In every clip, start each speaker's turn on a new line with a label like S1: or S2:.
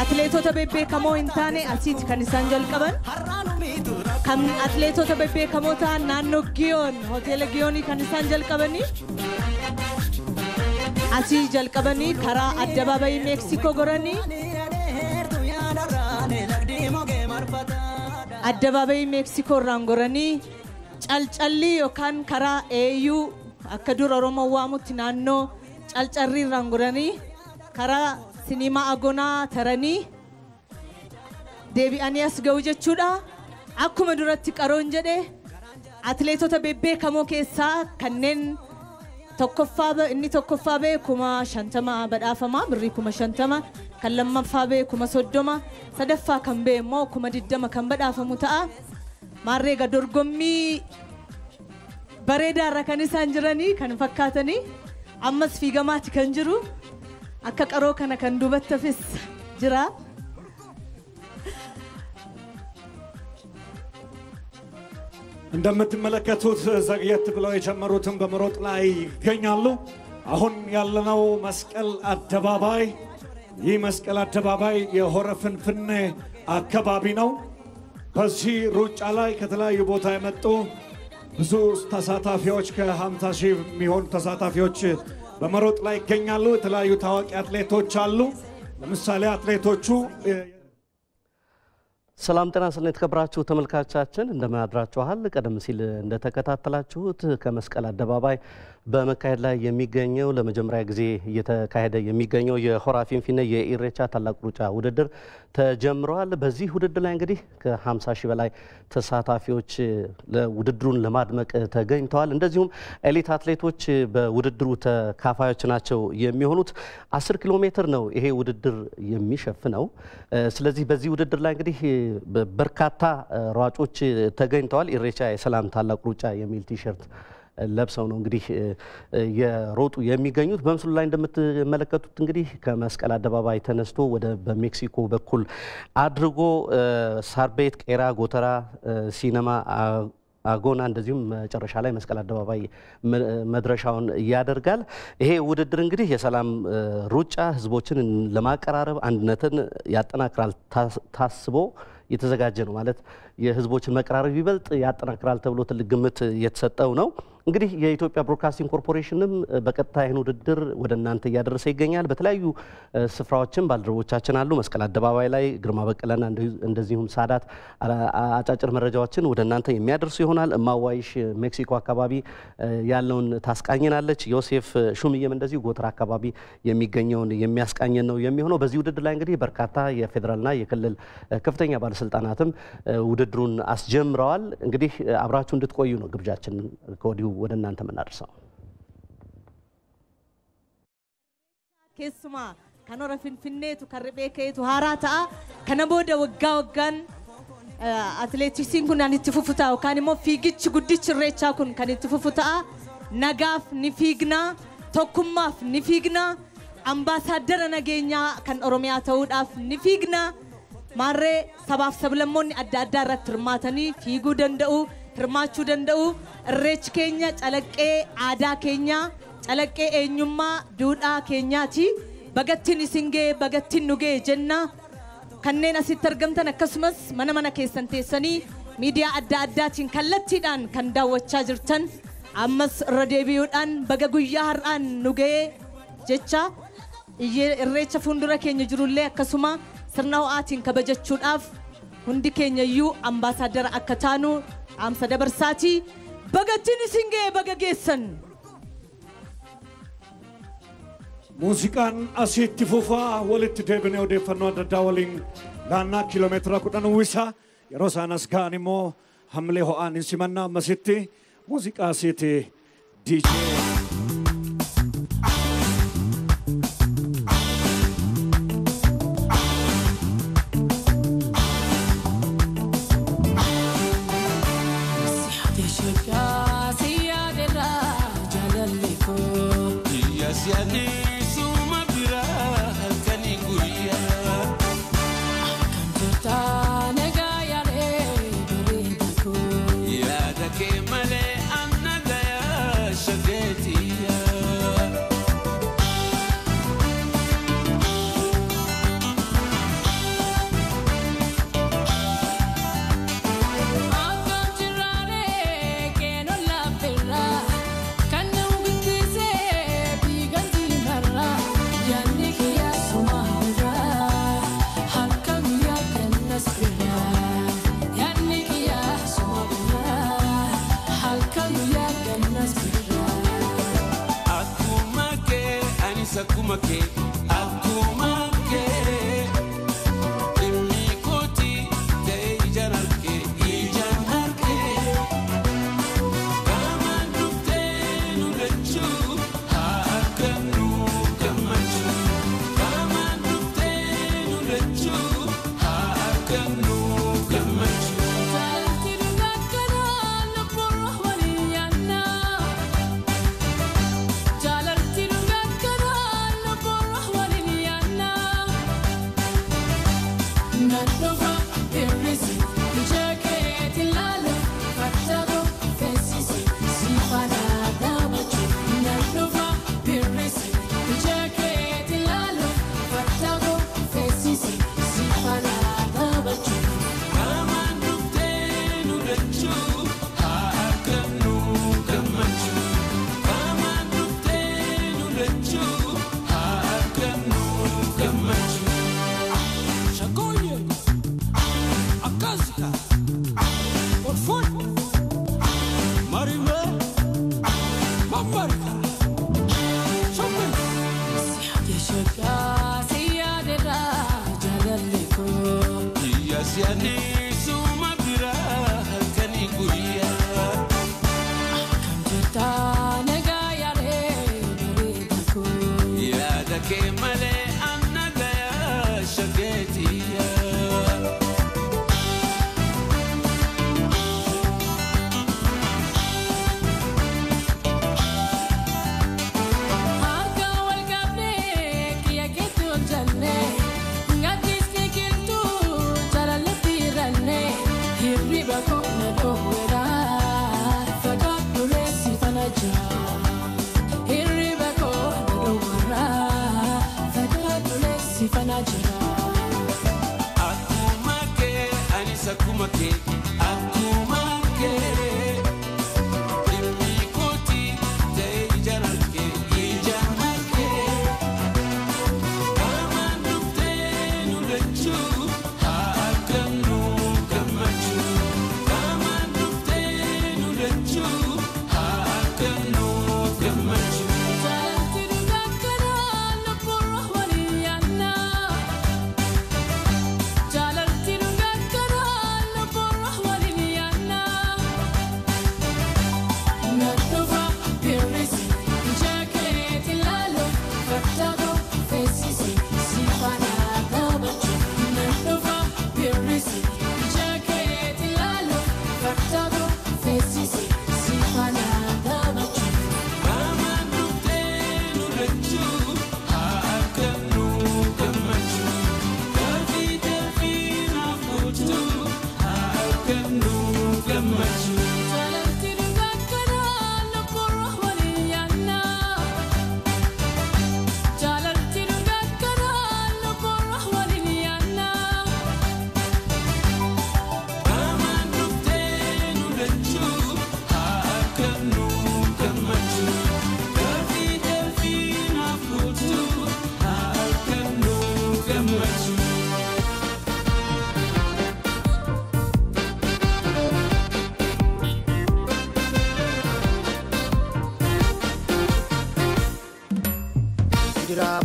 S1: أتليتو تبيبي كمو إنتاني أسيت كنيسان جلقبن كم أتليتو تبيبي كمو تان نانو جيون هوتيل جيوني كنيسان جلقبني أسي جلقبني كرا أدبابي مكسيكو غراني أدبابي مكسيكو رانغوراني چلچلی يوكان كرا AU أكدور أروما وامو تنانو چلچري رانغوراني كرا سينما أغونا تراني ديبي أنياس غوجة چودا أكو مدورة تكارون جده أتليتو تبيبي كمو كيسا كنن توقفابه إني توقفابه كما شانتما بدافما بري كما شانتما كلما فابه كما صدما صدفا كمبه مو كما ددما كم بدافمو تا'a ماريغا دورغومي بريدا ركاني سانجراني كان فكاتني أمس في جماعة كنجرو أكاك أروك أنا كان دوبت تفس جرا
S2: عندما تملكتوت زغيت بلو يجمروتن بمروت لاي يغنيالو አሁን ያለነው መስቀል አደባባይ ይህ መስቀል አደባባይ የሆረፍንፍኔ አካባቢ ነው በዚህ ሩጫ ላይ ከተለያዩ ቦታ የመጡ ብዙ ተሳታፊዎች ከ50,000 የሚሆኑ ተሳታፊዎች በመሮጥ ላይ ይገኛሉ የተለያዩ ታዋቂ አትሌቶች አሉ ለምሳሌ አትሌቶቹ
S3: ሰላም ጤና ይስጥልኝ ተከብራችሁ ተመልካቾቻችን እንደምን አድራችኋል ቀደም ሲል እንደተከታተላችሁት ከመስቀል አደባባይ በመካሄድ ላይ የሚገኘው ለመጀመሪያ ጊዜ እየተካሄደ የሚገኘው የሆራ ፊንፊኔ የኢሬቻ ታላቅ ሩጫ ውድድር ተጀምሯል በዚህ ውድድር ላይ እንግዲህ ከ50,000 በላይ ተሳታፊዎች ለውድድሩን ለማድመቅ ተገኝተዋል እንደዚሁም ኤሊት አትሌቶች በውድድሩ ተካፋዮች ናቸው የሚሆኑት 10 ኪሎ ሜትር ነው ይሄ ውድድር የሚሸፍነው ስለዚህ በዚህ ውድድር ላይ እንግዲህ በርካታ ሯጮች ተገኝተዋል ኢሬቻ የሰላም ታላቅ ሩጫ የሚል ቲሸርት ለብሰው ነው እንግዲህ የሮጡ የሚገኙት በምስሉ ላይ እንደምትመለከቱት እንግዲህ ከመስቀል አደባባይ ተነስቶ ወደ በሜክሲኮ በኩል አድርጎ ሳርቤት ቄራ ጎተራ ሲነማ አጎና እንደዚሁም መጨረሻ ላይ መስቀል አደባባይ መድረሻውን ያደርጋል ይሄ ውድድር እንግዲህ የሰላም ሩጫ ህዝቦችን ለማቀራረብ አንድነትን ያጠናክራል ታስቦ የተዘጋጀ ነው ማለት የህዝቦችን መቀራረብ ይበልጥ ያጠናክራል ተብሎ ትልቅ ግምት የተሰጠው ነው እንግዲህ የኢትዮጵያ ብሮድካስቲንግ ኮርፖሬሽንም በቀጥታ ይህን ውድድር ወደናንተ ያደረሰ ይገኛል በተለያዩ ስፍራዎችን ባልደረቦቻችን አሉ መስቀል አደባባይ ላይ ግርማ በቀለና እንደዚሁም ሳዳት አጫጭር መረጃዎችን ወደናንተ የሚያደርሱ ይሆናል ማዋይሽ ሜክሲኮ አካባቢ ያለውን ታስቃኝናለች ዮሴፍ ሹምየም እንደዚሁ ጎተራ አካባቢ የሚገኘውን የሚያስቃኘን ነው የሚሆነው በዚህ ውድድር ላይ እንግዲህ በርካታ የፌደራልና የክልል ከፍተኛ ባለስልጣናትም ውድድሩን አስጀምረዋል እንግዲህ አብራችሁ እንድትቆዩ ነው ግብዣችን ከወዲሁ ወደናንተ መናደርሰው
S1: كيسما كانوا رافين فينيتو كربيكيتو هاراتا كنا بودا وغاوغان اتليتيسين كنا نتفوفتا وكان مو فيغيتش غوديتش ريچا كن كان نتفوفتا نغاف نفيغنا توكماف نفيغنا امباسادر نغينيا كان اوروميا توداف نفيغنا ماري سباف سبلمون ادادارت ترماتني فيغو دندو ترماچو دندو ريچ كينيا چلقي عادا كينيا چلقي اينيما دودا كينياتي بغتيني سينغي بغتين نوغي جنة كنين اسيترغمتن اكسمس منمنا كيسنتيسني ميديا اداداتين كلتيدان كنداوچا جرتن امس رديبيودان بغغويا هران نوغي جچا الريچ فوندورا كينيا جرولي اكسما سرناو اتين كبجچوداف ሁንዲ ኬኛዩ አምባሳደር አከታኑ አምሳ ደበርሳቲ በገቲኒ ሲንጌ በገጌሰን
S2: ሙዚቃን አሲት ፉፋ ወልት ደብነው ደፈኖ ደዳወሊን ዳና ኪሎሜትር ቁጠን ውሳ የሮሳናስ ጋኒሞ ሐምሌ ሆአን ሲመና መስቲ ሙዚቃ ሲቲ ዲጄ
S4: Yeah, the game, I'm not there.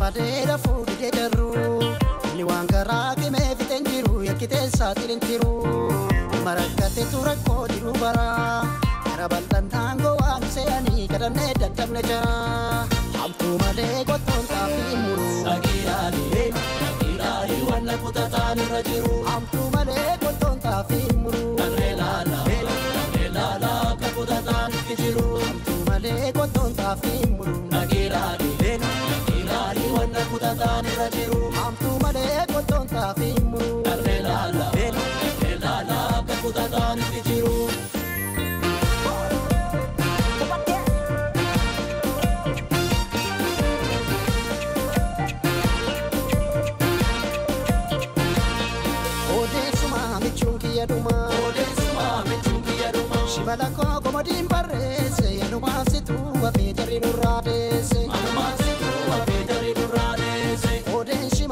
S4: Badera fuudhi deedarru ni waan garaa kemee fiteen jiru yakkitee saaxileen jiru marakkate tura koodiru bara gara bal'aan taangoo waan seeyanii kadhannee dadhabne jara hamtuu malee qottoon xaafii muru dhagiidhaalee wanna kutataan irra jiru hamtuu malee qottoon xaafii muru dhageelaalaa akka kutataan itti jiru hamtuu malee qottoon xaafii muru dhagiidhaalee wanna kutataan irra jiru hamtuu malee qottoon xaafii muru dhageelaalaa akka kutataan itti jiru. Shibalako komodin barrese, yanu masitu wa petari nurradese, anu masitu wa petari nurradese.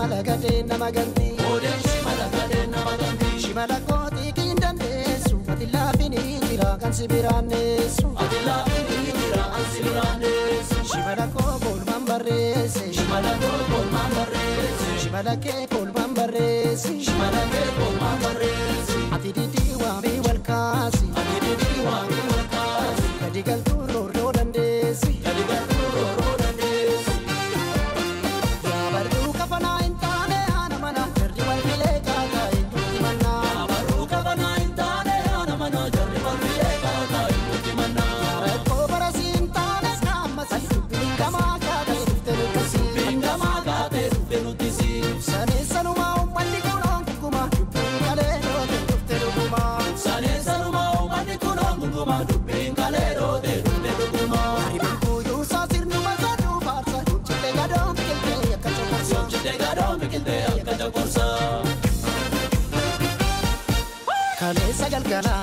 S4: shimala gade namaganti Oden shimala gade namaganti Shimala koti kindandesu Atilla fini jira kan sibiranesu Atilla fini jira kan sibiranesu Shimala ko kolman barrese Shimala ko kolman barrese Shimala ke kolman barrese Shimala ke kolman barrese Ati didi wami walkasi Ati didi wami walkasi Kadigal turo rodandesi Kadigal turo rodandesi Ya bardu kafana intane ana mana Jardi wal bile kaka intuti manna Ya bardu kafana intane ana mana Jardi wal bile kaka intuti manna Rekko barasi intane skamasi Bindama kate rufte nutisi Bindama kate rufte nutisi Sane sanuma umandi kunong kukuma Dubbin kale rote rufte nukuma Sane sanuma umandi kunong kukuma Dubbin kale rote rufte nukuma Haribin kuyu sasir numa sadu farsa Chite gadon bikilte yakka chokorsa Chite gadon bikilte yakka chokorsa Kale sagal gala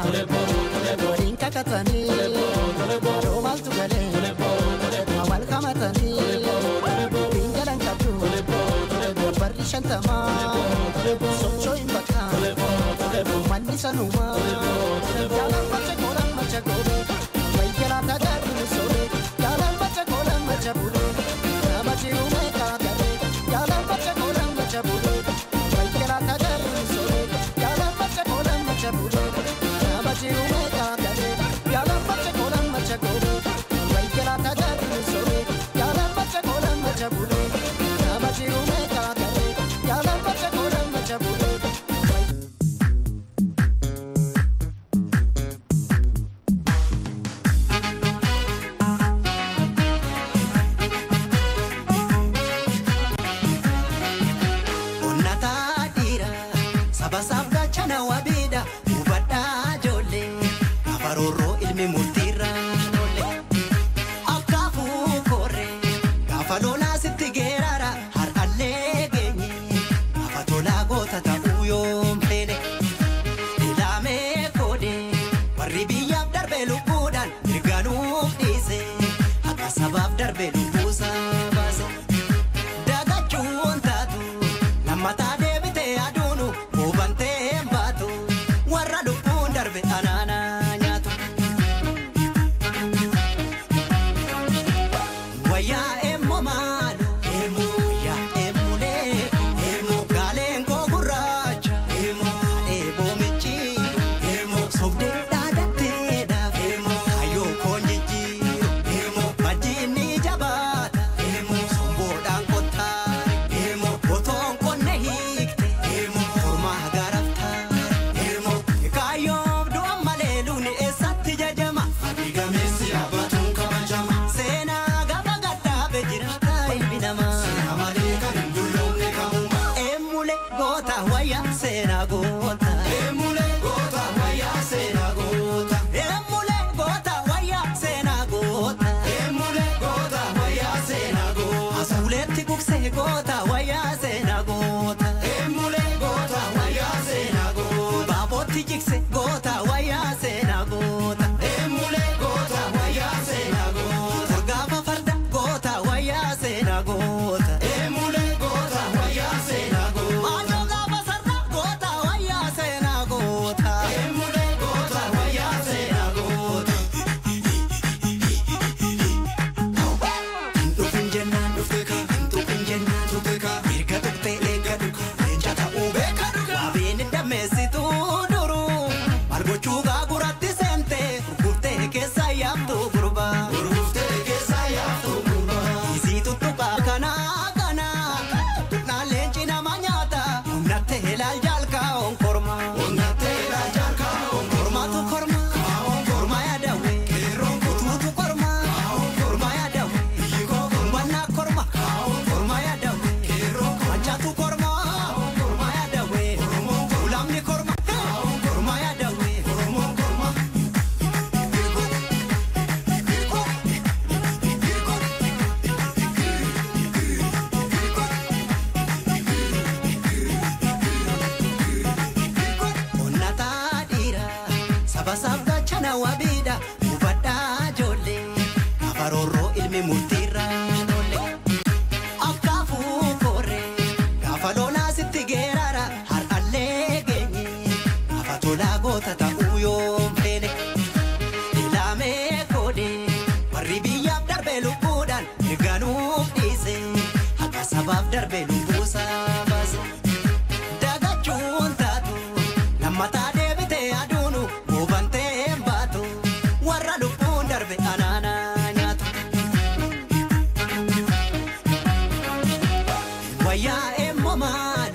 S4: Warin kakatani Aro maltu gale Awal kamatani Bingalan kabdu Barri shantama Socho imbaka Mani sanuma Jalan baca kolam baca kore Baikera tagar musore Jalan baca kolam baca bule Nama cirume kakare Jalan baca kolam baca bule Baikera tagar musore Jalan baca kolam baca bule Nama cirume kakare Jalan baca kolam baca kore Baikera tagar musore Jalan baca kolam baca bule Nama cirume kakare Jalan baca kolam baca bule Onnata dira sabasab gachana wabida ubada jole afaroro ilmi murtira nole akafu kore kafalola sitigerara har alle genye afatola gota ta uyo mplene ilame kode baribiya darbe lukudan irganu dise akasabab darbe lukusa base dagachun tatu namata debite adunu ubante mbatu warra lupun darbe anana nyatu waya emmo malu emu ya emule emu galen ko guracha emu ebo michi emu sobde dadate da emu ayo konjiji emu majini jabata emu sombo dan kota emu boton konne hikte emu forma garafta emu kayo do maleluni esatti jajama adiga mesi abatun kabajama sena gaba gadda bejirata ibinama amale kandullone kamuma emule gota waya sena gota emule gota waya sena gota emule gota waya sena gota emule gota waya sena gota asuletti kukse gota waya sena gota emule gota waya sena gota baboti jikse gota waya sena gota emule gota waya sena gota forgaba farda gota waya sena gota emule gota waya sena gota ajo gaba sarda gota waya sena gota emule gota waya sena gota Dufin jennan dufeka Dufin jennan dufeka Erga dufte ega duka Enjata ubeka duka Wabini damesitu duru Margochuga guratti sente Gurgurte kesa yaptu gurba Gurgurte kesa yaptu gurba Isi tuttuqa kana kana Tuttuqna leenci nama nyaata Onnatte helal jalka onkorma Onnatte helal jalka onkorma tu korma Korma ya dawe Tutu korma Korma ya dawe Wana korma Korma ya dawe Manjatu korma Korma ya dawe Ulamni korma Korma ya dawe goota ta'uu yoo feene ilaamee koodee warri biyyaaf darbee lubbuudhaan eegganuuf dhiise akka sabaaf darbee lubbuusaa baase dagachuun taatu lammataa deebitee aduunu boobantee baatu warra lubbuun darbe anaana nyaatu wayyaa emmomaan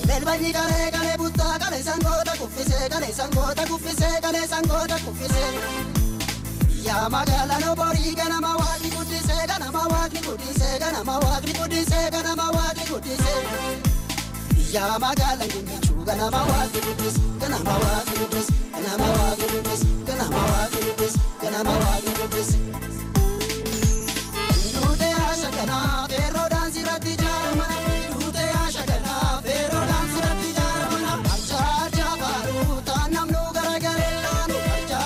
S4: Belbanyi kale butta kale sangota kufise ya magala no bori kana mawaki kudise ya magala ngimchu kana mawaki kudise Dute asha kana vero dansi rati jarmana Dute asha kana vero dansi rati jarmana Acha baru tanam no garagarellano Acha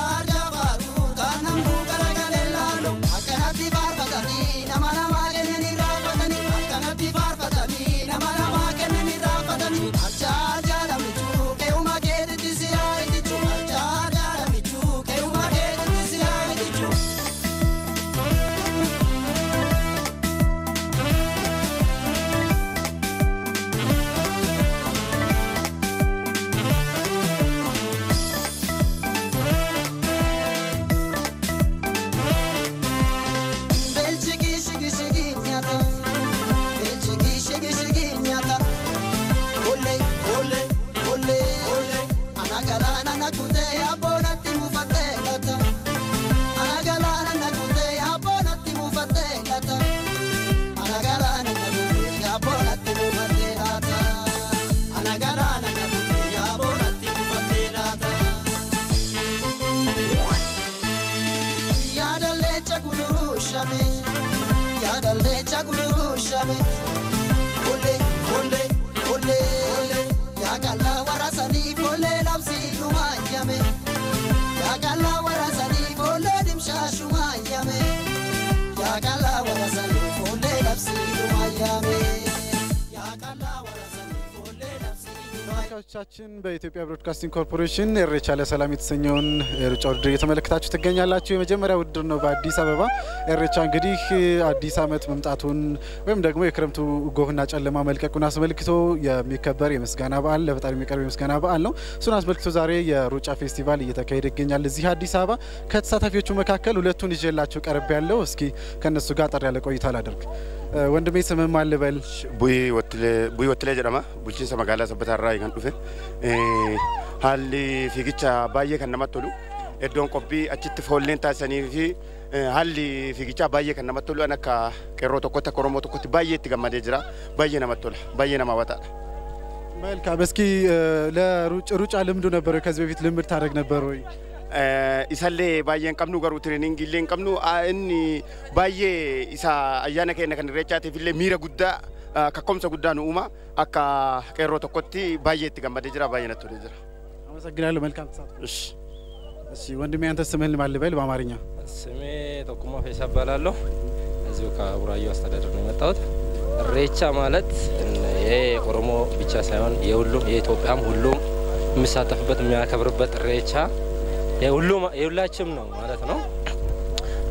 S4: baru tanam no garagarellano Akanati barbatani namana mageneni rafatani Akanati barbatani namana mageneni rafatani Acha michu ke uma gede tisiya edichu Acha michu ke uma gede tisiya edichu
S5: ተመልካቾቻችን በኢትዮጵያ ብሮድካስቲንግ ኮርፖሬሽን ኢሬቻ ለሰላም የተሰኘውን ሩጫ ውድድር እየተመለከታችሁ ትገኛላችሁ። የመጀመሪያው ውድድር ነው በአዲስ አበባ። ኢሬቻ እንግዲህ አዲስ ዓመት መምጣቱን ወይም ደግሞ የክረምቱ ጎህና ጨለማ መልቀቁን አስመልክቶ የሚከበር የምስጋና በዓል ለፈጣሪ የሚቀርብ የምስጋና በዓል ነው። እሱን አስመልክቶ ዛሬ የሩጫ ፌስቲቫል እየተካሄደ ይገኛል እዚህ አዲስ አበባ። ከተሳታፊዎቹ መካከል ሁለቱን ይዤላችሁ ቀርብ ያለው እስኪ ከነሱ ጋር አጠር ያለ ቆይታ ላድርግ። ወንድሜ ስምህ ማን ልበል?
S6: ቡይ ወትሌ ጀራማ ቡልቺንሳ መጋላ ሰበታራ ይገን ዱፌ ሀሊ ፊግቻ ባየ ከነማቶሉ እዶን ቆቢ አቺት ፎሌን ታሰኒ ፊ ሀሊ ፊግቻ ባየ ከነማቶሉ አነካ ቀሮ ተቆተ ኮሮሞ ተቆቲ ባየ ትገማደ ጅራ ባየ ነማቶላ ባየ ነማወጣ
S5: መልካም። እስኪ ለሩጫ ልምዱ ነበር ከዚህ በፊት ልምድ ታደርግ ነበር ወይ?
S6: ኢሳሌ ባየን ቀምኑ ገሩ ትሬኒንግ ሊን ቀምኑ እኒ ባየ ኢሳ አያነ ከነ ከንሬቻቴ ፊለ ሚራ ጉዳ ከኮምሰ ጉዳ ነው ኡማ አካ ቀሮ ተቆቲ ባየ ትገማደ ጅራ ባየ ነቶ ጅራ።
S5: አመሰግናለሁ። መልካም ተሳትፎ። እሺ ወንድሜ አንተ ስምህን ማን ልበል በአማርኛ?
S7: ስሜ ተኩማ ፈይሳ እባላለሁ። እዚሁ ከቡራዩ አስተዳደር ነው የመጣሁት። ኢሬቻ ማለት የኦሮሞ ብቻ ሳይሆን የሁሉም የኢትዮጵያም ሁሉም የሚሳተፍበት የሚያከብርበት ኢሬቻ የሁላችንም ነው ማለት ነው።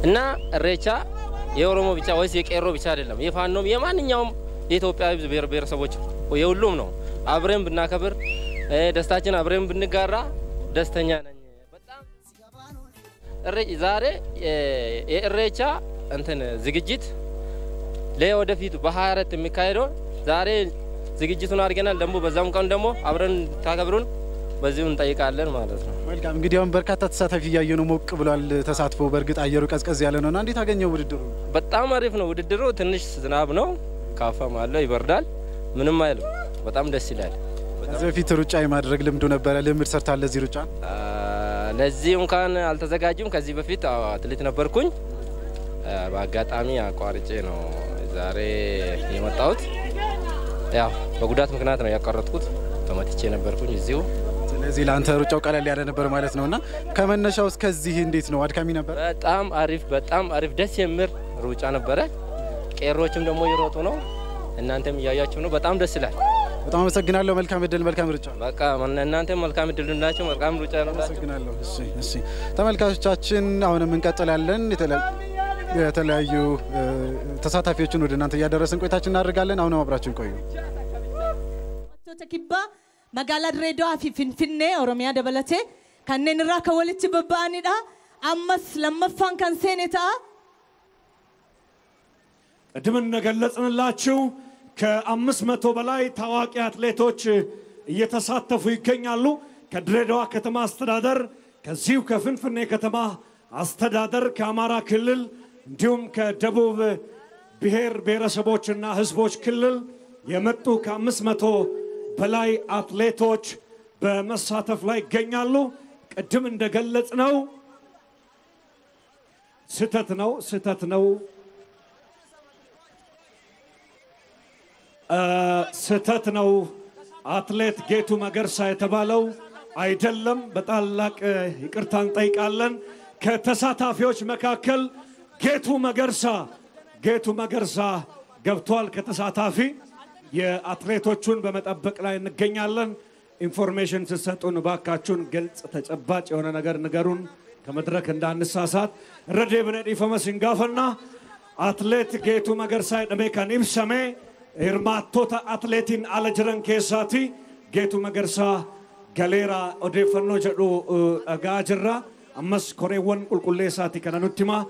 S7: እና ኢሬቻ የኦሮሞ ብቻ ወይስ የቄሮ ብቻ አይደለም፣ የፋኖም የማንኛውም የኢትዮጵያ ብሔር ብሔረሰቦች የሁሉም ነው። አብረን ብናከብር ደስታችን አብረን ብንጋራ ደስተኛ ነኝ በጣም። ዛሬ የኢሬቻ እንትን ዝግጅት ለወደፊቱ በ24 የሚካሄደው ዛሬ ዝግጅቱን አድርገናል። ደግሞ በዛም ቀን ደግሞ አብረን ታከብሩን በዚሁ እንጠይቃለን ማለት ነው።
S5: መልካም። እንግዲህ አሁን በርካታ ተሳታፊ ያየኑ ሞቅ ብሏል ተሳትፎ። በእርግጥ አየሩ ቀዝቀዝ ያለ ነውና እንዴት አገኘው ውድድሩ?
S7: በጣም አሪፍ ነው ውድድሩ። ትንሽ ዝናብ ነው፣ ካፋም አለ፣ ይበርዳል፣ ምንም አይልም። በጣም ደስ ይላል።
S5: ከዚህ በፊት ሩጫ የማድረግ ልምዱ ነበረ? ልምድ ሰርታል ለዚህ ሩጫ?
S7: ለዚህ እንኳን አልተዘጋጅም። ከዚህ በፊት አትሌት ነበርኩኝ። በአጋጣሚ አቋርጬ ነው ዛሬ የመጣሁት። ያው በጉዳት ምክንያት ነው ያቋረጥኩት። ተመትቼ ነበርኩኝ እዚሁ።
S5: ስለዚህ ለአንተ ሩጫው ቀለል ያለ ነበር ማለት ነውና ከመነሻው እስከዚህ እንዴት ነው? አድካሚ ነበር?
S7: በጣም አሪፍ ደስ የሚል ሩጫ ነበረ። ቄሮችም ደግሞ ይሮጡ ነው፣ እናንተም እያያችሁ ነው። በጣም ደስ ይላል።
S5: በጣም አመሰግናለሁ። መልካም እድል፣ መልካም ሩጫ።
S7: በቃ እናንተም መልካም እድል እንላችሁ፣ መልካም ሩጫ ነው።
S5: አመሰግናለሁ። እሺ ተመልካቾቻችን አሁንም እንቀጥላለን። የተለያዩ ተሳታፊዎችን ወደ እናንተ እያደረስን ቆይታችን እናደርጋለን። አሁንም አብራችሁን ቆዩ።
S1: ተኪባ መጋላ ድሬዳዋ ፊንፊኔ ኦሮሚያ ደበለቴ ከነን ራ ከወልች በባኒዳ አመስ ለመፋን ከንሴኔታ
S2: ቅድም እንደገለጽንላችሁ ከ500 በላይ ታዋቂ አትሌቶች እየተሳተፉ ይገኛሉ። ከድሬዳዋ ከተማ አስተዳደር፣ ከዚሁ ከፍንፍኔ ከተማ አስተዳደር፣ ከአማራ ክልል እንዲሁም ከደቡብ ብሔር ብሔረሰቦችና ህዝቦች ክልል የመጡ ከ500 በላይ አትሌቶች በመሳተፍ ላይ ይገኛሉ። ቅድም እንደገለጽነው ስህተት ነው። አትሌት ጌቱ መገርሳ የተባለው አይደለም። በታላቅ ይቅርታ እንጠይቃለን። ከተሳታፊዎች መካከል ጌቱ መገርሳ ገብቷል ከተሳታፊ። የአትሌቶቹን በመጠበቅ ላይ እንገኛለን። ኢንፎርሜሽን ሲሰጡን ባካችሁን ግልጽ ተጨባጭ የሆነ ነገር ንገሩን፣ ከመድረክ እንዳንሳሳት። ረዴብነ ዲፈመስ እንጋፈና አትሌት ጌቱ መገርሳ ደሜካን ኢብሰሜ hirmaatota atleetiin ala jiran keessaati ጌቱ መገርሳ ገሌራ ኦዴፈኖ ጀዱ dhagaa jirra. ammas koreewwan qulqulleessaati kana nutti hima.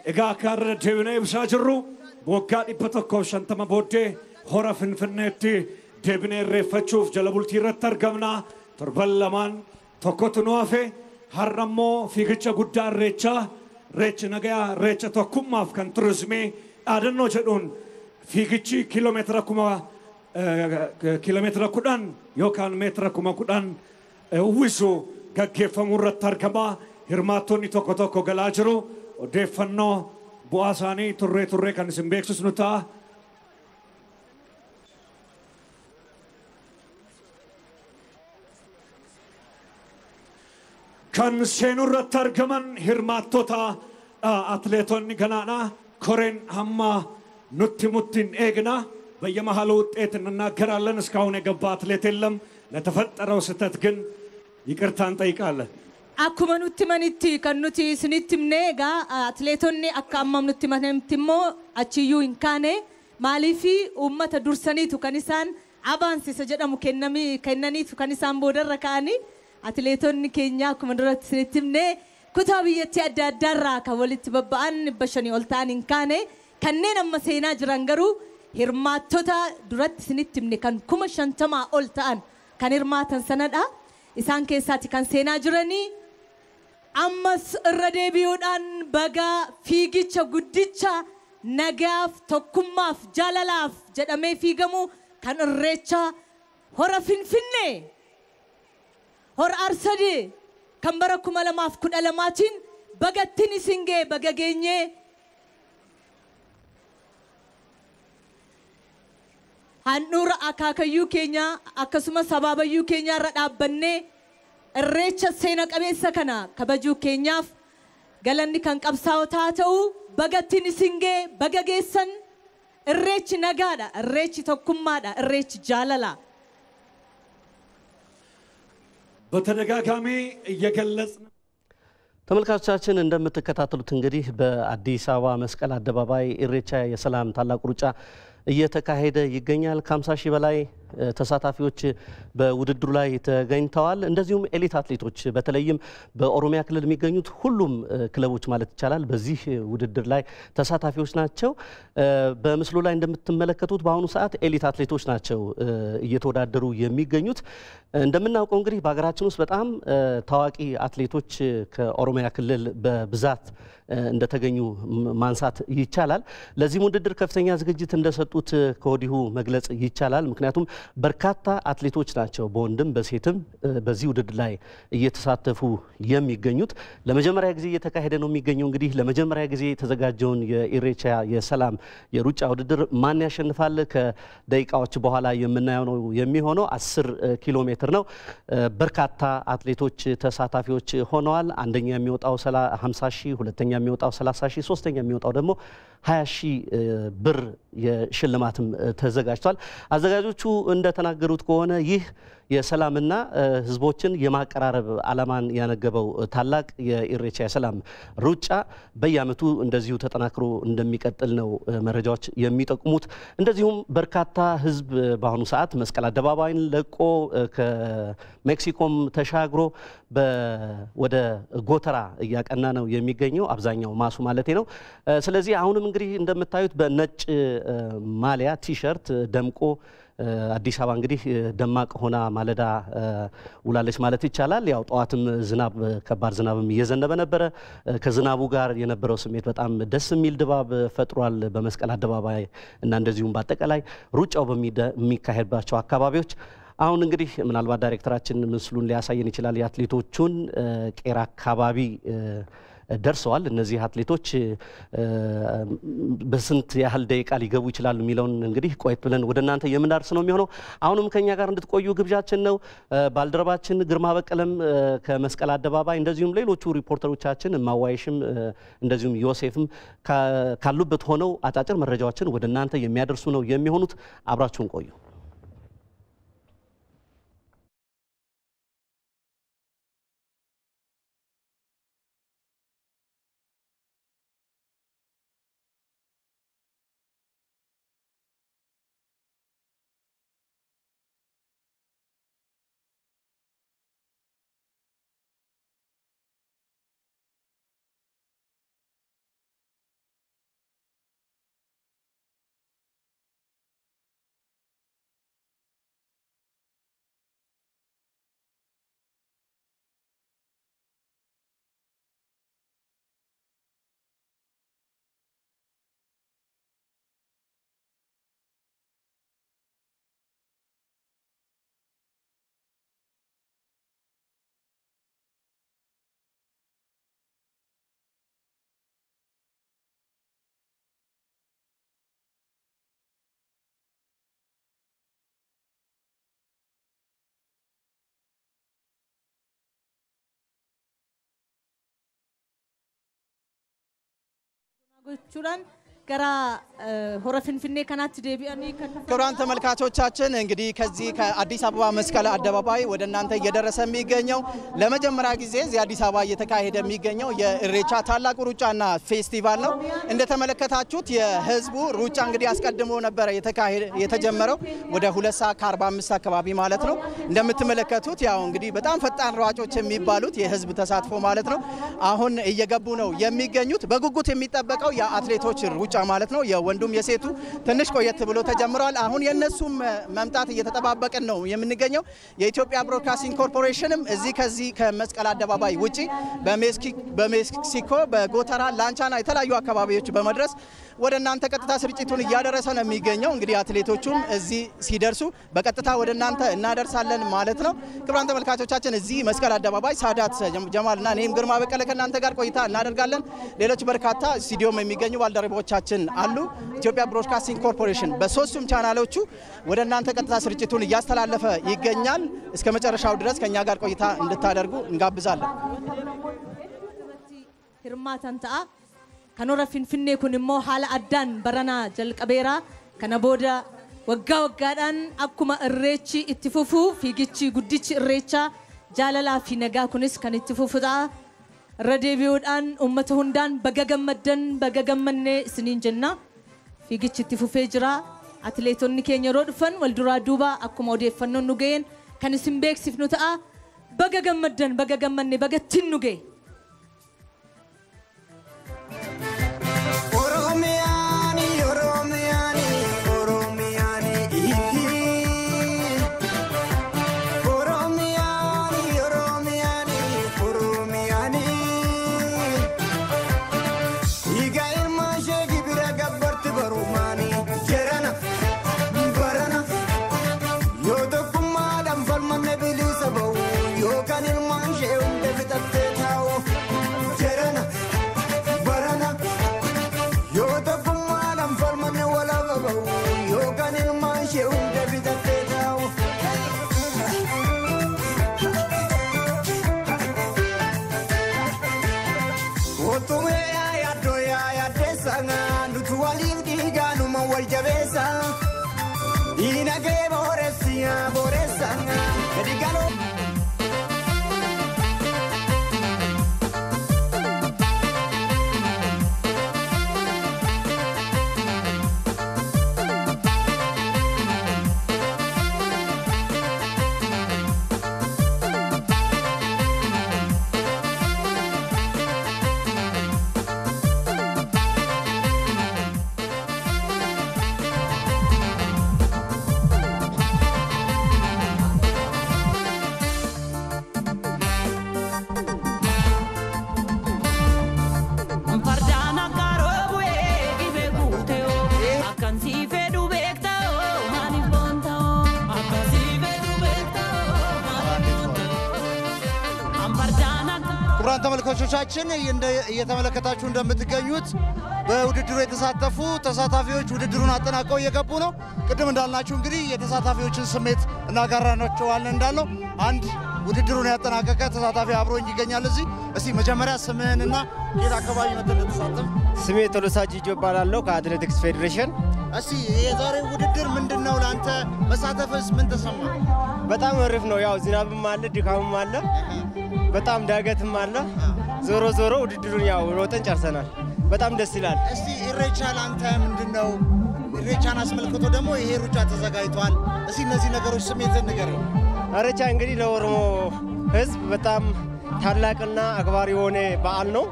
S2: egaa akka deebinee ibsaa jirru waggaa 150 booddee hora finfinneetti deebinee irreeffachuuf jala bultii irratti argamna. torban lamaan tokkotu nu hafe. har'a immoo fiigicha guddaa irreecha nagayaa irreecha tokkummaaf kan turizimii dhaadannoo jedhuun fiigichi kiiloomeetira 10 yookaan meetira 10 uwwisu gaggeeffamuu irratti argama. hirmaattonni tokko galaa jiru. odeeffannoo bu'aa isaanii turree kan isin beeksisnu ta'a. kan seenuu irratti argaman hirmaattota atleetonni ganaadha. koreen hamma nutti muttiin eegna. በየመሃሉ ውጤት እንናገራለን። እስካሁን የገባ አትሌት የለም። ለተፈጠረው ስህተት ግን ይቅርታ እንጠይቃለን።
S1: akkuma nutti manitti kan nuti isinitti himneega atleetonni akka ammam nutti manamti immoo achiyyuu hin kaane maaliifi uummata dursaniitu kan isaan abaansisa jedhamu kennaniitu kan isaan boodarra ka'anii atleetonni keenya akkuma duratti isinitti himne kutaa biyyattii adda addaarraa kan walitti babba'an 500 ol ta'an hin kaane kanneen amma seenaa jiran garuu hirmaattota duratti isinitti himne kan 50 ol ta'an kan hirmaatan sanadha isaan keessaati kan seenaa jiranii ammas irra deebi'uudhaan baga fiigicha guddicha nagaaf tokkummaaf jaalalaaf jedhamee fiigamu kan irreecha hora finfinnee hora arsadee kan bara 2012tiin bagattiin isin ga'e baga geenyee handhuura akaakayyuu keenya akkasumas sabaabayyuu keenya irra dhaabbannee irreecha seena qabeessa kana kabajuu keenyaaf galanni kan qabsaa'otaa ta'u bagattiin isin ga'e baga geessan irreechi nagaadha irreechi tokkummaadha irreechi jaalala
S2: በተደጋጋሚ እየገለጽን
S3: ተመልካቾቻችን እንደምትከታተሉት እንግዲህ በአዲስ አበባ መስቀል አደባባይ ኢሬቻ የሰላም ታላቁ ሩጫ እየተካሄደ ይገኛል ከ50 ሺህ በላይ ተሳታፊዎች በውድድሩ ላይ ተገኝተዋል እንደዚሁም ኤሊት አትሌቶች በተለይም በኦሮሚያ ክልል የሚገኙት ሁሉም ክለቦች ማለት ይቻላል በዚህ ውድድር ላይ ተሳታፊዎች ናቸው በምስሉ ላይ እንደምትመለከቱት በአሁኑ ሰዓት ኤሊት አትሌቶች ናቸው እየተወዳደሩ የሚገኙት እንደምናውቀው እንግዲህ በአገራችን ውስጥ በጣም ታዋቂ አትሌቶች ከኦሮሚያ ክልል በብዛት እንደተገኙ ማንሳት ይቻላል ለዚህ ውድድር ከፍተኛ ዝግጅት እንደሰጡት ከወዲሁ መግለጽ ይቻላል ምክንያቱም በርካታ አትሌቶች ናቸው በወንድም በሴትም በዚህ ውድድር ላይ እየተሳተፉ የሚገኙት ለመጀመሪያ ጊዜ እየተካሄደ ነው የሚገኘው እንግዲህ ለመጀመሪያ ጊዜ የተዘጋጀውን የኢሬቻ የሰላም የሩጫ ውድድር ማን ያሸንፋል ከደቂቃዎች በኋላ የምናየው ነው የሚሆነው 10 ኪሎ ሜትር ነው በርካታ አትሌቶች ተሳታፊዎች ሆነዋል አንደኛ የሚወጣው 50 ሺህ ሁለተኛ የሚወጣው 30 ሺህ ሶስተኛ የሚወጣው ደግሞ 20 ሺህ ብር የሽልማትም ተዘጋጅቷል አዘጋጆቹ እንደተናገሩት ከሆነ ይህ የሰላምና ህዝቦችን የማቀራረብ ዓላማን ያነገበው ታላቅ የኢሬቻ የሰላም ሩጫ በየአመቱ እንደዚሁ ተጠናክሮ እንደሚቀጥል ነው መረጃዎች የሚጠቁሙት እንደዚሁም በርካታ ህዝብ በአሁኑ ሰዓት መስቀል አደባባይን ለቆ ከሜክሲኮም ተሻግሮ ወደ ጎተራ እያቀና ነው የሚገኘው አብዛኛው ማሱ ማለቴ ነው ስለዚህ አሁንም እንግዲህ እንደምታዩት በነጭ ማሊያ ቲሸርት ደምቆ አዲስ አበባ እንግዲህ ደማቅ ሆና ማለዳ ውላለች ማለት ይቻላል ያው ጧትም ዝናብ ከባድ ዝናብም እየዘነበ ነበር ከዝናቡ ጋር የነበረው ስሜት በጣም ደስ የሚል ድባብ ፈጥሯል በመስቀል አደባባይ እና እንደዚሁም በአጠቃላይ ሩጫው በሚካሄድባቸው አካባቢዎች አሁን እንግዲህ ምናልባት ዳይሬክተራችን ምስሉን ሊያሳየን ይችላል የአትሌቶቹን ቄራ አካባቢ ደርሰዋል እነዚህ አትሌቶች በስንት ያህል ደቂቃ ሊገቡ ይችላሉ የሚለውን እንግዲህ ቆይት ብለን ወደናንተ የምናርስ ነው የሚሆነው አሁንም ከኛ ጋር እንድትቆዩ ግብዣችን ነው ባልደረባችን ግርማ በቀለም ከመስቀል አደባባይ እንደዚሁም ሌሎቹ ሪፖርተሮቻችን ማዋይሽም እንደዚሁም ዮሴፍም ካሉበት ሆነው አጫጭር መረጃዎችን ወደናንተ የሚያደርሱ ነው የሚሆኑት አብራችሁን ቆዩ
S1: gochuudhaan ገራ ሆረፍንፍኔ ከናት ዴቢያኒ
S8: ክቡራን ተመልካቾቻችን እንግዲህ ከዚህ ከአዲስ አበባ መስቀል አደባባይ ወደ እናንተ እየደረሰ የሚገኘው ለመጀመሪያ ጊዜ እዚህ አዲስ አበባ እየተካሄደ የሚገኘው የኢሬቻ ታላቁ ሩጫና ፌስቲቫል ነው። እንደተመለከታችሁት የህዝቡ ሩጫ እንግዲህ አስቀድሞ ነበር የተጀመረው ወደ 2:45 አካባቢ ማለት ነው። እንደምትመለከቱት ያው እንግዲህ በጣም ፈጣን ሯጮች የሚባሉት የህዝብ ተሳትፎ ማለት ነው አሁን እየገቡ ነው የሚገኙት። በጉጉት የሚጠበቀው የአትሌቶች ሩጫ ማለት ነው የወንዱም የሴቱ ትንሽ ቆየት ብሎ ተጀምሯል። አሁን የነሱም መምጣት እየተጠባበቀን ነው የምንገኘው። የኢትዮጵያ ብሮድካስቲንግ ኮርፖሬሽንም ከዚህ ከመስቀል አደባባይ ውጪ በሜክሲኮ በጎተራ ላንቻና የተለያዩ አካባቢዎች በመድረስ ወደ እናንተ ቀጥታ ስርጭቱን እያደረሰ ነው የሚገኘው። እንግዲህ አትሌቶቹም እዚህ ሲደርሱ በቀጥታ ወደ እናንተ እናደርሳለን ማለት ነው። ክቡራን ተመልካቾቻችን እዚህ መስቀል አደባባይ ሳዳት ጀማልና እኔም ግርማ በቀለ ከእናንተ ጋር ቆይታ እናደርጋለን። ሌሎች በርካታ ስቱዲዮም የሚገኙ ባልደረቦቻችን አሉ። ኢትዮጵያ ብሮድካስቲንግ ኮርፖሬሽን በሶስቱም ቻናሎቹ ወደ እናንተ ቀጥታ ስርጭቱን እያስተላለፈ ይገኛል። እስከ መጨረሻው ድረስ ከኛ ጋር ቆይታ እንድታደርጉ እንጋብዛለን።
S1: hirmaatan ta'a kanora finfinnee kun immoo haala addaan barana jalqabeera kana booda waggaa waggaadhaan akkuma irreechi itti fufu fiigichi guddichi irreecha jaalalaa fi nagaa kunis kan itti fufu ta'a. irra deebi'uudhaan uummata hundaan baga gammaddan baga gammannee isiniin jenna. fiigichi itti fufee jira. atileetonni keenya yeroo dhufan wal duraa duuba akkuma odeeffannoon nu ga'een kan isin beeksifnu ta'a. baga gammaddan baga gammanne baga ittiin nu ga'e.
S9: ክቡራን ተመልካቾቻችን እየተመለከታችሁ እንደምትገኙት በውድድሩ የተሳተፉ ተሳታፊዎች ውድድሩን አጠናቀው እየገቡ ነው። ቅድም እንዳልናችሁ እንግዲህ የተሳታፊዎችን ስሜት እናጋራናቸዋለን እንዳለው አንድ ውድድሩን ያጠናቀቀ ተሳታፊ አብሮኝ ይገኛል እዚህ። እስቲ መጀመሪያ ስምህንና የት አካባቢ መጥተህ ተሳተፍ?
S10: ስሜ ቶሎሳ ጂጆ እባላለሁ ከአትሌቲክስ ፌዴሬሽን።
S9: እስቲ የዛሬው ውድድር ምንድነው ላንተ መሳተፍስ ምን ተሰማ?
S10: በጣም አሪፍ ነው። ያው ዝናብም አለ ድካምም አለ በጣም ዳገትም አለ። ዞሮ ዞሮ ውድድሩን ያው ሮጠን ጨርሰናል። በጣም ደስ ይላል።
S9: እስቲ ኢሬቻ ላንተ ምንድነው? ኢሬቻን አስመልክቶ ደግሞ ይሄ ሩጫ ተዘጋጅቷል። እስቲ እነዚህ ነገሮች ስሜትን ንገረኝ።
S10: ኢሬቻ እንግዲህ ለኦሮሞ ህዝብ በጣም ታላቅና አክባሪ የሆነ በዓል ነው።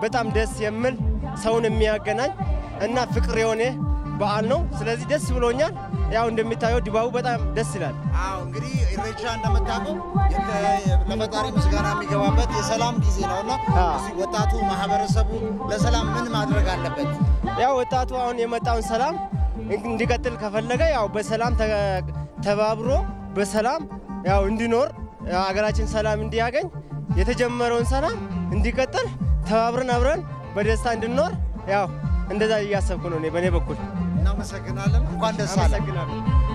S10: በጣም ደስ የሚል ሰውን የሚያገናኝ እና ፍቅር የሆነ በዓል ነው። ስለዚህ ደስ ብሎኛል። ያው እንደሚታየው ድባቡ በጣም ደስ ይላል።
S9: አዎ እንግዲህ ኢሬቻ እንደምታውቀው ለፈጣሪ ምስጋና የሚገባበት የሰላም ጊዜ ነውና እዚህ ወጣቱ ማህበረሰቡ ለሰላም ምን ማድረግ አለበት?
S10: ያው ወጣቱ አሁን የመጣውን ሰላም እንዲቀጥል ከፈለገ ያው በሰላም ተባብሮ በሰላም ያው እንዲኖር ሀገራችን ሰላም እንዲያገኝ የተጀመረውን ሰላም እንዲቀጥል ተባብረን አብረን በደስታ እንድንኖር ያው እንደዛ እያሰብኩ ነው እኔ በኔ በኩል።
S9: እናመሰግናለን። እንኳን ደስ አለ።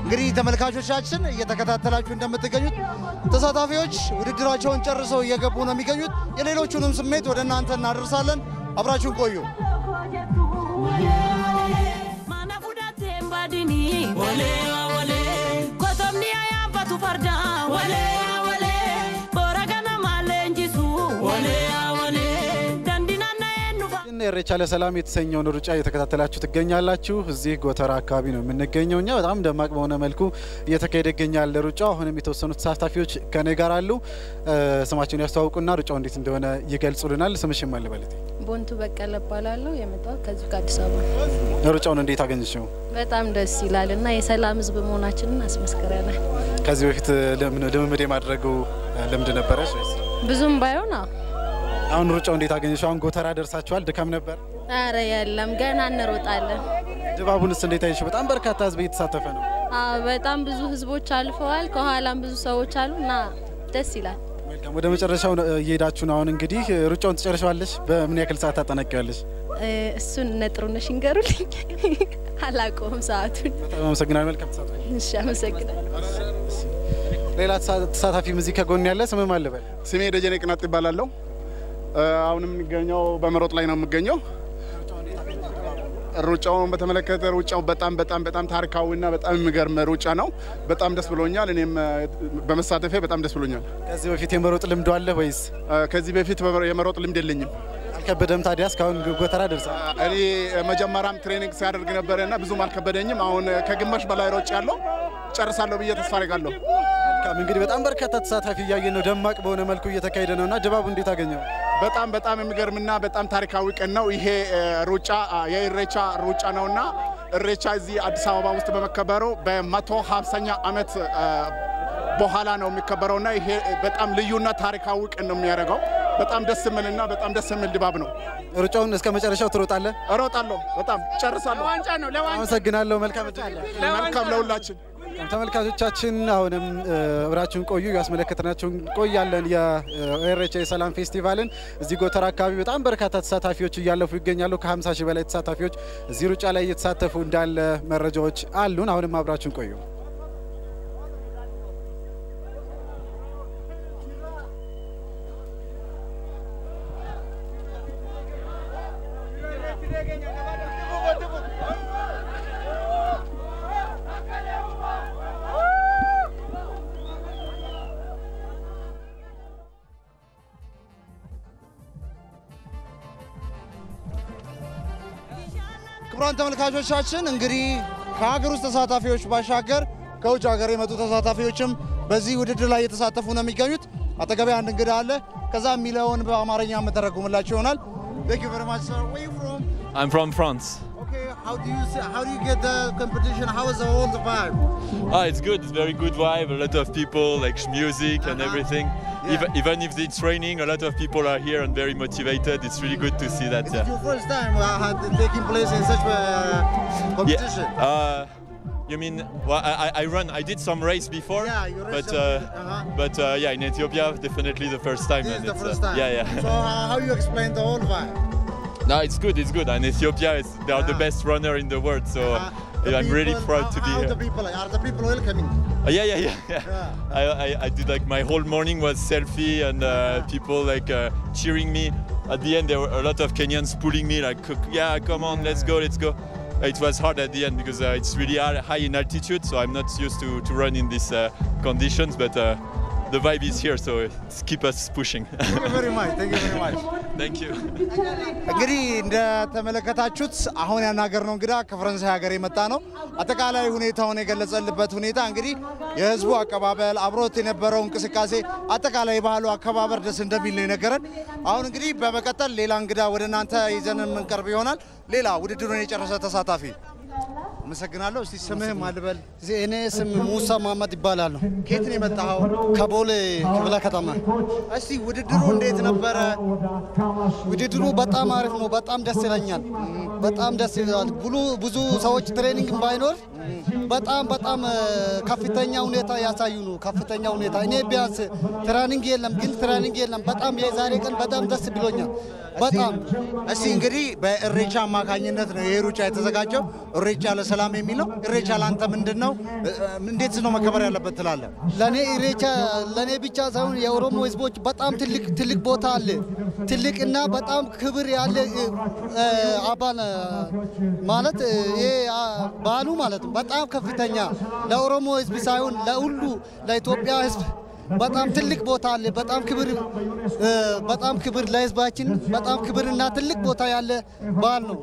S9: እንግዲህ ተመልካቾቻችን እየተከታተላችሁ እንደምትገኙት ተሳታፊዎች ውድድራቸውን ጨርሰው እየገቡ ነው የሚገኙት። የሌሎቹንም ስሜት ወደ እናንተ እናደርሳለን። አብራችሁን ቆዩ።
S11: godini wale wale kotomni ayambatu farda wale wale boragana malenjisu wale wale dandina nenufa
S5: ኢሬቻ ለሰላም የተሰኘውን ሩጫ እየተከታተላችሁ ትገኛላችሁ እዚህ ጎተራ አካባቢ ነው የምንገኘውኛ በጣም ደማቅ በሆነ መልኩ እየተካሄደ ይገኛል ሩጫው አሁንም የተወሰኑ ተሳታፊዎች ከኔ ጋር አሉ ስማቸውን ያስተዋውቁና ሩጫው እንዴት እንደሆነ ይገልጹልናል ስምሽ ማን ልበልት
S12: ቦንቱ በቀለ ባላለው የመጣው ከዚህ ከአዲስ አበባ
S5: ሩጫውን እንዴት አገኘሽው
S12: በጣም ደስ ይላልና የሰላም ህዝብ መሆናችንን አስመስክረናል
S5: ከዚህ በፊት ልምምድ ማድረጉ ልምድ ነበረሽ ወይስ
S12: ብዙም ባይሆን
S5: አሁን ሩጫው እንዴት አገኘሽው አሁን ጎተራ ደርሳችኋል ድካም ነበር
S12: አረ የለም ገና እንሮጣለን
S5: ድባቡንስ እንዴት አይሽ በጣም በርካታ ህዝብ እየተሳተፈ ነው
S12: በጣም ብዙ ህዝቦች አልፈዋል ከኋላም ብዙ ሰዎች አሉና ደስ ይላል
S5: መልካም ወደ መጨረሻው እየሄዳችሁ ነው አሁን እንግዲህ ሩጫውን ትጨርሻለሽ በምን ያክል ሰዓት ታጠናቂያለሽ
S12: እሱን ነጥሩነሽ እንገሩልኝ አላቆም ሰዓቱን
S5: በጣም አመሰግናለሁ መልካም ሰዓት
S12: እሺ አመሰግናለሁ
S5: ሌላ ተሳታፊ ሙዚቃ ጎን ያለ ስም ማን ልበል
S13: ስሜ ደጀኔ ቅናጥ ይባላልው አሁንም የሚገኘው በመሮጥ ላይ ነው የሚገኘው ሩጫውን በተመለከተ ሩጫው በጣም ታሪካዊና በጣም የሚገርም ሩጫ ነው በጣም ደስ ብሎኛል እኔም በመሳተፌ በጣም ደስ ብሎኛል
S5: ከዚህ በፊት የመሮጥ ልምዱ አለ ወይስ
S13: ከዚህ በፊት የመሮጥ ልምድ የለኝም
S5: አልከበደም ታዲያ እስካሁን ጎተራ ደርሳ
S13: እኔ መጀመሪያም ትሬኒንግ ሲያደርግ ነበርና ብዙም አልከበደኝም አሁን ከግማሽ በላይ ሮጭ ያለው ጨርሳለሁ ብዬ ተስፋ አደርጋለሁ
S5: እንግዲህ በጣም በርካታ ተሳታፊ ያየን ነው ደማቅ በሆነ መልኩ እየተካሄደ ነውና ድባቡ እንዴት አገኘው
S13: በጣም የሚገርምና በጣም ታሪካዊ ቀን ነው ይሄ ሩጫ የኢሬቻ ሩጫ ነውና ኢሬቻ እዚህ አዲስ አበባ ውስጥ በመከበሩ በ150ኛ አመት በኋላ ነው የሚከበረውና ይሄ በጣም ልዩና ታሪካዊ ቀን ነው የሚያደርገው በጣም ደስ የሚልና በጣም ደስ የሚል ድባብ ነው
S5: ሩጫውን እስከ መጨረሻው ትሮጣለህ
S13: እሮጣለሁ በጣም ጨርሳለሁ
S11: ለዋንጫ ነው ለዋንጫ
S5: አመሰግናለሁ መልካም እድል
S13: መልካም ለሁላችን
S5: ተመልካቾቻችን አሁንም አብራችሁን ቆዩ ያስመለከተናችሁ ቆያለን የኢሬቻ የሰላም ፌስቲቫልን እዚህ ጎተራ አካባቢ በጣም በርካታ ተሳታፊዎች እያለፉ ይገኛሉ ከ50 ሺህ በላይ ተሳታፊዎች እዚህ ሩጫ ላይ እየተሳተፉ እንዳለ መረጃዎች አሉን አሁንም አብራችሁን ቆዩ
S9: ክቡራን ተመልካቾቻችን እንግዲህ ከሀገር ውስጥ ተሳታፊዎች ባሻገር ከውጭ ሀገር የመጡ ተሳታፊዎችም በዚህ ውድድር ላይ የተሳተፉ ነው የሚገኙት አጠገቤ አንድ እንግዳ አለ ከዛ የሚለውን በአማርኛ መተረጉምላችሁ ይሆናል Thank you very much sir where are you from
S14: I'm from France
S9: Okay how do you get the competition how is the whole vibe
S14: It's good it's very good vibe a lot of people like music and everything even if it's raining a lot of people are here and very motivated it's really good to see that
S9: Is it your first time taking place in such a competition
S14: You mean well, I did some race before but yeah in Ethiopia definitely the first time
S9: This is the first time
S14: yeah
S9: So how you explain the whole vibe
S14: No it's good and Ethiopia they are the best runner in the world so I'm really proud to be here
S9: Are the people welcoming
S14: I did like my whole morning was selfie and people like cheering me at the end there were a lot of Kenyans pulling me like yeah come on let's go It was hard at the end because it's really high in altitude, so I'm not used to run in these conditions. But the vibe is here, so it's keep us pushing.
S9: Thank you very much.
S14: Thank you.
S9: እንግዲህ እንደተመለከታችሁት አሁን ያናገርነው እንግዳ ከፈረንሳይ ሀገር የመጣ ነው አጠቃላይ ሁኔታውን የገለጸልበት ሁኔታ እንግዲህ የህዝቡ አቀባበል አብሮት የነበረው እንቅስቃሴ አጠቃላይ ባህሉ አከባበር ደስ እንደሚል ነው የነገረን አሁን እንግዲህ በመቀጠል ሌላ እንግዳ ወደናንተ ይዘን እንቀርብ ይሆናል ሌላ ውድድሩን የጨረሰ ተሳታፊ አመሰግናለሁ እስቲ ስምህ ማልበል
S15: እኔ ስም ሙሳ መሐመድ ይባላል
S9: ከየት ነው የመጣኸው
S15: ከቦሌ ክፍለ ከተማ
S9: እስቲ ውድድሩ እንዴት ነበረ
S15: ውድድሩ በጣም አሪፍ ነው በጣም ደስ ይላል ብዙ ሰዎች ትሬኒንግ ባይኖር በጣም ከፍተኛ ሁኔታ ያሳዩ ነው ከፍተኛ ሁኔታ እኔ ቢያንስ ትራኒንግ የለም በጣም የዛሬ ቀን በጣም ደስ ብሎኛል በጣም
S9: እስቲ እንግዲህ በኢሬቻ አማካኝነት ነው ይሄ ሩጫ የተዘጋጀው ኢሬቻ ለሰላም የሚለው ኢሬቻ ላንተ ምንድነው እንዴት ነው መከበር ያለበት ትላለ
S15: ለኔ ኢሬቻ ለኔ ብቻ ሳይሆን የኦሮሞ ህዝቦች በጣም ትልቅ ቦታ አለ ትልቅና በጣም ክብር ያለ አባል ማለት ይሄ ባሉ ማለት በጣም ከፍተኛ ለኦሮሞ ህዝብ ሳይሆን ለሁሉ ለኢትዮጵያ ህዝብ በጣም ትልቅ ቦታ አለ በጣም ክብር ለህዝባችን በጣም ክብርና ትልቅ ቦታ ያለ ባል ነው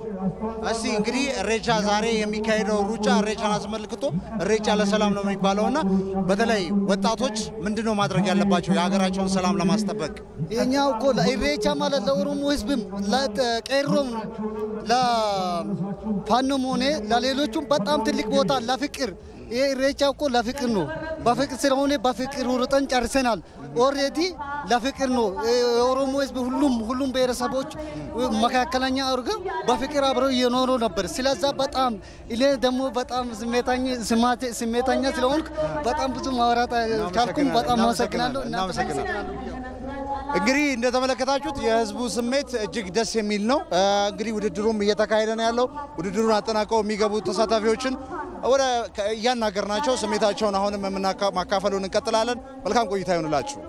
S9: እስቲ እንግዲህ ኢሬቻ ዛሬ የሚካሄደው ሩጫ ኢሬቻን አስመልክቶ ኢሬቻ ለሰላም ነው የሚባለውና በተለይ ወጣቶች ምንድነው ማድረግ ያለባቸው የሀገራቸውን ሰላም ለማስጠበቅ
S15: የኛው እኮ ኢሬቻ ማለት ለኦሮሞ ህዝብም ለቄሮም ለፋኖም ሆነ ለሌሎቹም በጣም ትልቅ ቦታ ለፍቅር ኢሬቻ እኮ ለፍቅር ነው በፍቅር ስለሆነ በፍቅር ሩጠን ጨርሰናል ኦሬዲ ለፍቅር ነው ኦሮሞ ህዝብ ሁሉም ብሔረሰቦች መካከለኛ አርገው በፍቅር አብረው እየኖሩ ነበር ስለዚህ በጣም እኔ ደግሞ በጣም ስሜታኛ ስለሆንኩ በጣም ብዙ ማውራት ካልኩም በጣም አመሰግናለሁ
S9: እንግዲህ እንደተመለከታችሁት የህዝቡ ስሜት እጅግ ደስ የሚል ነው እንግዲህ ውድድሩም እየተካሄደ ነው ያለው ውድድሩን አጠናቀው የሚገቡ ተሳታፊዎችን ወደ ያናገርናቸው ስሜታቸውን አሁንም ማካፈሉን እንቀጥላለን መልካም ቆይታ ይሁንላችሁ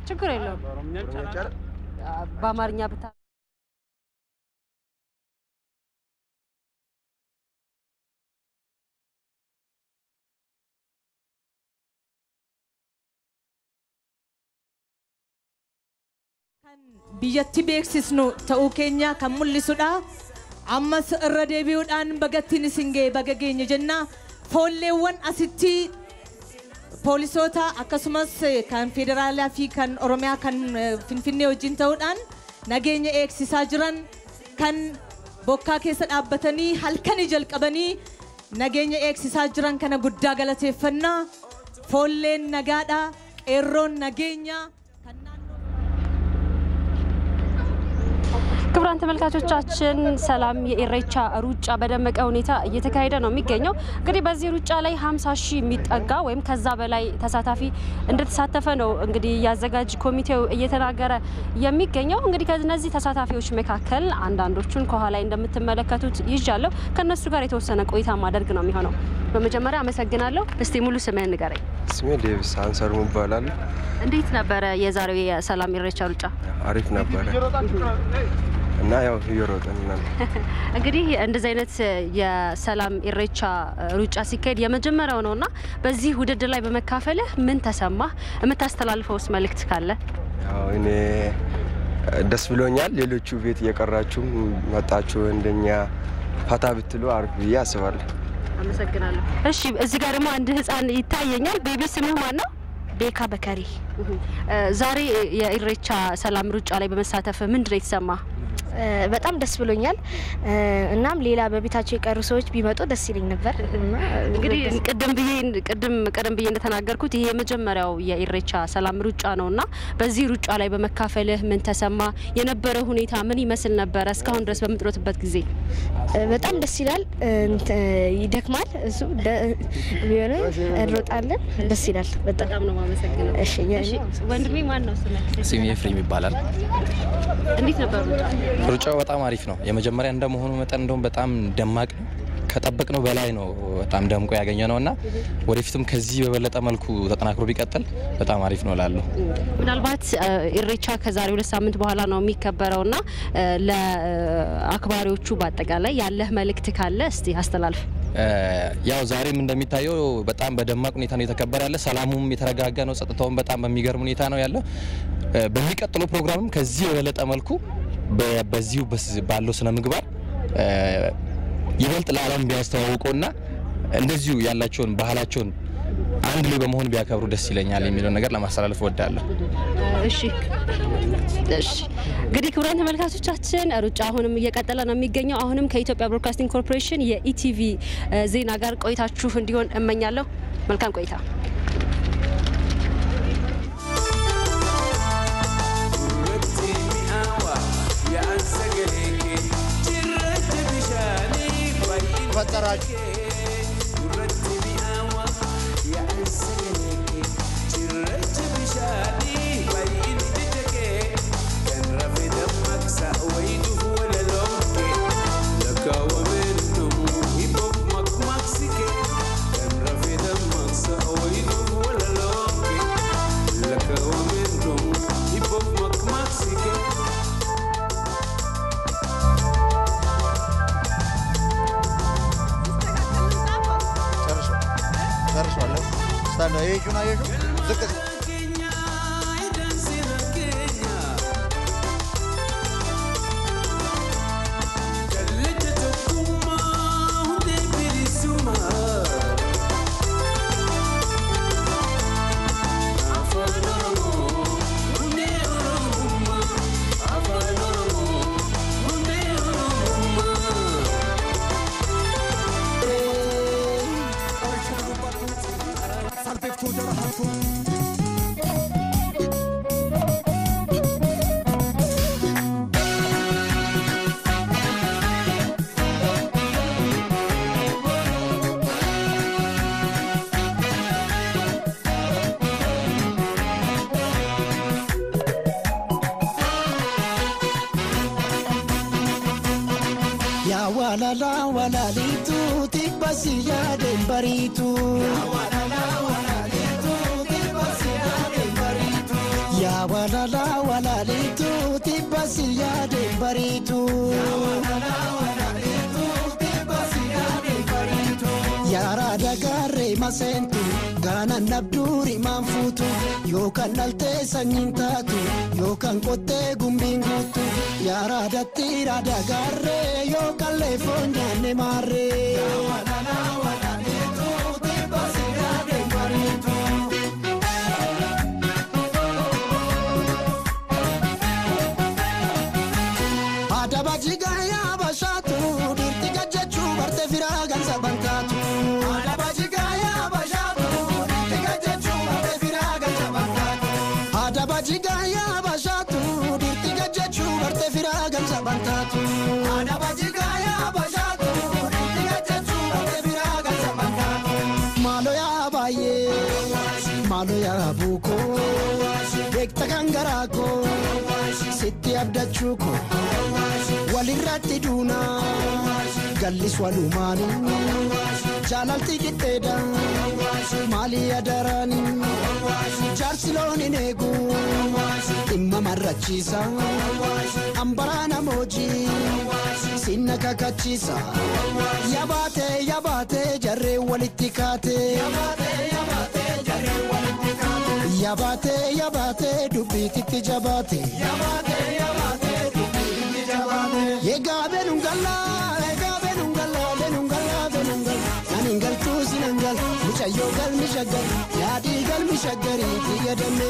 S16: ችግር የለውም በአማርኛ ብታ
S1: biyyatti beeksisnu ta'uu keenya kan mul'isudha ammas irra deebi'uudhaan bagattiin isin ga'e baga geenye jenna foolleewwan asitti poolisoota akkasumas kan federaalaa fi kan oromiyaa kan finfinnee wajjin ta'uudhaan nageenya eegsisaa jiran kan bokkaa keessa dhaabbatanii halkanii jalqabanii nageenya eegsisaa jiran kana guddaa galateeffannaa foolleen nagaadha qeerroon nageenya
S16: ክቡራን ተመልካቾቻችን ሰላም የኢሬቻ ሩጫ በደመቀ ሁኔታ እየተካሄደ ነው የሚገኘው እንግዲህ በዚህ ሩጫ ላይ 50,000 የሚጠጋ ወይም ከዛ በላይ ተሳታፊ እንደተሳተፈ ነው እንግዲህ ያዘጋጅ ኮሚቴው እየተናገረ የሚገኘው እንግዲህ ከነዚህ ተሳታፊዎች መካከል አንዳንዶቹን ከኋላ እንደምትመለከቱት ይዣለሁ ከነሱ ጋር የተወሰነ ቆይታ ማድረግ ነው የሚሆነው በመጀመሪያ አመሰግናለሁ እስቲ ሙሉ ስምህን ንገረኝ
S17: ስሜ ዴቪስ አንሰር ይባላል
S16: እንዴት ነበር የዛሬው የሰላም ኢሬቻ ሩጫ
S17: አሪፍ ነበር እና ያው ይሮጣል
S16: እንግዲህ እንደዚህ አይነት የሰላም ኢሬቻ ሩጫ ሲካሄድ የመጀመሪያው ነውና በዚህ ውድድር ላይ በመካፈል ምን ተሰማ የምታስተላልፈውስ መልእክት ካለ
S17: ያው እኔ ደስ ብሎኛል ሌሎቹ ቤት የቀራችሁ መጣችሁ እንደኛ ፈታ ብትሉ አሪፍ ያስባል
S16: አመሰግናለሁ እሺ እዚህ ጋር ደግሞ አንድ ህፃን ይታየኛል ቤቢ ስምህ ማን ነው ቤካ በከሪ ዛሬ የኢሬቻ ሰላም ሩጫ ላይ በመሳተፍ ምንድነው የተሰማ
S18: በጣም ደስ ብሎኛል እናም ሌላ በቤታቸው የቀሩ ሰዎች ቢመጡ ደስ ይለኝ ነበር
S16: እንግዲህ ቀደም ብዬ እንደተናገርኩት ይሄ የመጀመሪያው የኢሬቻ ሰላም ሩጫ ነውና በዚህ ሩጫ ላይ በመካፈልህ ምን ተሰማ የነበረው ሁኔታ ምን ይመስል ነበር እስካሁን ድረስ በመጥሮትበት ጊዜ
S18: በጣም ደስ ይላል ይደክማል እሱ ቢሆን እንሮጣለን ደስ ይላል
S16: በጣም ነው ማመሰግነው እሺ ወንድሜ ማን ነው
S19: ስሜ ኤፍሬም ይባላል
S16: እንዴት ነበር
S19: ሩጫው በጣም አሪፍ ነው የመጀመሪያ እንደመሆኑ መጠን እንደውም በጣም ደማቅ ከጠበቅነው በላይ ነው በጣም ደምቆ ያገኘነውና ወደፊትም ከዚህ በበለጠ መልኩ ተጠናክሮ ቢቀጥል በጣም አሪፍ ነው ላለው
S16: ምናልባት ኢሬቻ ከዛሬ 2 ሳምንት በኋላ ነው የሚከበረውና ለአክባሪዎቹ በአጠቃላይ ያለህ መልእክት ካለ እስቲ አስተላልፍ
S19: ያው ዛሬም እንደሚታየው በጣም በደማቅ ሁኔታ ነው የተከበረ ያለ ሰላሙም የተረጋጋ ነው ጸጥታውም በጣም በሚገርም ሁኔታ ነው ያለው በሚቀጥለው ፕሮግራምም ከዚህ በበለጠ መልኩ በዚሁ ባለው ስነ ምግባር ይበልጥ ለዓለም ቢያስተዋውቁና እንደዚሁ ያላቸውን ባህላቸውን አንድ ላይ በመሆን ቢያከብሩ ደስ ይለኛል የሚለው ነገር ለማስተላለፍ እወዳለሁ።
S16: እሺ እንግዲህ ክቡራን ተመልካቾቻችን ሩጫ አሁንም እየቀጠለ ነው የሚገኘው። አሁንም ከኢትዮጵያ ብሮድካስቲንግ ኮርፖሬሽን የኢቲቪ ዜና ጋር ቆይታችሁ እንዲሆን እመኛለሁ። መልካም ቆይታ።
S9: ፈጠራችሁ Stanno ejuuna zikr
S4: walala walalitu tibasiya dembaritu ya walala walalitu tibasiya dembaritu ya walala walalitu tibasiya dembaritu ya walala walalitu tibasiya dembaritu ya radagare masentu gana nabduri manfutu yokan nalte sanyintatu yokan kote gumbingutu ya radati radagare yokan lefonya ne mare ya walala walalitu tibasiya dembaritu adabajiga ya bashatu dirtiga jechu barte firagan sabantatu adabajiga ya bashatu dirtiga jechu barte firagan sabantatu adabajiga ya bashatu dirtiga jechu barte firagan sabantatu adabajiga ya bashatu dirtiga jechu barte firagan sabantatu malo ya baye malo ya buko ekta kangarako sitti abdachuko walirratti duna gallis walumani jalalti gitteda mali adarani jarsiloni negu imma marrachisa ambarana moji sinna kakachisa yabate jarre walittikate yabate dubititti jabate Yegabe nungala naningal tu sinangal muchayo gal mishagar yadi gal mishagari tiyadame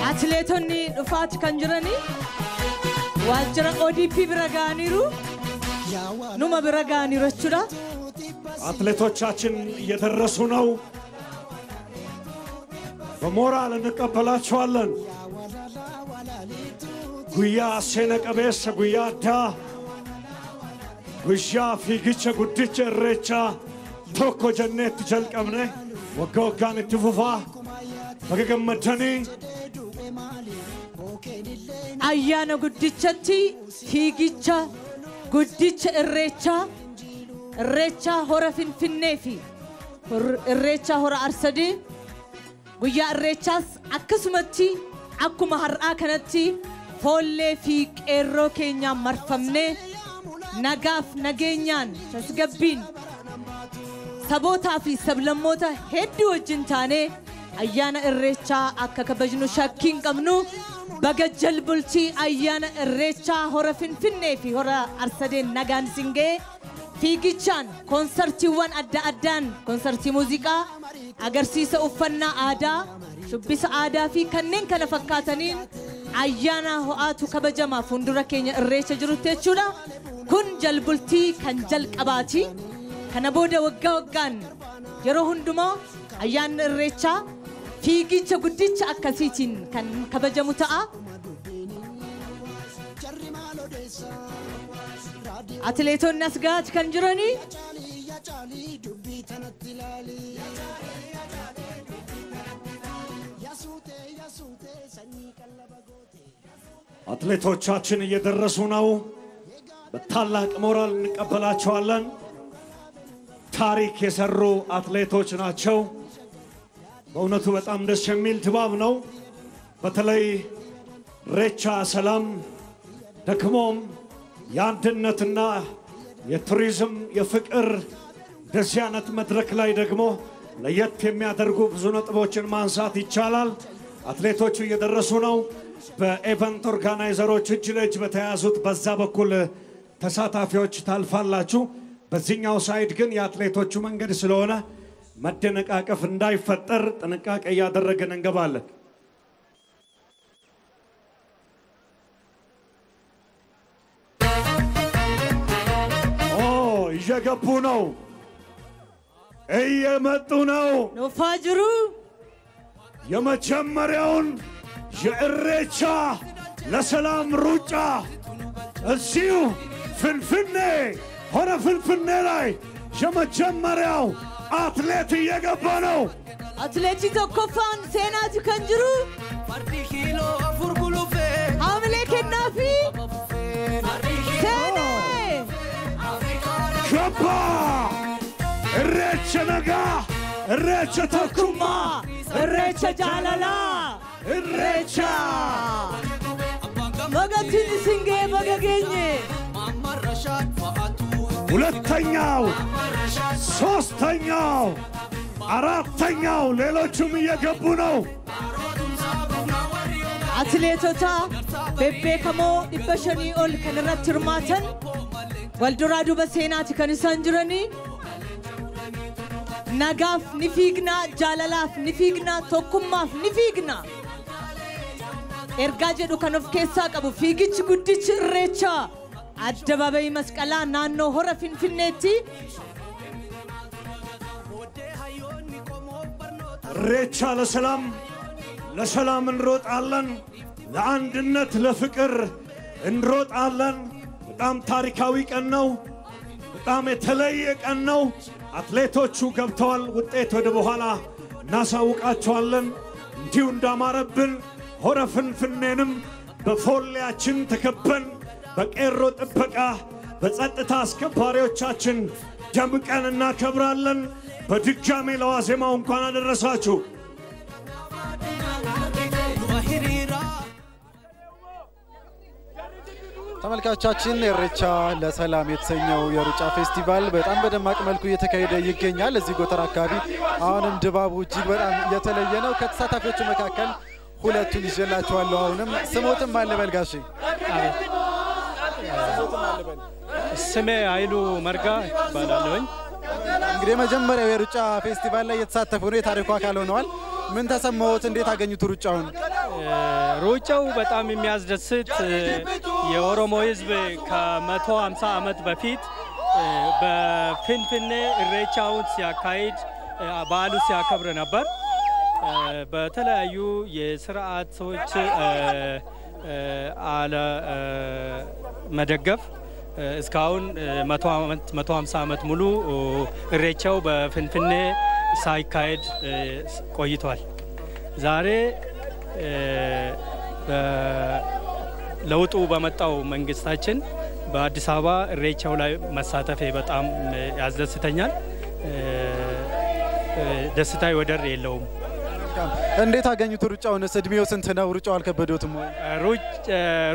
S1: atleetonni dhufaat kan jirani waajjira ODP bira gaaniru numa bira gaaniru jechuudha
S2: አትሌቶቻችን እየደረሱ ነው በሞራል እንቀበላቸዋለን ጉያ ሰነቀበስ ጉያ ዳ ጉያ ፊግቸ ጉድቸ ኢሬቻ ቶኮ ጀነት ጀልቀምነ ወጋወጋን ትፉፋ በገገመተኒ
S1: ayyaana guddichatti fiigicha guddicha irreecha hora finfinnee fi irreecha hora arsadee guyyaa irreechaas akkasumatti akkuma har'aa kanatti foollee fi qeerroo keenyaan marfamnee nagaaf nageenyaan tasgabbiin sabootaa fi sablammoota hedduu wajjin taanee ayyaana irreechaa akka kabajnu shakkiin qabnu baga jalbultii ayyaana irreechaa hora finfinnee fi hora arsadeen nagaan singee fiigichaan konsertiiwwan adda addaan konsertii muuziqaa agarsiisa uffannaa aadaa shubbisa aadaa fi kanneen kana fakkaataniin ayyaana ho'aatu kabajamaa fuuldura keenya irreecha jirutti jechuudha kun jalbultii kan jalqabaati kana booda waggaa waggaan yeroo hundumaa ayyaanni irreechaa fiigicha guddicha akkasiitiin kan kabajamu ta'a atileetonni as gaati kan jiranii
S2: አትሌቶቻችን እየደረሱ ነው በታላቅ ሞራል እንቀበላቸዋለን ታሪክ የሰሩ አትሌቶች ናቸው በእውነቱ በጣም ደስ የሚል ድባብ ነው በተለይ ኢሬቻ ሰላም ደክሞም የአንድነትና የቱሪዝም የፍቅር ደስ አይነት መድረክ ላይ ደግሞ ለየት የሚያደርጉ ብዙ ነጥቦችን ማንሳት ይቻላል አትሌቶቹ እየደረሱ ነው በኢቨንት ኦርጋናይዘሮች እጅ ለእጅ በተያዙት በዛ በኩል ተሳታፊዎች ታልፋላችሁ በዚህኛው ሳይድ ግን የአትሌቶቹ መንገድ ስለሆነ መደነቃቀፍ እንዳይፈጠር ጥንቃቄ ያደረግን እንገባለን እየገቡ ነው እየመጡ ነው
S1: ኖፋጅሩ
S2: የመጀመሪያውን የኢሬቻ ለሰላም ሩጫ እዚሁ ፍንፍኔ ሆነ ፍንፍኔ ላይ የመጀመሪያው አትሌት እየገባ ነው
S1: አትሌቲ ተኮፋን ሴናት ከንጅሩ ፈርዲሂሎ ፉርጉሉፌ ሐምሌ ከናፊ ሴኔ
S2: ገባ ኢሬቻ ነጋ ኢሬቻ ተኩማ
S1: ኢሬቻ ጃላላ ኢሬቻ በገቲን ሲንጌ በገገኘ
S2: ሁለተኛው ሶስተኛው አራተኛው ሌሎቹም እየገቡ ነው
S1: አትሌቶታ በቤከሞ ዲበሸኒ ኦል ከነረት ርማተን ወልዶራዱ በሴናት ከንሰንጅረኒ ነጋፍ ንፊግና ጃላላፍ ንፊግና ቶኩማፍ ንፊግና ኤርጋ ጀዱ ከኖፍ ኬሳ ቀቡ ፊግች ጉድች ኢሬቻ አደባባይ መስቀላ ናኖ ሆረ ፊንፊኔቲ
S2: ኢሬቻ ለሰላም እንሮጣለን ለአንድነት ለፍቅር እንሮጣለን በጣም ታሪካዊ ቀን ነው በጣም የተለየ ቀን ነው አትሌቶቹ ገብተዋል ውጤት ወደ በኋላ እናሳውቃቸዋለን እንዲሁ እንዳማረብን ሆረ ፍንፍኔንም በፎሌያችን ተከበን በቄሮ ጥበቃ በጸጥታ አስከባሪዎቻችን ደምቀን እናከብራለን በድጋሜ ለዋዜማው እንኳን አደረሳችሁ
S5: ተመልካቾቻችን ኢሬቻ ለሰላም የተሰኘው የሩጫ ፌስቲቫል በጣም በደማቅ መልኩ እየተካሄደ ይገኛል እዚህ ጎተራ አካባቢ አሁንም ድባቡ እጅግ በጣም የተለየ ነው ከተሳታፊዎቹ መካከል ሁለቱን ይዤላችኋለሁ አሁንም ስሞትም ማለበል ጋሼ
S20: ስሜ ኃይሉ መርጋ ይባላልኝ
S5: እንግዲህ መጀመሪያው የሩጫ ፌስቲቫል ላይ የተሳተፉ ነው የታሪኩ አካል ሆነዋል ምን ተሰማዎት እንዴት አገኙት ሩጫውን
S20: ሩጫው በጣም የሚያስደስት የኦሮሞ ህዝብ ከ150 ዓመት በፊት በፊንፊኔ ኢሬቻውን ሲያካሂድ በዓሉ ሲያከብር ነበር በተለያዩ የሥርዓቶች አለ መደገፍ እስካሁን 150 ዓመት ሙሉ ኢሬቻው በፊንፊኔ ሳይካሄድ ቆይቷል ዛሬ ለውጡ በመጣው መንግስታችን በአዲስ አበባ ኢሬቻው ላይ መሳተፌ በጣም ያስደስተኛል ደስታዬ ወደር የለውም
S5: እንዴት አገኙት ሩጫውን እድሜው ስንት ነው ሩጫው አልከበዶትም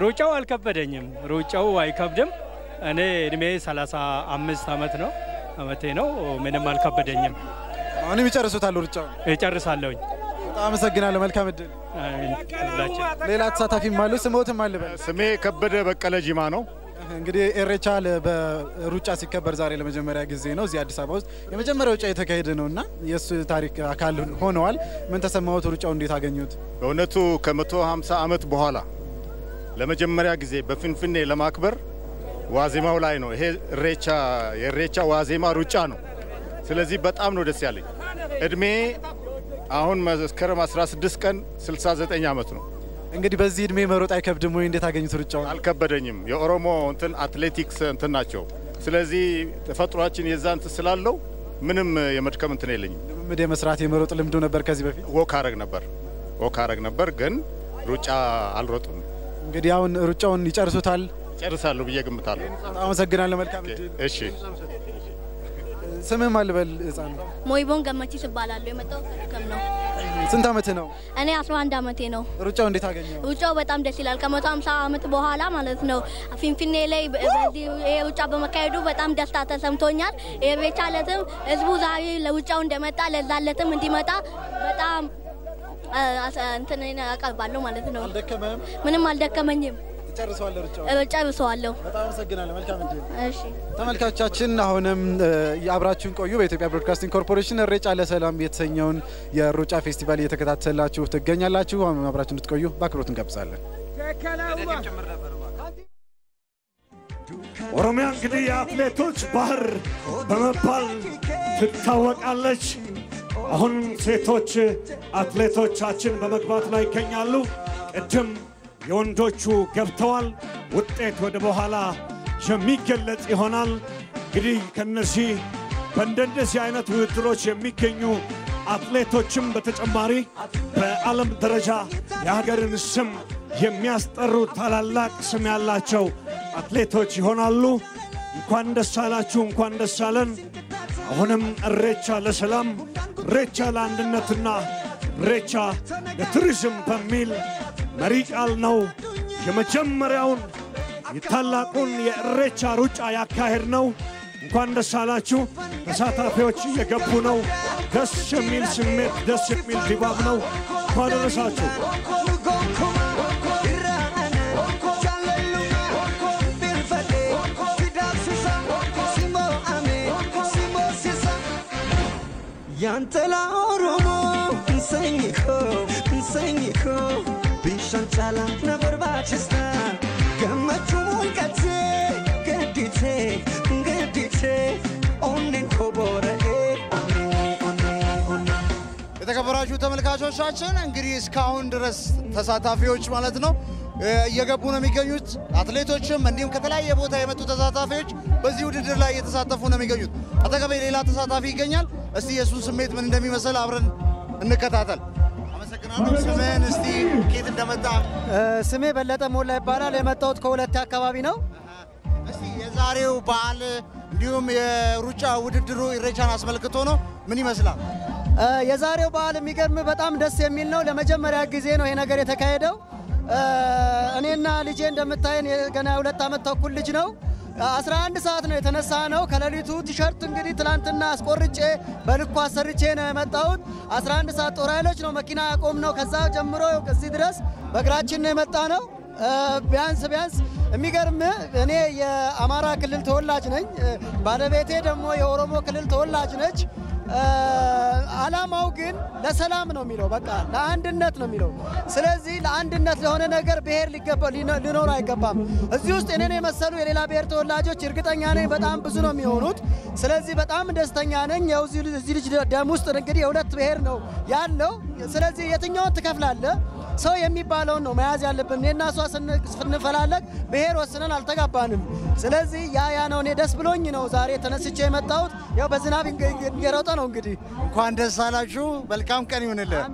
S20: ሩጫው አልከበደኝም ሩጫው አይከብድም እኔ እድሜ 35 ዓመት ነው አመቴ ነው ምንም አልከበደኝም
S5: አሁንም ይጨርሱታል ሩጫው
S20: ይጨርሳለሁኝ
S5: በጣም አመሰግናለሁ መልካም እድል ሌላ ተሳታፊም አሉ ስሞትም አለ
S21: ስሜ ከበደ በቀለ ጂማ ነው
S5: እንግዲህ ኢሬቻ በሩጫ ሲከበር ዛሬ ለመጀመሪያ ጊዜ ነው እዚህ አዲስ አበባ ውስጥ የመጀመሪያው ሩጫ የተካሄደ ነውና የሱ ታሪክ አካል ሆነዋል ምን ተሰማዎት ሩጫው እንዴት አገኙት
S21: በእውነቱ ከ150 አመት በኋላ ለመጀመሪያ ጊዜ በፍንፍኔ ለማክበር ዋዜማው ላይ ነው ይሄ የኢሬቻ ዋዜማ ሩጫ ነው ስለዚህ በጣም ነው ደስ ያለኝ እድሜ አሁን መስከረም 16 ቀን 69 አመት ነው
S5: እንግዲህ በዚህ እድሜ መሮጥ አይከብድም ወይ እንዴት አገኙት ሩጫው
S21: አልከበደኝም የኦሮሞ እንትን አትሌቲክስ እንትን ናቸው ስለዚህ ተፈጥሯችን የዛንት ስላለው ምንም የመድከም እንትን የለኝም
S5: ልምድ የመስራት የመሮጥ ልምዱ ነበር ከዚህ በፊት
S21: ወክ አረግ ነበር ግን ሩጫ አልሮጥም
S5: እንግዲህ አሁን ሩጫውን ይጨርሱታል
S21: ጨርሳለሁ ብዬ ገምታለሁ
S5: አመሰግናለሁ መልካም እድል
S21: እሺ
S5: ስምህ ማን ልበል ህፃን
S22: ሞይቦን ገመቺ ይባላል የመጣው ከከም ነው
S5: ስንት አመት ነው
S22: እኔ 11 አመቴ ነው
S5: ሩጫው እንዴት አገኘው
S22: ሩጫው በጣም ደስ ይላል ከ150 አመት በኋላ ማለት ነው ፊንፊኔ ላይ በዚህ ሩጫ በመካሄዱ በጣም ደስታ ተሰምቶኛል ኢሬቻ ለትም ህዝቡ ዛሬ ለሩጫው እንደመጣ ለዛለትም እንዲመጣ በጣም እንትን አቀርባለሁ ማለት ነው
S5: አልደከመም
S22: ምንም አልደከመኝም
S5: ጨርሰዋለሁ በጣም አመሰግናለሁ መልካም እድል እሺ ተመልካቾቻችን አሁንም አብራችሁን ቆዩ በኢትዮጵያ ብሮድካስቲንግ ኮርፖሬሽን ኢሬቻ ለሰላም የተሰኘውን የሩጫ ፌስቲቫል እየተከታተላችሁ ትገኛላችሁ አብራችሁን እንድትቆዩ በአክብሮት እንጋብዛለን
S2: ኦሮሚያ እንግዲህ የአትሌቶች ባህር በመባል ትታወቃለች አሁን ሴቶች አትሌቶቻችን በመግባት ላይ ይገኛሉ ቅድም የወንዶቹ ገብተዋል ውጤት ወደ በኋላ የሚገለጽ ይሆናል እንግዲህ ከነዚህ በእንደዚህ አይነት ውድድሮች የሚገኙ አትሌቶችም በተጨማሪ በዓለም ደረጃ የሀገርን ስም የሚያስጠሩ ታላላቅ ስም ያላቸው አትሌቶች ይሆናሉ እንኳን ደስ አላችሁ እንኳን ደስ አለን አሁንም ኢሬቻ ለሰላም ኢሬቻ ለአንድነትና ኢሬቻ ለቱሪዝም በሚል መሪ ቃል ነው የመጀመሪያውን የታላቁን የኢሬቻ ሩጫ ያካሄድ ነው እንኳን ደስ አላችሁ ተሳታፊዎች እየገቡ ነው ደስ የሚል ስሜት ደስ የሚል ድባብ ነው እንኳን ደረሳችሁ
S23: ያንተላ ኦሮሞ እንሰኝኮ ቢሻንቻላ ነበር ባችስታ ገመቹ ሙልቀቴ ገዲቴ ኦኔን ኮቦረኤ
S9: የተከበራችሁ ተመልካቾቻችን እንግዲህ እስካሁን ድረስ ተሳታፊዎች ማለት ነው እየገቡ ነው የሚገኙት አትሌቶችም እንዲሁም ከተለያየ ቦታ የመጡ ተሳታፊዎች በዚህ ውድድር ላይ እየተሳተፉ ነው የሚገኙት አጠገቤ ሌላ ተሳታፊ ይገኛል እስቲ የሱን ስሜት ምን እንደሚመስል አብረን እንከታተል አመሰግናለሁ ስሜን እስቲ ኬት እንደመጣ
S24: ስሜ በለጠ ሞላ ይባላል የመጣሁት ከሁለት አካባቢ ነው
S9: እስቲ የዛሬው በዓል እንዲሁም የሩጫ ውድድሩ ኢሬቻን አስመልክቶ ነው ምን ይመስላል
S24: የዛሬው በዓል የሚገርም በጣም ደስ የሚል ነው ለመጀመሪያ ጊዜ ነው ይሄ ነገር የተካሄደው እኔና ልጄ እንደምታየን ገና 2 አመት ተኩል ልጅ ነው 11 ሰዓት ነው የተነሳ ነው ከሌሊቱ ቲሸርት እንግዲህ ትላንትና አስቆርጬ በልኩ አሰርቼ ነው የመጣሁት 11 ሰዓት ጦር ኃይሎች ነው መኪና ያቆም ነው ከዛ ጀምሮ እዚህ ድረስ በእግራችን ነው የመጣ ነው ቢያንስ የሚገርም እኔ የአማራ ክልል ተወላጅ ነኝ ባለቤቴ ደግሞ የኦሮሞ ክልል ተወላጅ ነች አላማው ግን ለሰላም ነው የሚለው በቃ ለአንድነት ነው የሚለው ስለዚህ ለአንድነት ለሆነ ነገር ብሔር ሊኖር አይገባም እዚህ ውስጥ እኔን የመሰሉ የሌላ ብሔር ተወላጆች እርግጠኛ ነኝ በጣም ብዙ ነው የሚሆኑት ስለዚህ በጣም ደስተኛ ነኝ ያው እዚህ ልጅ ደም ውስጥ እንግዲህ የሁለት ብሔር ነው ያለው ስለዚህ የትኛውን ትከፍላለህ ሰው የሚባለውን ነው መያዝ ያለብን እኔና እሷ ስንፈላለግ ብሔር ወስነን አልተጋባንም ስለዚህ ያ ነው እኔ ደስ ብሎኝ ነው ዛሬ ተነስቼ የመጣሁት ያው በዝናብ እየሮጠ ነው እንግዲህ
S9: እንኳን ደስ አላችሁ መልካም ቀን ይሁንልህ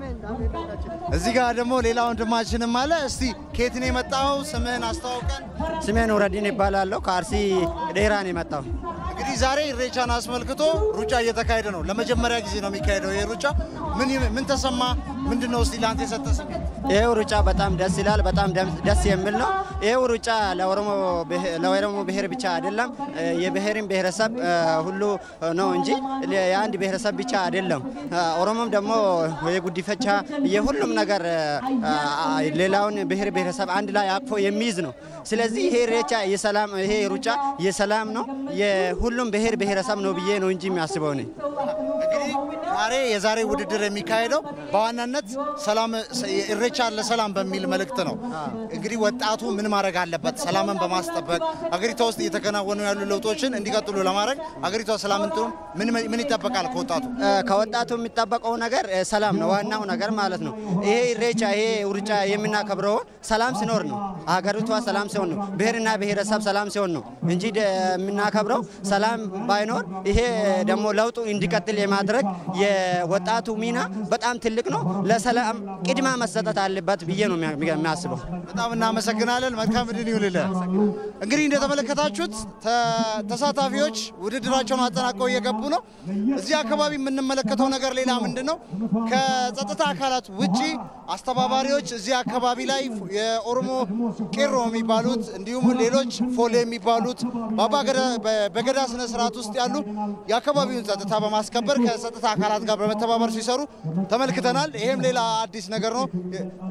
S9: እዚህ ጋር ደግሞ ሌላ ወንድማችንም አለ እስቲ ኬት ነው የመጣው ስምህን አስተዋውቀን
S25: ስሜን ወረዲን ይባላል ከአርሲ ዴራን የመጣው
S9: እንግዲህ ዛሬ ኢሬቻን አስመልክቶ ሩጫ እየተካሄደ ነው ለመጀመሪያ ጊዜ ነው የሚካሄደው ይሄ ሩጫ ምን ተሰማ ምንድነው እስቲ ላንተ የሰጠ ስሜት?
S25: ይሄው ሩጫ በጣም ደስ ይላል። በጣም ደስ የሚል ነው። ይሄው ሩጫ ለኦሮሞ ብሔር ብቻ አይደለም፣ የብሔርን ብሔረሰብ ሁሉ ነው እንጂ የአንድ ብሔረሰብ ብቻ አይደለም። ኦሮሞም ደግሞ የጉዲፈቻ የሁሉም ነገር ሌላውን ብሔር ብሔረሰብ አንድ ላይ አቅፎ የሚይዝ ነው። ስለዚህ ይሄ ኢሬቻ የሰላም ይሄ ሩጫ የሰላም ነው፣ የሁሉም ብሔር ብሔረሰብ ነው ብዬ ነው እንጂ የሚያስበው ነኝ።
S9: እንግዲህ የዛሬ ውድድር የሚካሄደው በዋናነት ሰላም ኢሬቻ ለሰላም በሚል መልእክት ነው። እንግዲህ ወጣቱ ምን ማድረግ አለበት? ሰላምን በማስጠበቅ አገሪቷ ውስጥ እየተከናወኑ ያሉ ለውጦችን እንዲቀጥሉ ለማድረግ አገሪቷ ሰላም እንትኑ ምን ይጠበቃል ከወጣቱ?
S25: ከወጣቱ የሚጠበቀው ነገር ሰላም ነው፣ ዋናው ነገር ማለት ነው። ይሄ ኢሬቻ ይሄ ሩጫ የምናከብረው ሰላም ሲኖር ነው። አገሪቷ ሰላም ሲሆን ነው፣ ብሔርና ብሔረሰብ ሰላም ሲሆን ነው እንጂ የምናከብረው ሰላም ባይኖር ይሄ ደግሞ ለውጡ እንዲቀጥል የማድረግ የወጣቱ ሚና በጣም ትልቅ ነው። ለሰላም ቅድማ መሰጠት አለበት ብዬ ነው የሚያስበው።
S9: በጣም እናመሰግናለን። መልካም እድል ይሁንልህ። እንግዲህ እንደተመለከታችሁት ተሳታፊዎች ውድድራቸውን አጠናቀው እየገቡ ነው። እዚህ አካባቢ የምንመለከተው ነገር ሌላ ምንድነው? ከጸጥታ አካላት ውጪ አስተባባሪዎች እዚህ አካባቢ ላይ የኦሮሞ ቄሮ የሚባሉት እንዲሁም ሌሎች ፎሌ የሚባሉት በገዳ ስነ ስርዓት ውስጥ ያሉ የአካባቢውን ጸጥታ በማስከበር ከጸጥታ አካላት ጋር በመተባበር ሲሰሩ ተመልክተናል። ይሄም ሌላ አዲስ ነገር ነው።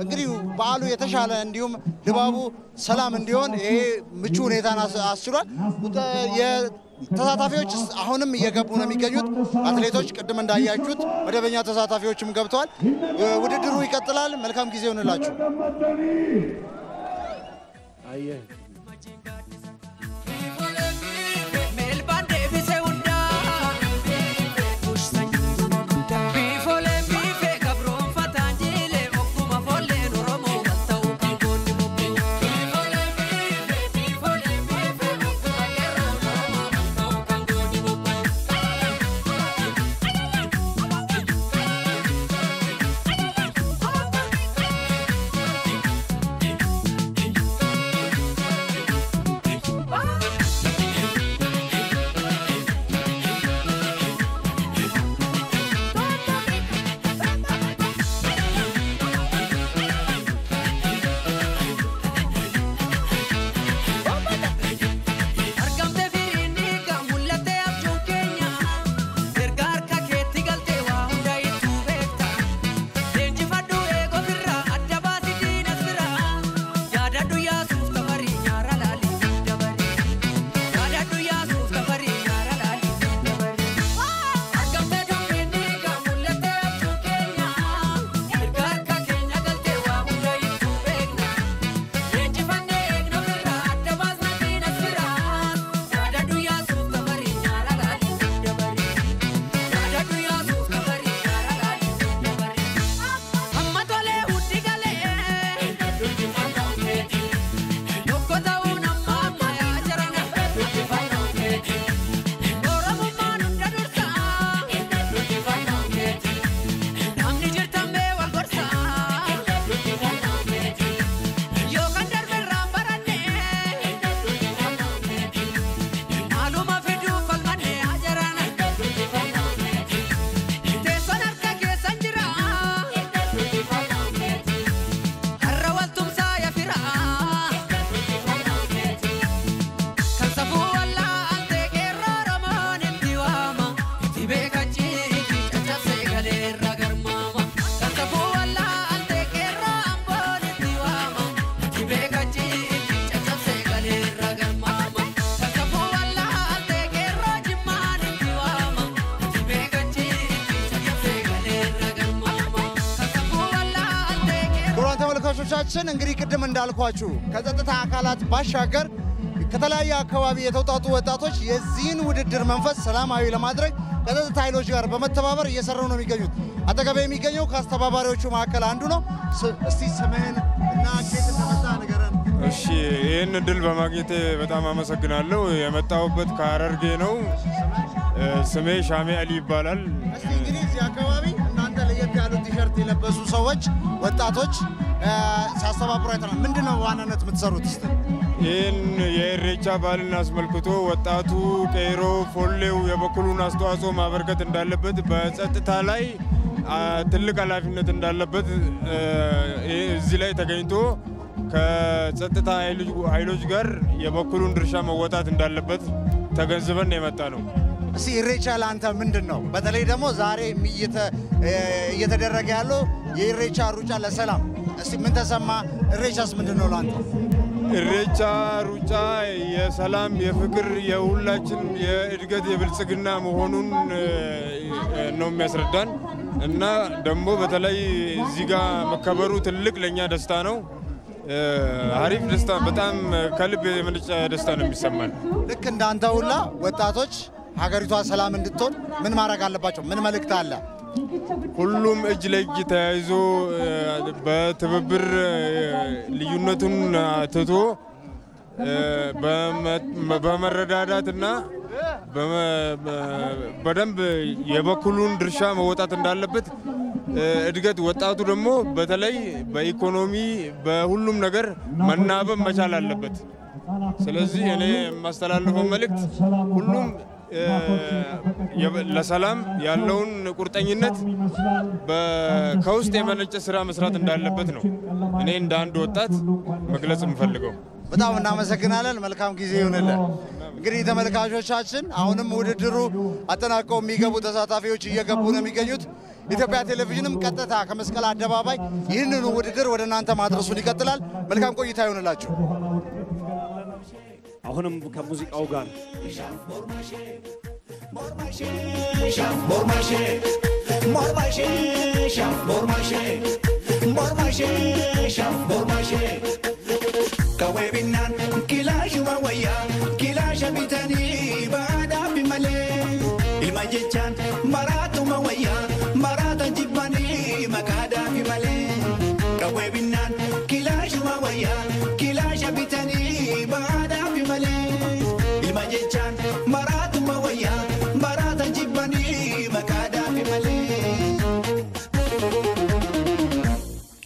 S9: እንግዲህ በዓሉ የተሻለ እንዲሁም ድባቡ ሰላም እንዲሆን ይሄ ምቹ ሁኔታን አስችሏል። ተሳታፊዎች አሁንም እየገቡ ነው የሚገኙት። አትሌቶች ቅድም እንዳያችሁት መደበኛ ተሳታፊዎችም ገብተዋል። ውድድሩ ይቀጥላል። መልካም ጊዜ ይሁንላችሁ። ተመልካቾቻችን እንግዲህ ቅድም እንዳልኳችሁ ከጸጥታ አካላት ባሻገር ከተለያየ አካባቢ የተውጣጡ ወጣቶች የዚህን ውድድር መንፈስ ሰላማዊ ለማድረግ ከጸጥታ ኃይሎች ጋር በመተባበር እየሰሩ ነው የሚገኙት። አጠገቤ የሚገኘው ከአስተባባሪዎቹ መካከል አንዱ ነው። እስቲ ስምህን እና ከየት እንደመጣ ንገረን።
S3: እሺ፣ ይህን እድል በማግኘቴ በጣም አመሰግናለሁ። የመጣሁበት ከሐረርጌ ነው። ስሜ ሻሜ አሊ ይባላል።
S9: እስቲ እንግዲህ እዚህ አካባቢ እናንተ ለየት ያሉ ቲሸርት የለበሱ ሰዎች ወጣቶች ሲያስተባብሩ አይተናል። ምንድነው ዋናነት የምትሰሩት? እስቲ
S3: ይህን የኢሬቻ በዓልን አስመልክቶ ወጣቱ ቄሮ ፎሌው የበኩሉን አስተዋጽኦ ማበርከት እንዳለበት በጸጥታ ላይ ትልቅ ኃላፊነት እንዳለበት እዚህ ላይ ተገኝቶ ከጸጥታ ኃይሎች ጋር የበኩሉን ድርሻ መወጣት እንዳለበት ተገንዝበን የመጣ ነው።
S9: እስቲ ኢሬቻ ላንተ ምንድነው? በተለይ ደግሞ ዛሬ እየተደረገ ያለው የኢሬቻ ሩጫ ለሰላም እስቲ ምን ተሰማ? ኢሬቻስ ምንድነው ላንተ?
S3: ኢሬቻ ሩጫ የሰላም የፍቅር የሁላችን የእድገት የብልጽግና መሆኑን ነው የሚያስረዳን እና ደግሞ በተለይ እዚህ ጋር መከበሩ ትልቅ ለኛ ደስታ ነው። አሪፍ ደስታ በጣም ከልብ የመነጨ ደስታ ነው የሚሰማን።
S9: ልክ እንዳንተ ሁላ ወጣቶች ሀገሪቷ ሰላም እንድትሆን ምን ማድረግ አለባቸው? ምን መልእክት አለ?
S3: ሁሉም እጅ ለእጅ ተያይዞ በትብብር ልዩነቱን ትቶ በመረዳዳትና በደንብ የበኩሉን ድርሻ መወጣት እንዳለበት እድገት ወጣቱ ደግሞ በተለይ በኢኮኖሚ በሁሉም ነገር መናበብ መቻል አለበት። ስለዚህ እኔ የማስተላልፈው መልእክት ሁሉም ለሰላም ያለውን ቁርጠኝነት ከውስጥ የመነጨ ስራ መስራት እንዳለበት ነው እኔ እንደ አንድ ወጣት መግለጽ የምፈልገው።
S9: በጣም እናመሰግናለን። መልካም ጊዜ ይሁንልን። እንግዲህ ተመልካቾቻችን አሁንም ውድድሩ አጠናቀው የሚገቡ ተሳታፊዎች እየገቡ ነው የሚገኙት። ኢትዮጵያ ቴሌቪዥንም ቀጥታ ከመስቀል አደባባይ ይህንኑ ውድድር ወደ እናንተ ማድረሱን ይቀጥላል። መልካም ቆይታ ይሁንላችሁ።
S2: አሁንም ከሙዚቃው ጋር
S23: Kawebinan kilashu waya kilasha bitani bada bimale ilma jechan maratu mawaya marata jibani makada bimale kawebinan kilashu waya kilasha bitani bada bimale ilma jechan maratu mawaya marata jibani makada bimale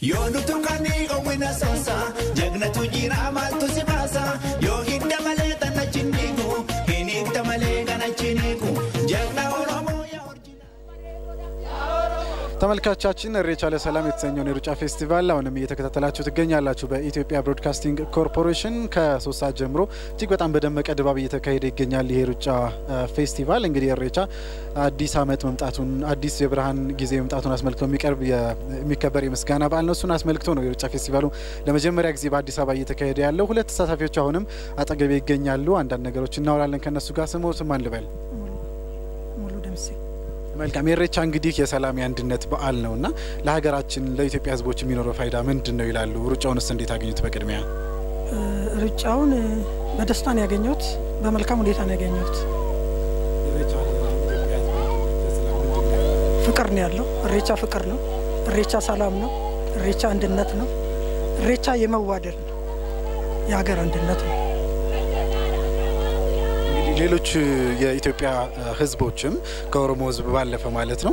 S23: yonu tukani owina sasa jagna tujira maltu sibasa yo hidda male tanachiniku hinidda male kanachiniku jagna oromo ya
S5: ተመልካቾቻችን ኢሬቻ ለሰላም የተሰኘውን የሩጫ ፌስቲቫል አሁንም እየተከታተላችሁ ትገኛላችሁ በኢትዮጵያ ብሮድካስቲንግ ኮርፖሬሽን ከ3 ሰዓት ጀምሮ እጅግ በጣም በደመቀ ድባብ እየተካሄደ ይገኛል። ይሄ ሩጫ ፌስቲቫል እንግዲህ ኢሬቻ አዲስ አመት መምጣቱን አዲስ የብርሃን ጊዜ መምጣቱን አስመልክቶ የሚከበር የምስጋና በዓል ነው። እሱን አስመልክቶ ነው የሩጫ ፌስቲቫሉ ለመጀመሪያ ጊዜ በአዲስ አበባ እየተካሄደ ያለው። ሁለት ተሳታፊዎች አሁንም አጠገቤ ይገኛሉ። አንዳንድ ነገሮች እናወራለን ከነሱ ጋር። ስሞትም አንልበል
S6: ሙሉ ደምሴ
S5: መልካም። ኢሬቻ እንግዲህ የሰላም የአንድነት በዓል ነውና ለሀገራችን ለኢትዮጵያ ሕዝቦች የሚኖረው ፋይዳ ምንድነው ይላሉ? ሩጫውንስ እንዴት አገኙት? በቅድሚያ
S6: ሩጫውን በደስታ ነው ያገኘሁት፣ በመልካም ሁኔታ ነው ያገኘሁት። ፍቅር ነው ያለው። ኢሬቻ ፍቅር ነው። ኢሬቻ ሰላም ነው። ኢሬቻ አንድነት ነው። ኢሬቻ የመዋደድ ነው፣ የሀገር አንድነት ነው።
S5: ሌሎች የኢትዮጵያ ህዝቦችም ከኦሮሞ ህዝብ ባለፈ ማለት ነው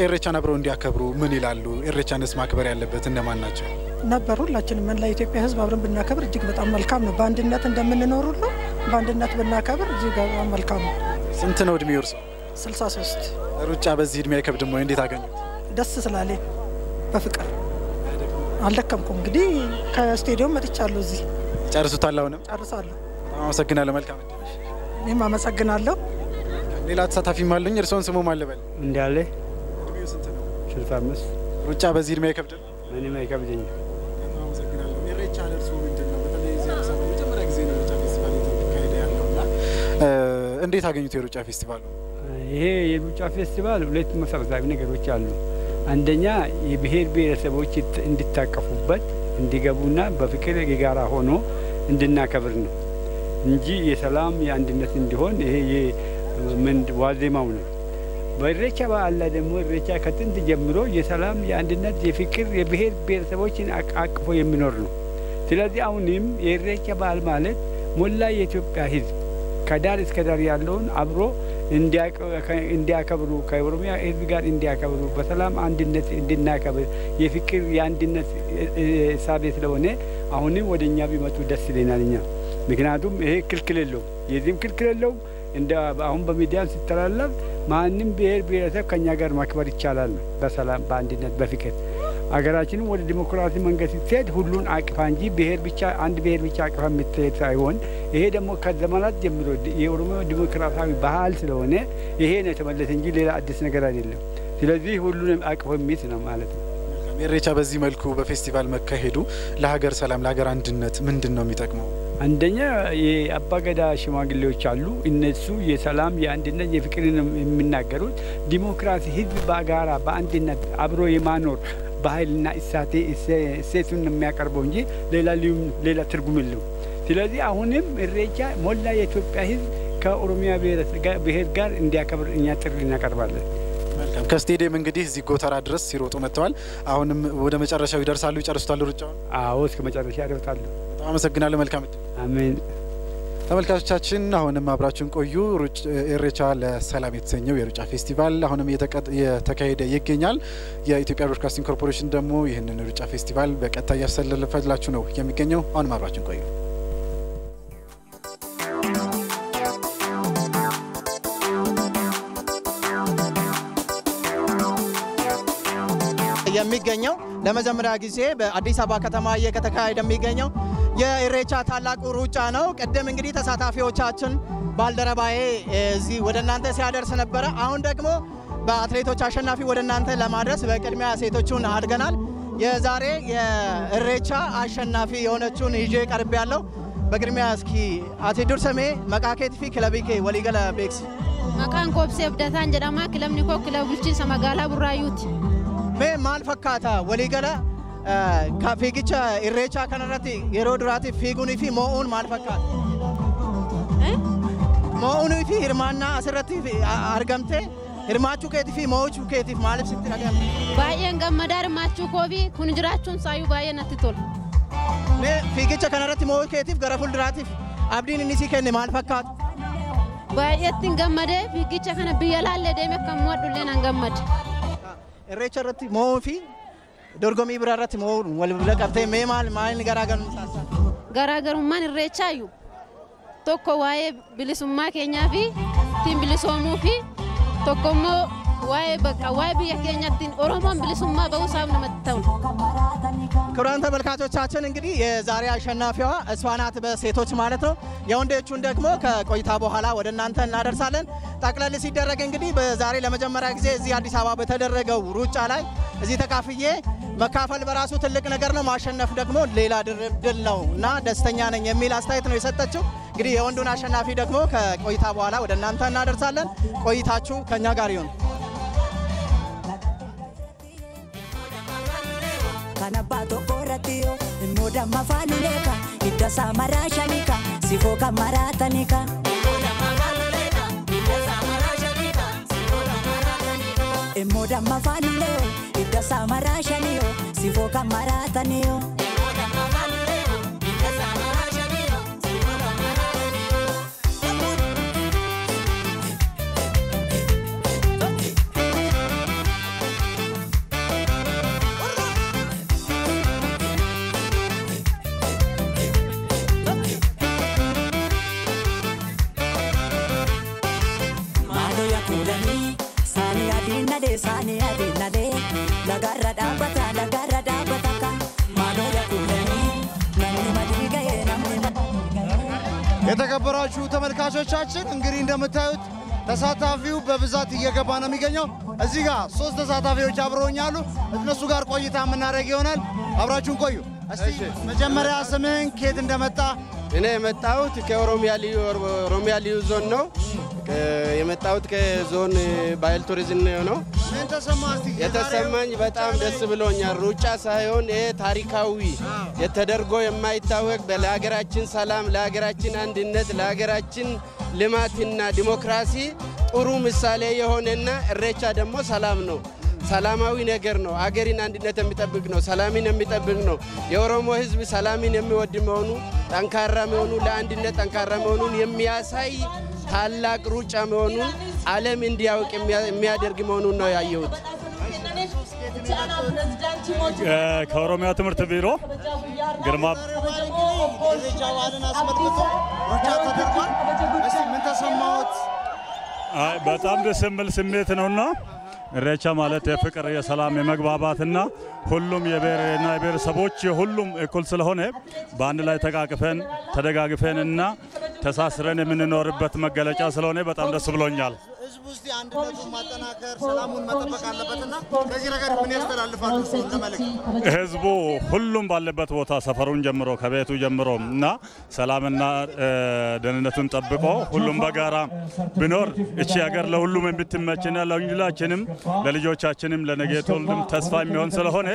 S5: ኢሬቻን አብረው እንዲያከብሩ ምን ይላሉ? ኢሬቻንስ ማክበር ያለበት እነማን ናቸው?
S6: ነበሩ ሁላችንም መላ የኢትዮጵያ ህዝብ አብረን ብናከብር እጅግ በጣም መልካም ነው። በአንድነት እንደምንኖር ሁሉ በአንድነት ብናከብር እጅግ በጣም መልካም ነው።
S5: ስንት ነው እድሜው እርሶ?
S6: 63
S5: ሩጫ በዚህ እድሜ አይከብድም ወይ? እንዴት አገኙት?
S6: ደስ ስላለኝ በፍቅር አልደከምኩም። እንግዲህ ከስቴዲየም መጥቻለሁ። እዚህ
S5: ጨርሱታል? አሁንም
S6: ጨርሳለሁ።
S5: አመሰግናለሁ። መልካም
S6: እኔም አመሰግናለሁ።
S5: ሌላ ተሳታፊም አሉኝ። እርሶን ስሙ ማን ልበል?
S7: እንዳለ
S5: እድሜው ስንት ነው?
S7: 65
S5: ሩጫ በዚህ እድሜ አይከብድም?
S7: ምንም አይከብደኝም።
S5: አመሰግናለሁ። ኢሬቻ ለእርሶ ምንድን ነው? በተለይ እዚህ አዲስ አበባ መጀመሪያ ጊዜ ነው ሩጫ ፌስቲቫል እየተካሄደ ያለውና እንዴት አገኙት የሩጫ ፌስቲቫሉ?
S7: ይሄ የሩጫ ፌስቲቫል ሁለት መሰረታዊ ነገሮች አሉ። አንደኛ የብሔር ብሔረሰቦች እንዲታቀፉበት እንዲገቡና በፍቅር የጋራ ሆኖ እንድናከብር ነው እንጂ የሰላም የአንድነት እንዲሆን ይሄ ምን ዋዜማው ነው። በኢሬቻ በዓል ላይ ደግሞ ኢሬቻ ከጥንት ጀምሮ የሰላም የአንድነት የፍቅር የብሔር ብሔረሰቦችን አቅፎ የሚኖር ነው። ስለዚህ አሁንም የኢሬቻ በዓል ማለት ሞላ የኢትዮጵያ ሕዝብ ከዳር እስከ ዳር ያለውን አብሮ እንዲያከብሩ ከኦሮሚያ ሕዝብ ጋር እንዲያከብሩ በሰላም አንድነት እንድናከብር የፍቅር የአንድነት እሳቤ ስለሆነ አሁንም ወደኛ ቢመጡ ደስ ይለናል እኛ። ምክንያቱም ይሄ ክልክል የለውም፣ የዚህም ክልክል የለውም። እንደ አሁን በሚዲያን ሲተላለፍ ማንም ብሔር ብሔረሰብ ከኛ ጋር ማክበር ይቻላል በሰላም በአንድነት በፍቅር አገራችንም ወደ ዲሞክራሲ መንገድ ስትሄድ ሁሉን አቅፋ እንጂ ብሔር ብቻ አንድ ብሔር ብቻ አቅፋ የምትሄድ ሳይሆን ይሄ ደግሞ ከዘመናት ጀምሮ የኦሮሞ ዲሞክራሲያዊ ባህል ስለሆነ ይሄ ነው የተመለሰ እንጂ ሌላ አዲስ ነገር አይደለም። ስለዚህ ሁሉንም አቅፎ የሚይዝ ነው ማለት ነው።
S5: ኢሬቻ በዚህ መልኩ በፌስቲቫል መካሄዱ ለሀገር ሰላም ለሀገር አንድነት ምንድነው የሚጠቅመው?
S7: አንደኛ የአባገዳ ሽማግሌዎች አሉ። እነሱ የሰላም የአንድነት የፍቅርን የሚናገሩት ዲሞክራሲ ህዝብ በጋራ በአንድነት አብሮ የማኖር ባህልና እሴቱን የሚያቀርበው እንጂ ሌላ ትርጉም የለውም። ስለዚህ አሁንም ኢሬቻ ሞላ የኢትዮጵያ ህዝብ ከኦሮሚያ ብሔር ጋር እንዲያከብር እኛ ጥሪ እናቀርባለን።
S5: መልካም ከስቴዲየም እንግዲህ እዚህ ጎተራ ድረስ ሲሮጡ መጥተዋል። አሁንም ወደ መጨረሻው ይደርሳሉ ይጨርሱታል ሩጫውን?
S7: አዎ እስከ መጨረሻ ያደርሳሉ።
S5: በጣም አመሰግናለሁ። መልካም
S7: አሜን።
S5: ተመልካቾቻችን አሁንም አብራችሁን ቆዩ። ኢሬቻ ለሰላም የተሰኘው የሩጫ ፌስቲቫል አሁንም እየተካሄደ ይገኛል። የኢትዮጵያ ብሮድካስቲንግ ኮርፖሬሽን ደግሞ ይህንን ሩጫ ፌስቲቫል በቀጥታ እያስተላለፈላችሁ ነው የሚገኘው። አሁንም አብራችሁን ቆዩ።
S8: የሚገኘው ለመጀመሪያ ጊዜ በአዲስ አበባ ከተማ እየተካሄደ የሚገኘው የኢሬቻ ታላቁ ሩጫ ነው። ቀደም እንግዲህ ተሳታፊዎቻችን ባልደረባዬ እዚህ ወደ እናንተ ሲያደርስ ነበረ። አሁን ደግሞ በአትሌቶች አሸናፊ ወደ እናንተ ለማድረስ በቅድሚያ ሴቶቹን አድርገናል። የዛሬ የኢሬቻ አሸናፊ የሆነችውን ይዤ ቀርብ ያለው በቅድሚያ እስኪ አቴ ዱርሰሜ መቃኬት ፊ ክለቢኬ ወሊገለ ቤክስ
S10: መቃን ኮብሴ ብደታን ጀዳማ ክለምኒኮ ክለብ ቡልቺንሳ መጋላ ቡራዩት
S8: mee maal fakkaata waliigala fiigicha irreechaa kanarratti yeroo duraatiif fiiguunii fi moo'uun maal fakkaata? Moo'uunii fi hirmaannaa asirratti argamte hirmaachuu keetii fi moo'uu keetiif maaliif sitti dhagahame?
S10: Baay'een gammadaa hirmaachuu koo fi kun jiraachuun saayyuu baay'ee natti tola.
S8: Mee fiigicha kanarratti moo'uu keetiif gara fuulduraatiif abdiin inni sii kenne maal fakkaata?
S10: Baay'eetti gammadee fiigicha kana biyya laallee deeme kan mo'adhullee nan gammade.
S8: Irreecha irratti moo'uu fi dorgomii biraa irratti moo'uun wal bira qabtee mee maal garaagarummaa isaa?
S10: Garaagarummaan irreechaayyuu tokko waa'ee bilisummaa keenyaa fi ittiin bilisoomuu fi tokko immoo waa'ee biyya keenyatti ኦሮሞን bilisummaa በውሳብ ነው መጣው።
S8: ክቡራን ተመልካቾቻችን እንግዲህ የዛሬ አሸናፊዋ እሷ ናት በሴቶች ማለት ነው። የወንዶቹን ደግሞ ከቆይታ በኋላ ወደ እናንተ እናደርሳለን። ጠቅለል ሲደረግ እንግዲህ በዛሬ ለመጀመሪያ ጊዜ እዚህ አዲስ አበባ በተደረገው ሩጫ ላይ እዚህ ተካፍዬ መካፈል በራሱ ትልቅ ነገር ነው። ማሸነፍ ደግሞ ሌላ ድል ነው እና ደስተኛ ነኝ የሚል አስተያየት ነው የሰጠችው። እንግዲህ የወንዱን አሸናፊ ደግሞ ከቆይታ በኋላ ወደ እናንተ እናደርሳለን። ቆይታችሁ ከኛ ጋር ይሁን።
S11: Kanabato koratio moda mafanuleka idasa marashanika sifoka maratanika moda mafanuleo idasa marashanio sifoka maratanio Sani adinade lagarra dabata ka maloya kulani namni madigaye namni
S9: የተከበራችሁ ተመልካቾቻችን እንግዲህ እንደምታዩት ተሳታፊው በብዛት እየገባ ነው የሚገኘው። እዚህ ጋር 3 ተሳታፊዎች አብረውኛሉ። እነሱ ጋር ቆይታ የምናደርግ ይሆናል። አብራችሁን ቆዩ። እስቲ መጀመሪያ ስምህን ከየት እንደመጣ?
S12: እኔ የመጣሁት ከኦሮሚያ ልዩ ዞን ነው። የመጣሁት ከዞን ባህል ቱሪዝም ነው።
S9: ምን ተሰማህ?
S12: የተሰማኝ በጣም ደስ ብሎኛል። ሩጫ ሳይሆን ይሄ ታሪካዊ የተደርጎ የማይታወቅ ለሀገራችን ሰላም፣ ለሀገራችን አንድነት፣ ለሀገራችን ልማትና ዲሞክራሲ ጥሩ ምሳሌ የሆነና ኢሬቻ ደግሞ ሰላም ነው። ሰላማዊ ነገር ነው። አገሪን አንድነት የሚጠብቅ ነው። ሰላምን የሚጠብቅ ነው። የኦሮሞ ሕዝብ ሰላምን የሚወድ መሆኑ ጠንካራ መሆኑ ለአንድነት ጠንካራ መሆኑን የሚያሳይ ታላቅ ሩጫ መሆኑን ዓለም እንዲያውቅ የሚያደርግ መሆኑን ነው ያየሁት።
S20: ከኦሮሚያ ትምህርት ቢሮ ግርማ
S9: ኢሬቻ በዓልን አስመልክቶ ሩጫ ተደርጓል። እስቲ ምን ተሰማዎት?
S13: በጣም ደስ የሚል ስሜት ነውና ኢሬቻ ማለት የፍቅር የሰላም የመግባባትና ሁሉም የብሔርና የብሔረሰቦች ሁሉም እኩል ስለሆነ በአንድ ላይ ተቃቅፈን ተደጋግፈንና ተሳስረን የምንኖርበት መገለጫ ስለሆነ በጣም ደስ ብሎኛል።
S9: ህዝቡ እስቲ አንድነቱን ማጠናከር ሰላሙን መጠበቅ አለበትና ከዚህ ነገር ምን ያስተላልፋሉ እንደመልእክት?
S13: ህዝቡ ሁሉም ባለበት ቦታ ሰፈሩን ጀምሮ ከቤቱ ጀምሮ እና ሰላምና ደህንነቱን ጠብቆ ሁሉም በጋራ ቢኖር እቺ ሀገር ለሁሉም የምትመችና ለሁላችንም ለልጆቻችንም ለነገ ትውልድም ተስፋ የሚሆን ስለሆነ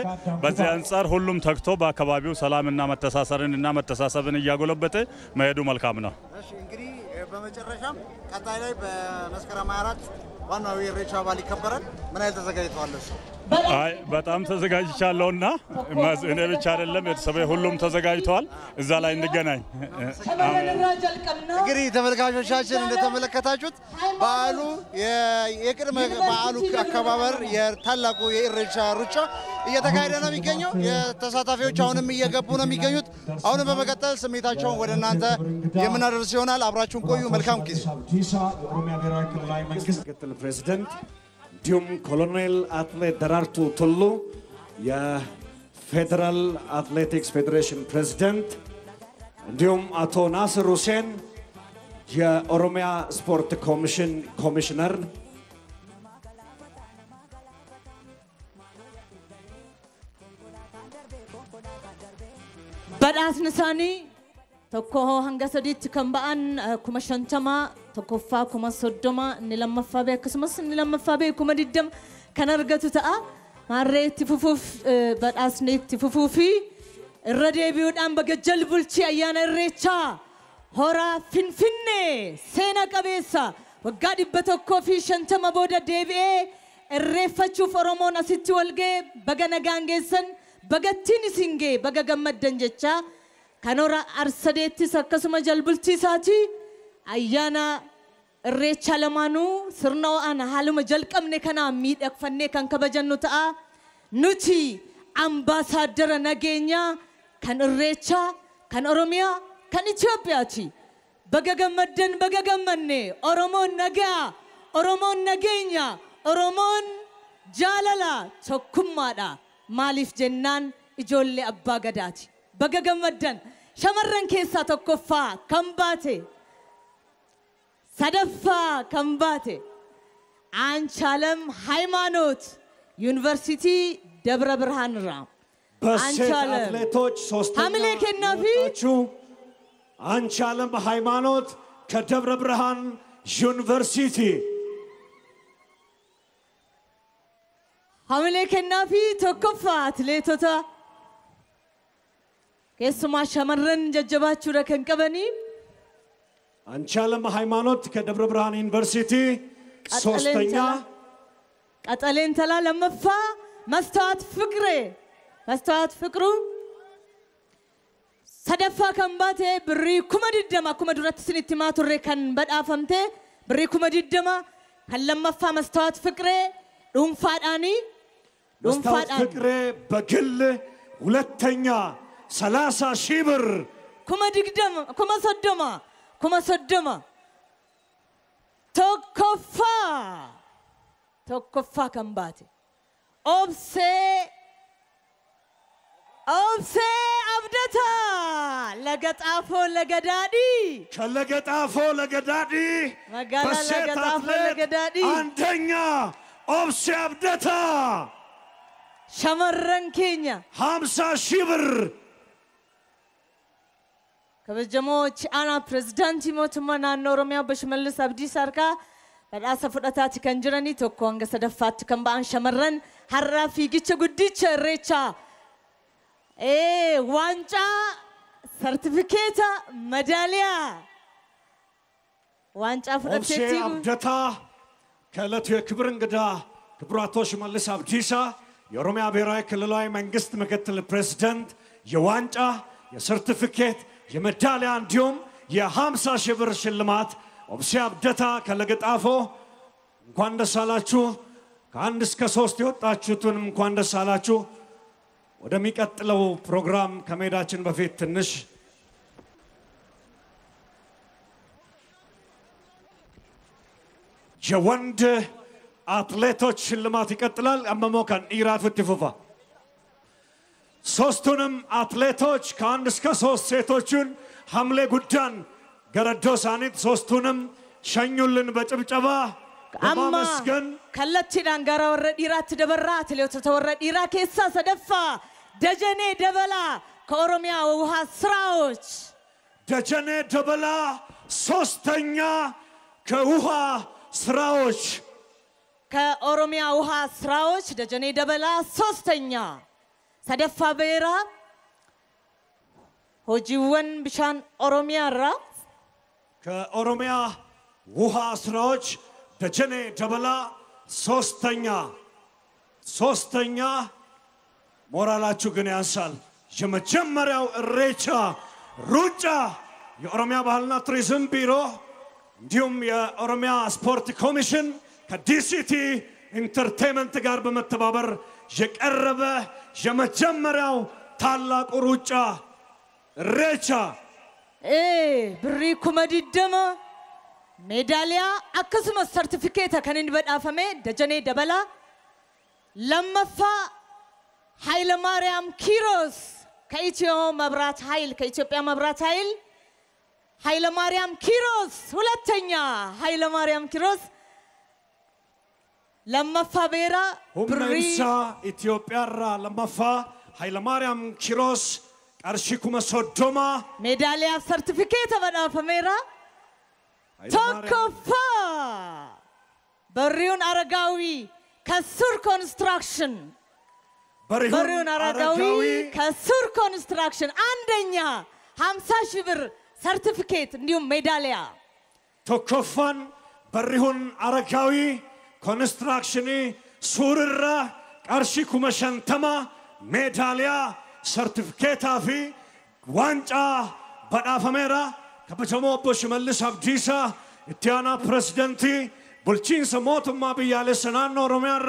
S13: በዚህ አንፃር ሁሉም ተግቶ በአካባቢው ሰላምና መተሳሰርንና መተሳሰብን እያጎለበተ መሄዱ መልካም ነው።
S9: እሺ እንግዲህ በመጨረሻም ቀጣይ ላይ በመስከረም 24 ዋናው የኢሬቻ በዓል ይከበራል። ምን አይነት ተዘጋጅተዋል?
S13: አይ በጣም ተዘጋጅቻለሁና እኔ ብቻ አይደለም ቤተሰቤ ሁሉም ተዘጋጅተዋል። እዛ ላይ እንገናኝ።
S9: እንግዲህ ተመልካቾቻችን እንደተመለከታችሁት በዓሉ የቅድመ በዓሉ አከባበር የታላቁ የኢሬቻ ሩጫ እየተካሄደ ነው የሚገኘው። የተሳታፊዎች አሁንም እየገቡ ነው የሚገኙት። አሁንም በመቀጠል ስሜታቸውን ወደ እናንተ የምናደርስ ይሆናል። አብራችሁን ቆዩ። መልካም ጊዜ።
S2: የኦሮሚያ ብሔራዊ ክልላዊ መንግስት ምክትል ፕሬዝዳንት እንዲሁም ኮሎኔል አትሌት ደራርቱ ቱሉ የፌዴራል አትሌቲክስ ፌዴሬሽን ፕሬዝዳንት እንዲሁም አቶ ናስር ሁሴን የኦሮሚያ ስፖርት ኮሚሽን ኮሚሽነር
S1: badhaasni tokko hanga sadiitti kan ba'an 50 tokkoffaa 30 inni lammaffaa bee akkasumas inni lammaffaa bee 20 kan argatu ta'a maarree itti fufuuf badhaasni itti fufuufi irra deebi'uudhaan baga jalbulchi ayyaana irreechaa horaa finfinnee seena qabeessa waggaa 150 booda deebi'ee irreeffachuuf oromoon asitti walgee baga nagaan geessan bagattiin isin gee baga gammaddan jecha kanora arsadeettis akkasuma jalbulchiisaati ayyaana irreecha lamaanuu sirna waan haaluma jalqabne kana miidhagfannee kan kabajannu ta'a nuti ambaasaadara nageenya kan irreecha kan oromiyaa kan Itoophiyaati baga gammaddan baga gammanne oromoon nagaa oromoon nageenya oromoon jaalala tokkummaadha maaliif jennaan ijoollee abbaa gadaati baga gammaddan shamarran keessaa tokkoffaa kan baate sadaffaa kan baate አንቻለም ሃይማኖት ዩኒቨርሲቲ ደብረ ብርሃን ራ
S2: በሴት አትሌቶች ሶስተኛ ወጣችሁ አንቻለም ሃይማኖት ከደብረ ብርሃን ዩኒቨርሲቲ
S1: ሐምሌ ከናፊ ተከፋ አትሌቶታ ከስማ ሸመረን ጀጀባችሁ ረከን ቀበኒ
S2: አንቻለም ሃይማኖት ከደብረ ብርሃን ዩኒቨርሲቲ ሶስተኛ
S1: ቀጠሌን ተላ ለመፋ መስተዋት ፍቅሩ ሰደፋ ከምባቴ ብሪ ኩመድደማ ኩመዱረት ስንቲማ ቱሬ ከን በዳፈምቴ ብሪ ኩመድደማ ከለመፋ መስተዋት ፍቅሬ ዱንፋዳኒ
S2: መስተዋት ፍቅሬ በግል ሁለተኛ 30,000 ብር ኩመሰደማ tokkoffa kambate obse abdata lagaxafo lagadadi ከለገጣፎ ለገዳዲ
S1: magala lagaxafo lagadadi
S2: አንደኛ obse abdata
S1: shamarran kenya
S2: 50,000 ብር
S1: ከበጀሞች አና ፕሬዝዳንት ሞቱማና ኦሮሚያ በሽመልስ አብዲስ አርካ badhaasa fudhataati kan jirani tokko hanga sadaffaatti kan ba'an shamarran har'aa fiigicha guddicha irreecha waancaa sartifikeeta madaaliyaa waancaa fudhateetti
S2: አብደታ ከዕለቱ የክብር እንግዳ ክቡር አቶ ሽመልስ አብዲሳ የኦሮሚያ ብሔራዊ ክልላዊ መንግስት ምክትል ፕሬዝዳንት የዋንጫ የሰርቲፊኬት የሜዳሊያ እንዲሁም የ50,000 ብር ሽልማት ኦብሴ አብደታ ከለገጣፎ እንኳን ደስ አላችሁ። ከአንድ እስከ 3 የወጣችሁትንም እንኳን ደስ አላችሁ። ወደሚቀጥለው ፕሮግራም ከመሄዳችን በፊት ትንሽ የወንድ አትሌቶች ሽልማት ይቀጥላል። አመሞካን ኢራት ፍትፉፋ ሶስቱንም አትሌቶች ከአንድ እስከ ሶስት ሴቶቹን ሐምሌ ጉዳን ገረዶ ሳኒት ሶስቱንም ሸኙልን በጭብጨባ በማመስገን
S1: ከለቺዳን ጋራ ወረድ ኢራት ደበራ አትሌቶች ተወረድ ኢራ ኬሳ ሰደፋ ደጀኔ ደበላ ከኦሮሚያ ውሃ ስራዎች
S2: ደጀኔ ደበላ ሶስተኛ ከውሃ ስራዎች
S1: ከኦሮሚያ ውሃ ስራዎች ደጀኔ ደበላ ሶስተኛ ሰደፋ ቤራ ሆጂወን ብሻን ኦሮሚያ ራ
S2: ከኦሮሚያ ውሃ ስራዎች ደጀኔ ደበላ ሶስተኛ ሞራላችሁ ግን ያንሳል። የመጀመሪያው ኢሬቻ ሩጫ የኦሮሚያ ባህልና ቱሪዝም ቢሮ እንዲሁም የኦሮሚያ ስፖርት ኮሚሽን ከዲሲቲ ኢንተርቴይንመንት ጋር በመተባበር የቀረበ የመጀመሪያው ታላቁ ሩጫ ኢሬቻ
S1: ብሪ ኩመዲደማ ሜዳሊያ አክስመ ሰርቲፊኬት ከነን በዳፈመ ደጀኔ ደበላ ለመፋ ኃይለ ማርያም ኪሮስ ከኢትዮጵያ መብራት ኃይል ኃይለ ማርያም ኪሮስ ሁለተኛ ኃይለ ማርያም ኪሮስ ለመፋ ቤራ
S2: ሁምነሳ ኢትዮጵያ ራ ለመፋ ኃይለ ማርያም ኪሮስ ቀርሺኩመ ሶዶማ
S1: ሜዳሊያ ሰርቲፊኬት በዳፈሜራ ተከፋ በሪውን አረጋዊ ከሱር ኮንስትራክሽን በሪውን አረጋዊ ከሱር ኮንስትራክሽን አንደኛ 50,000 ብር ሰርቲፊኬት እንዲሁም ሜዳሊያ
S2: ተከፋን በሪውን አረጋዊ ኮንስትራክሽን ሱርራ ቀርሺኩመ ሸንተማ ሜዳሊያ ሰርቲፊኬት አፊ ዋንጫ በዳፈሜራ ከበጀሞ በሽመልስ አብዲሳ ኢትዮጵያና ፕሬዝዳንት ቡልቺንሰ ሞቱማ ብያለሰ ናኖ ኦሮሚያራ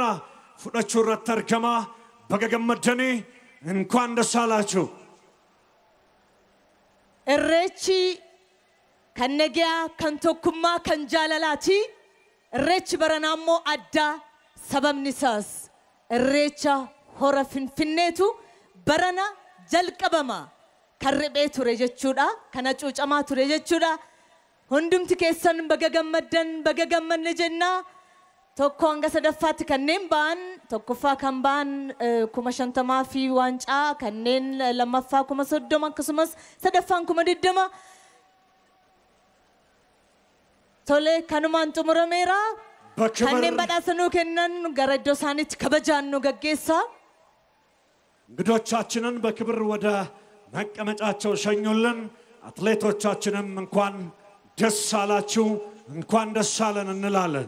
S2: ፉዳቹ ረተርከማ በገገመደኒ እንኳን ደስ አላችሁ።
S1: ኢሬቺ ከነጊያ ከንቶኩማ ከንጃለላቲ ኢሬቺ በረናሞ አዳ ሰበምኒሳስ ኢሬቻ ሆረ ፊንፊኔቱ በረና ጀልቀበማ ከርቤ ቱሬ ጀቹዳ ከነጩ ጨማ ቱሬ ጀቹዳ ሁንዱምቲ ኬሰን በገገመን ጀና ቶኮ አንገሰ ደፋት ከኔን ባን ቶኮፋ ካምባን ኩመሸንተማ ፊ ዋንጫ ከኔን ለማፋ ኩመሰዶማ ከስመስ ሰደፋን ኩመድደማ ቶሌ ከኑማን ጡሙረሜራ ከኔን በዳሰኑ ከነን ገረዶ ሳኒት ከበጃኑ ገጌሳ
S2: እንግዶቻችንን በክብር ወደ መቀመጫቸው ሸኙልን። አትሌቶቻችንም እንኳን ደስ አላችሁ እንኳን ደስ አለን እንላለን።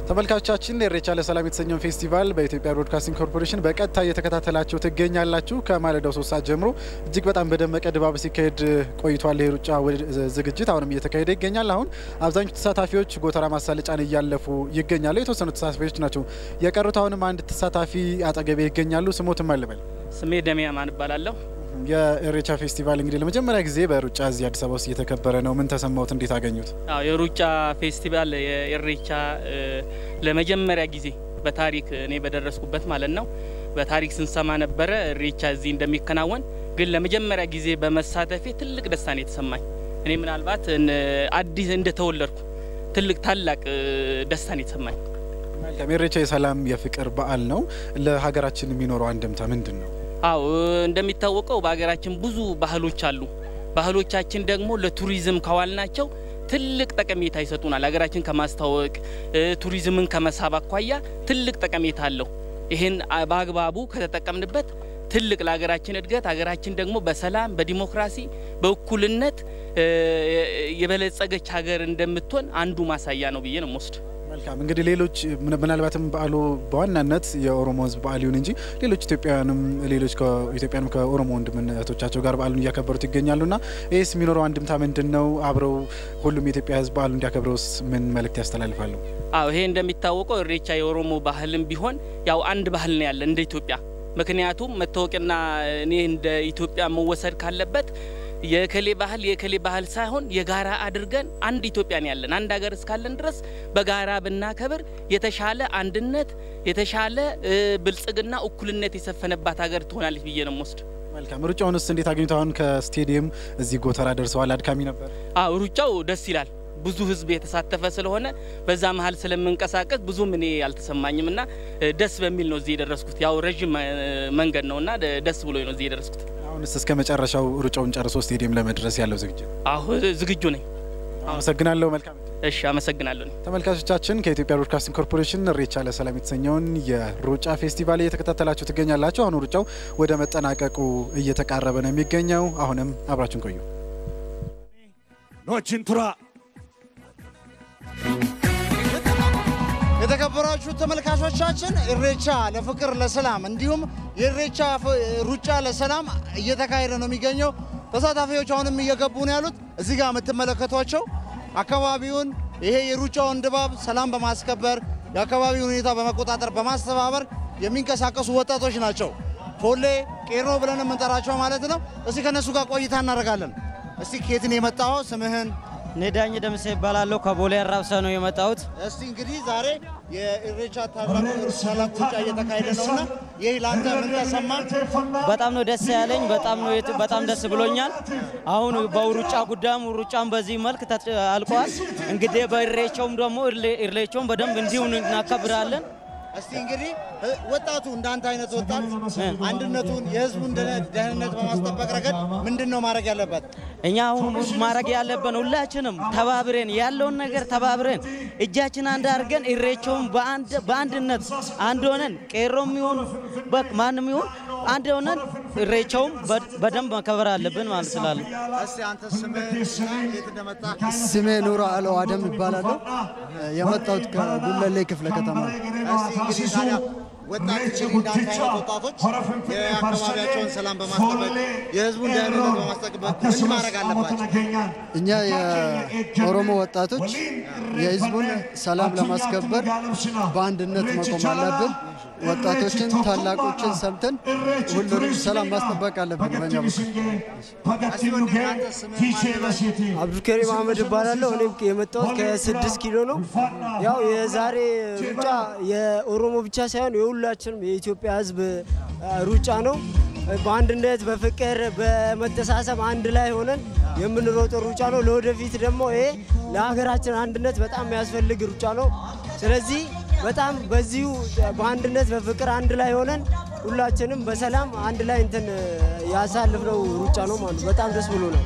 S5: ተመልካቾቻችን የኢሬቻ ለሰላም የተሰኘው ፌስቲቫል በኢትዮጵያ ብሮድካስቲንግ ኮርፖሬሽን በቀጥታ እየተከታተላችሁ ትገኛላችሁ። ከማለዳው 3 ሰዓት ጀምሮ እጅግ በጣም በደመቀ ድባብ ሲካሄድ ቆይቷል። የሩጫ ዝግጅት አሁንም እየተካሄደ ይገኛል። አሁን አብዛኞቹ ተሳታፊዎች ጎተራ ማሳለጫን እያለፉ ይገኛሉ። የተወሰኑ ተሳታፊዎች ናቸው የቀሩት። አሁንም አንድ ተሳታፊ አጠገቤ ይገኛሉ። ስሞትም አልበል።
S14: ስሜ ደሚያማን እባላለሁ።
S5: የኢሬቻ ፌስቲቫል እንግዲህ ለመጀመሪያ ጊዜ በሩጫ እዚህ አዲስ አበባ ውስጥ እየተከበረ ነው። ምን ተሰማውት? እንዴት አገኙት?
S14: አዎ የሩጫ ፌስቲቫል የኢሬቻ ለመጀመሪያ ጊዜ በታሪክ እኔ በደረስኩበት ማለት ነው በታሪክ ስንሰማ ነበረ ኢሬቻ እዚህ እንደሚከናወን፣ ግን ለመጀመሪያ ጊዜ በመሳተፌ ትልቅ ደስታ ነው የተሰማኝ። እኔ ምናልባት አዲስ እንደተወለድኩ ትልቅ ታላቅ ደስታ ነው የተሰማኝ።
S5: ኢሬቻ የሰላም የፍቅር በዓል ነው። ለሀገራችን የሚኖረው አንድምታ ምንድን ነው?
S14: አው እንደሚታወቀው በአገራችን ብዙ ባህሎች አሉ ባህሎቻችን ደግሞ ለቱሪዝም ካዋልናቸው ትልቅ ጠቀሜታ ይሰጡናል አገራችን ከማስተዋወቅ ቱሪዝምን ከመሳብ አኳያ ትልቅ ጠቀሜታ አለው ይሄን በአግባቡ ከተጠቀምንበት ትልቅ ለሀገራችን እድገት ሀገራችን ደግሞ በሰላም በዲሞክራሲ በእኩልነት የበለጸገች ሀገር እንደምትሆን አንዱ ማሳያ ነው ብዬ ነው ወስድ
S5: መልካም እንግዲህ ሌሎች ምናልባትም በዓሉ በዋናነት የኦሮሞ ህዝብ በዓል ይሁን እንጂ ሌሎች ኢትዮጵያንም ከኦሮሞ ወንድምነቶቻቸው ጋር በዓሉን እያከበሩት ይገኛሉና ኤስ ሚኖረው አንድምታ ምንድነው አብረው ሁሉም የኢትዮጵያ ህዝብ በዓሉን እንዲያከብሩስ ምን መልእክት ያስተላልፋሉ
S14: አው ይሄ እንደሚታወቀው ኢሬቻ የኦሮሞ ባህልም ቢሆን ያው አንድ ባህል ነው ያለ እንደ ኢትዮጵያ ምክንያቱም መታወቅና እኔ እንደ ኢትዮጵያ መወሰድ ካለበት የከሌ ባህል ሳይሆን የጋራ አድርገን አንድ ኢትዮጵያን ያለን አንድ ሀገር እስካለን ድረስ በጋራ ብናከብር የተሻለ አንድነት የተሻለ ብልጽግና እኩልነት የሰፈነባት ሀገር ትሆናለች ብዬ ነው ወስድ
S5: መልካም ሩጫውንስ እንዴት አግኝታውን ከስቴዲየም እዚህ ጎተራ ደርሰዋል አድካሚ ነበር
S14: ሩጫው ደስ ይላል ብዙ ህዝብ የተሳተፈ ስለሆነ በዛ መሃል ስለምንቀሳቀስ ብዙ ምን ያልተሰማኝምና ደስ በሚል ነው እዚህ ደረስኩት ያው ረጅም መንገድ ነውና ደስ ብሎኝ ነው እዚህ ደረስኩት
S5: አሁንስ እስከ መጨረሻው ሩጫውን ጨርሶ ስቴዲየም ለመድረስ ያለው ዝግጅት
S14: ዝግጁ ነኝ
S5: አመሰግናለሁ መልካም
S14: እሺ አመሰግናለሁ
S5: ተመልካቾቻችን ከኢትዮጵያ ብሮድካስቲንግ ኮርፖሬሽን ኢሬቻ ለሰላም የተሰኘውን የሩጫ ፌስቲቫል እየተከታተላችሁ ትገኛላችሁ አሁን ሩጫው ወደ መጠናቀቁ እየተቃረበ ነው የሚገኘው አሁንም አብራችሁን ቆዩ
S2: ኖችንቱራ
S9: የተከበራችሁ ተመልካቾቻችን ኢሬቻ ለፍቅር ለሰላም እንዲሁም የኢሬቻ ሩጫ ለሰላም እየተካሄደ ነው የሚገኘው ተሳታፊዎች አሁንም እየገቡ ነው ያሉት እዚህ ጋር የምትመለከቷቸው አካባቢውን ይሄ የሩጫውን ድባብ ሰላም በማስከበር የአካባቢውን ሁኔታ በመቆጣጠር በማስተባበር የሚንቀሳቀሱ ወጣቶች ናቸው ፎሌ ቄሮ ብለን የምንጠራቸው ማለት ነው እስቲ ከነሱ ጋር ቆይታ እናደርጋለን እስቲ ከየት ነው የመጣው ስምህን
S15: ነዳኝ ደምሴ ይባላልው ከቦሌ አራብሳ ነው የመጣሁት
S9: እስቲ እንግዲህ ዛሬ የኢሬቻ ታላቁ ሰላም ሩጫ እየተካሄደ ነውና ይሄ ላንተ ምን ተሰማ
S15: በጣም ነው ደስ ያለኝ በጣም ደስ ብሎኛል አሁን በሩጫ ጉዳም ሩጫም በዚህ መልክ አልቋል እንግዲህ በኢሬቻውም ደግሞ ኢሬቻውን በደንብ እንዲሁ እናከብራለን
S9: እስቲ እንግዲህ ወጣቱ እንዳንተ አይነት ወጣት አንድነቱን የህዝቡን ደህንነት በማስጠበቅ ረገድ ምንድነው ማድረግ ያለበት
S15: እኛ አሁን ማድረግ ያለብን ሁላችንም ተባብረን ያለውን ነገር ተባብረን እጃችን አንድ አድርገን ኢሬቻውን በአንድነት አንድ ሆነን ቄሮም ይሁን ማንም ይሁን አንድ ሆነን ኢሬቻውን በደንብ ማከበር አለብን ማለት ስላለ
S9: እስቲ አንተ ስምህ የት እንደመጣ
S24: ስሜ ኑራ አለው አደም ይባላል የመጣሁት ከጉለሌ ክፍለ ከተማ
S9: እስቲ እንግዲህ ታዲያ ወጣቶች እንዳንተ አይነት ወጣቶች የአካባቢያቸውን ሰላም በማስጠበቅ የህዝቡን ደህንነት በማስጠበቅ ምን ማድረግ አለባቸው
S24: እኛ የኦሮሞ ወጣቶች የህዝቡን ሰላም ለማስከበር በአንድነት መቆም አለብን ወጣቶችን ታላቆችን ሰምተን ሁሉንም ሰላም ማስጠበቅ አለብን በእኛ
S16: አብዱልከሪም አህመድ ይባላለሁ እኔም የመጣሁት ከ6 ኪሎ ነው ያው የዛሬ ሩጫ የኦሮሞ ብቻ ሳይሆን የሁላችንም የኢትዮጵያ ህዝብ ሩጫ ነው በአንድነት በፍቅር በመተሳሰብ አንድ ላይ ሆነን የምንሮጠው ሩጫ ነው ለወደፊት ደግሞ ይሄ ለሀገራችን አንድነት በጣም የሚያስፈልግ ሩጫ ነው ስለዚህ በጣም በዚሁ በአንድነት በፍቅር አንድ ላይ ሆነን ሁላችንም በሰላም አንድ ላይ እንትን ያሳልፍነው ሩጫ ነው ማለት በጣም ደስ ብሎ ነው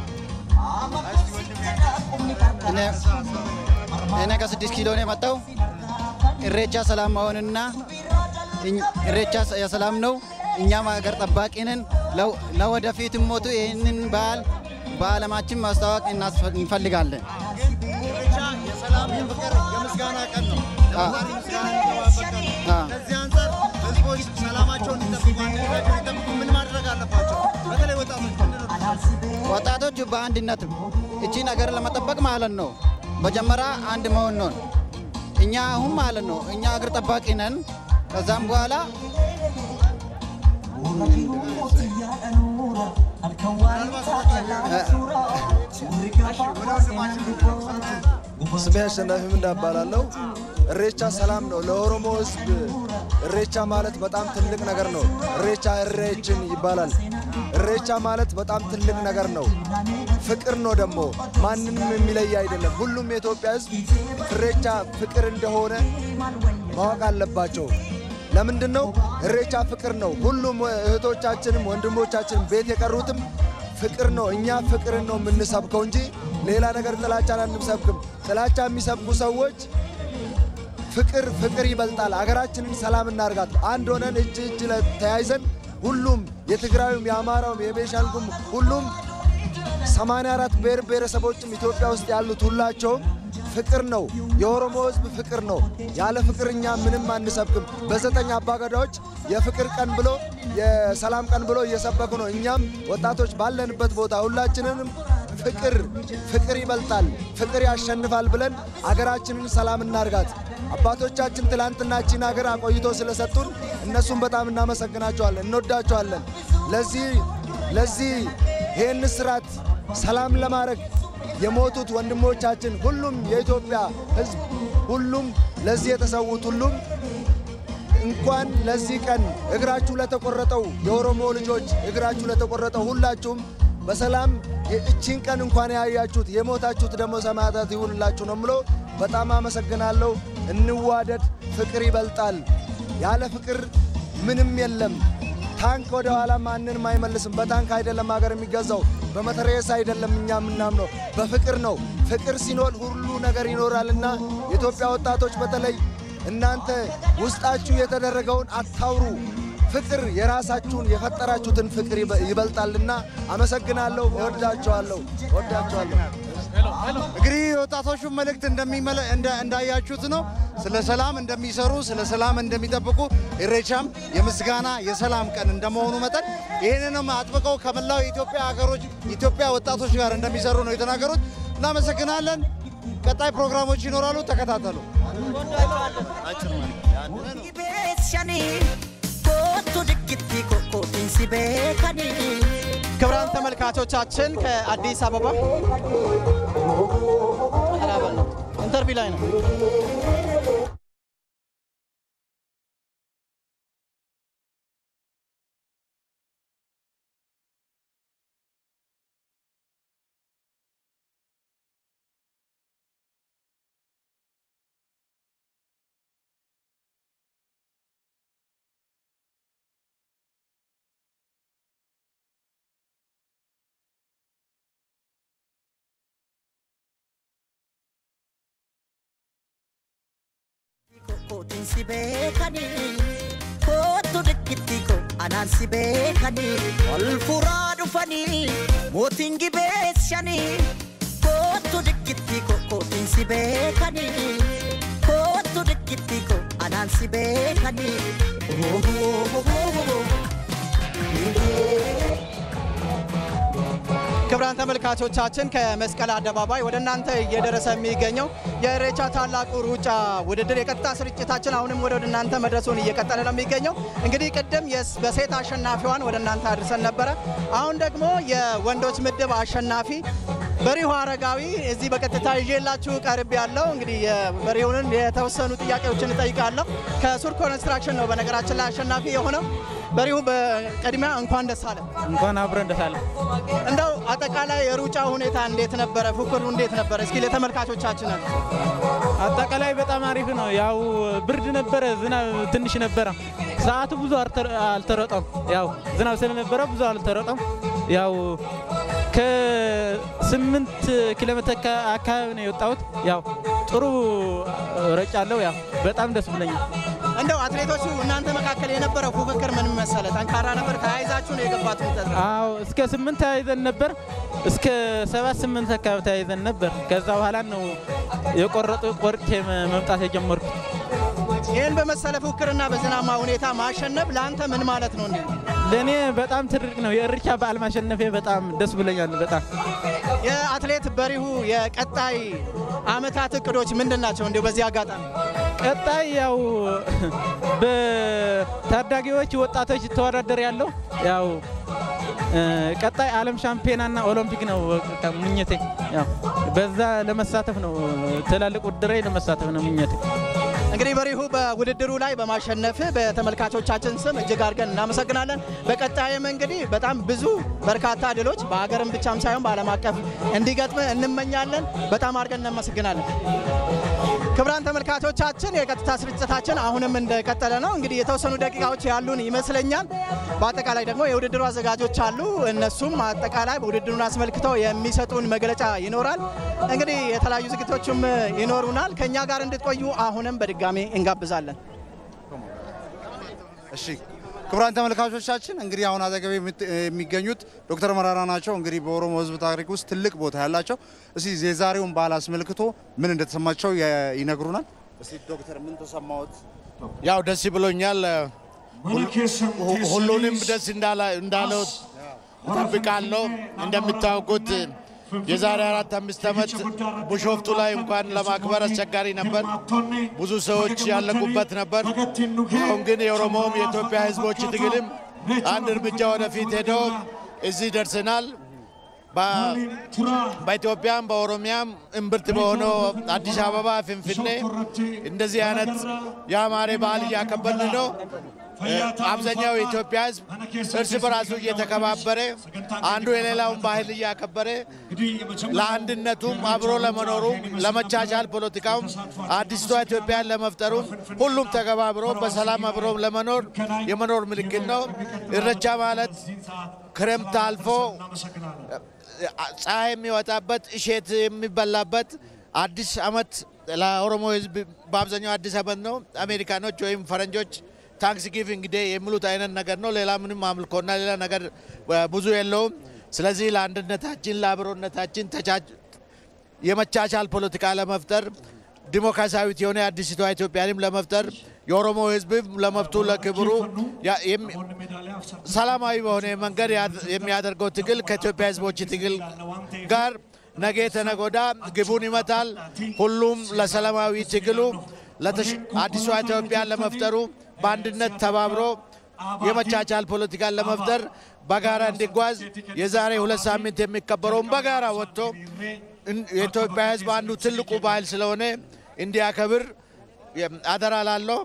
S25: እኔ ከ6 ኪሎ ነው የመጣው ኢሬቻ ሰላም መሆንና ኢሬቻ የሰላም ነው እኛም ሀገር ጠባቂ ነን ለወደፊትም ሞቱ ይህንን በዓለማችን ማስተዋወቅ እንፈልጋለን
S9: ኢሬቻ የሰላም የፍቅር የምስጋና ቀን ነው ከዚህ አንፃር ህዝቦች ሰላማቸውን እንዲጠብቁ ምን ማድረግ አለባቸው በተለይ
S25: ወጣቶች በአንድነት እቺን ሀገር ለመጠበቅ ማለት ነው መጀመሪያ አንድ መሆን ነው እኛ አሁን ማለት ነው እኛ ሀገር ጠባቂ ነን ከዛም በኋላ
S17: ስሜ አሸናፊ እንዳባላለው ኢሬቻ ሰላም ነው ለኦሮሞ ህዝብ ኢሬቻ ማለት በጣም ትልቅ ነገር ነው ኢሬቻ ኢሬችን ይባላል ኢሬቻ ማለት በጣም ትልቅ ነገር ነው ፍቅር ነው ደግሞ ማንንም የሚለይ አይደለም ሁሉም የኢትዮጵያ ህዝብ ኢሬቻ ፍቅር እንደሆነ ማወቅ አለባቸው ለምንድነው? ኢሬቻ ፍቅር ነው። ሁሉም እህቶቻችንም ወንድሞቻችንም ቤት የቀሩትም ፍቅር ነው። እኛ ፍቅርን ነው የምንሰብከው እንጂ ሌላ ነገር ጥላቻን አንሰብክም። ጥላቻ የሚሰብኩ ሰዎች ፍቅር ይበልጣል፣ አገራችንን ሰላም እናርጋት፣ አንድ ሆነን እጅ ተያይዘን ሁሉም የትግራዩም የአማራውም የቤንሻንጉልም ሁሉም 84 ብሔረሰቦችም ኢትዮጵያ ውስጥ ያሉት ሁላቸውም ፍቅር ነው። የኦሮሞ ሕዝብ ፍቅር ነው። ያለ ፍቅር እኛ ምንም አንሰብክም። በዘጠኝ አባገዳዎች የፍቅር ቀን ብሎ የሰላም ቀን ብሎ እየሰበኩ ነው። እኛም ወጣቶች ባለንበት ቦታ ሁላችንንም ፍቅር ይበልጣል፣ ፍቅር ያሸንፋል ብለን አገራችንን ሰላም እናርጋት። አባቶቻችን ትላንትናችን ሀገር አቆይቶ ስለሰጡን እነሱም በጣም እናመሰግናቸዋለን፣ እንወዳቸዋለን። ለዚህ ይህን ስርዓት ሰላም ለማድረግ የሞቱት ወንድሞቻችን ሁሉም የኢትዮጵያ ሕዝብ ሁሉም ለዚህ የተሰዉት ሁሉም እንኳን ለዚህ ቀን እግራችሁ ለተቆረጠው የኦሮሞ ልጆች እግራችሁ ለተቆረጠው ሁላችሁም በሰላም እቺን ቀን እንኳን ያያችሁት የሞታችሁት ደግሞ ሰማዕታት ይሁንላችሁ ነው ምሎ። በጣም አመሰግናለሁ። እንዋደድ፣ ፍቅር ይበልጣል። ያለ ፍቅር ምንም የለም። ታንክ ወደ ኋላ ማንንም አይመልስም። በታንክ አይደለም ሀገር የሚገዛው፣ በመትረየስ አይደለም። እኛ የምናምነው በፍቅር ነው። ፍቅር ሲኖር ሁሉ ነገር ይኖራልና የኢትዮጵያ ወጣቶች በተለይ እናንተ ውስጣችሁ የተደረገውን አታውሩ። ፍቅር የራሳችሁን የፈጠራችሁትን ፍቅር ይበልጣልና አመሰግናለሁ። እወዳቸዋለሁ።
S9: እንግዲህ ወጣቶቹ መልእክት እንዳያችሁት ነው። ስለ ሰላም እንደሚሰሩ፣ ስለ ሰላም እንደሚጠብቁ፣ ኢሬቻም የምስጋና የሰላም ቀን እንደመሆኑ መጠን ይህንንም አጥብቀው ከመላው የኢትዮጵያ ሀገሮች ኢትዮጵያ ወጣቶች ጋር እንደሚሰሩ ነው የተናገሩት። እናመሰግናለን። ቀጣይ ፕሮግራሞች ይኖራሉ፣ ተከታተሉ።
S8: ክቡራን ተመልካቾቻችን ከአዲስ አበባ ኢንተርቪው ላይ ነው።
S11: Kotin si bekani, kotu dekitiko anan si bekani, ol furadu fani, motingi besani, kotu dekitiko kotin si bekani, kotu dekitiko anan si bekani.
S8: ክቡራን ተመልካቾቻችን ከመስቀል አደባባይ ወደ እናንተ እየደረሰ የሚገኘው የኢሬቻ ታላቁ ሩጫ ውድድር የቀጥታ ስርጭታችን አሁንም ወደ እናንተ መድረሱን እየቀጠለ ነው የሚገኘው። እንግዲህ ቅድም በሴት አሸናፊዋን ወደ እናንተ አድርሰን ነበረ። አሁን ደግሞ የወንዶች ምድብ አሸናፊ በሪሁ አረጋዊ እዚህ በቀጥታ ይዤላችሁ ቀርብ ያለው። እንግዲህ በሪሁንን የተወሰኑ ጥያቄዎችን እጠይቃለሁ። ከሱር ኮንስትራክሽን ነው በነገራችን ላይ አሸናፊ የሆነው። በሪሁ በቅድሚያ እንኳን ደስ አለ።
S4: እንኳን አብረን ደስ አለ።
S8: እንደው አጠቃላይ የሩጫ ሁኔታ እንዴት ነበረ? ፉክክሩ እንዴት ነበረ? እስኪ ለተመልካቾቻችን
S4: አጠቃላይ በጣም አሪፍ ነው። ያው ብርድ ነበረ፣ ዝናብ ትንሽ ነበረ። ሰዓቱ ብዙ አልተሮጠም። ያው ዝናብ ስለነበረ ብዙ አልተሮጠም። ያው ከ8 ኪሎ ሜትር አካባቢ ነው የወጣሁት። ያው ጥሩ ረጫለሁ። ያው በጣም ደስ ብለኛል።
S8: እንደው አትሌቶቹ እናንተ መካከል የነበረው ፉክክር ምን መሰለ? ጠንካራ ነበር? ተያይዛችሁ ነው የገባችሁት?
S4: አዎ እስከ 8 ተያይዘን ነበር። እስከ 7-8 አካባቢ ተያይዘን ነበር። ከዛ በኋላ ነው ቆርጬ መምጣት የጀመርኩት።
S8: ይህን በመሰለ ፉክክርና በዝናማ ሁኔታ ማሸነፍ ለአንተ ምን ማለት ነው? እንዴ
S4: ለእኔ በጣም ትልቅ ነው። የኢሬቻ በዓል ማሸነፌ በጣም ደስ ብለኛል። በጣም
S8: የአትሌት በሪሁ የቀጣይ አመታት እቅዶች ምንድን ናቸው? እንዲሁ በዚህ አጋጣሚ
S4: ቀጣይ ያው በታዳጊዎች ወጣቶች ተወዳደር ያለው ያው ቀጣይ ዓለም ሻምፒዮናና ኦሎምፒክ ነው ምኞቴ። ያው በዛ ለመሳተፍ ነው፣ ትላልቅ ውድድር ለመሳተፍ ነው ምኞቴ።
S8: እንግዲህ በሪሁ በውድድሩ ላይ በማሸነፍ በተመልካቾቻችን ስም እጅግ አድርገን እናመሰግናለን። በቀጣይም እንግዲህ በጣም ብዙ በርካታ ድሎች በሀገርም ብቻም ሳይሆን በዓለም አቀፍ እንዲገጥም እንመኛለን። በጣም አድርገን እናመሰግናለን። ክቡራን ተመልካቾቻችን የቀጥታ ስርጭታችን አሁንም እንደቀጠለ ነው። እንግዲህ የተወሰኑ ደቂቃዎች ያሉን ይመስለኛል። በአጠቃላይ ደግሞ የውድድሩ አዘጋጆች አሉ። እነሱም አጠቃላይ በውድድሩን አስመልክተው የሚሰጡን መግለጫ ይኖራል። እንግዲህ የተለያዩ ዝግጅቶችም ይኖሩናል። ከኛ ጋር እንድትቆዩ አሁንም በድጋሚ እንጋብዛለን።
S9: እሺ ክቡራን ተመልካቾቻችን እንግዲህ አሁን አጠገቤ የሚገኙት ዶክተር መራራ ናቸው። እንግዲህ በኦሮሞ ሕዝብ ታሪክ ውስጥ ትልቅ ቦታ ያላቸው እስቲ የዛሬውን በዓል አስመልክቶ ምን እንደተሰማቸው ይነግሩናል። እስቲ ዶክተር ምን ተሰማዎት?
S3: ያው ደስ ብሎኛል። ሁሉንም ደስ እንዳለው ጠብቃለሁ። እንደምታውቁት የዛሬ 4-5 ዓመት ቢሾፍቱ ላይ እንኳን ለማክበር አስቸጋሪ ነበር። ብዙ ሰዎች ያለቁበት ነበር። አሁን ግን የኦሮሞም የኢትዮጵያ ህዝቦች ትግልም አንድ እርምጃ ወደፊት ሄዶ እዚህ ደርሰናል። በኢትዮጵያም በኦሮሚያም እምብርት በሆነው አዲስ አበባ ፍንፍኔ እንደዚህ አይነት ያማረ በዓል እያከበርን ነው። አብዛኛው የኢትዮጵያ ህዝብ እርስ በራሱ እየተከባበረ አንዱ የሌላውን ባህል እያከበረ ለአንድነቱም አብሮ ለመኖሩም ለመቻቻል ፖለቲካውም አዲስቷ ኢትዮጵያን ለመፍጠሩ ሁሉም ተከባብሮ በሰላም አብሮ ለመኖር የመኖር ምልክት ነው። ኢሬቻ ማለት ክረምት አልፎ ፀሐይ የሚወጣበት እሸት የሚበላበት አዲስ ዓመት ለኦሮሞ ህዝብ በአብዛኛው አዲስ ዓመት ነው። አሜሪካኖች ወይም ፈረንጆች ታንክስ ጊቪንግ ዴይ የሚሉት አይነት ነገር ነው። ሌላ ምንም አምልኮና ሌላ ነገር ብዙ የለውም። ስለዚህ ለአንድነታችን ለአብሮነታችን የመቻቻል ፖለቲካ ለመፍጠር ዲሞክራሲያዊት የሆነ አዲስቷ ኢትዮጵያንም ለመፍጠር የኦሮሞ ህዝብ ለመብቱ ለክብሩ ሰላማዊ በሆነ መንገድ የሚያደርገው ትግል ከኢትዮጵያ ህዝቦች ትግል ጋር ነገ ተነጎዳ ግቡን ይመታል። ሁሉም ለሰላማዊ ትግሉ አዲሷ ኢትዮጵያ ለመፍጠሩ በአንድነት ተባብሮ የመቻቻል ፖለቲካን ለመፍጠር በጋራ እንዲጓዝ የዛሬ 2 ሳምንት የሚከበረውን በጋራ ወጥቶ የኢትዮጵያ ህዝብ አንዱ ትልቁ ባህል ስለሆነ እንዲያከብር አደራ ላለው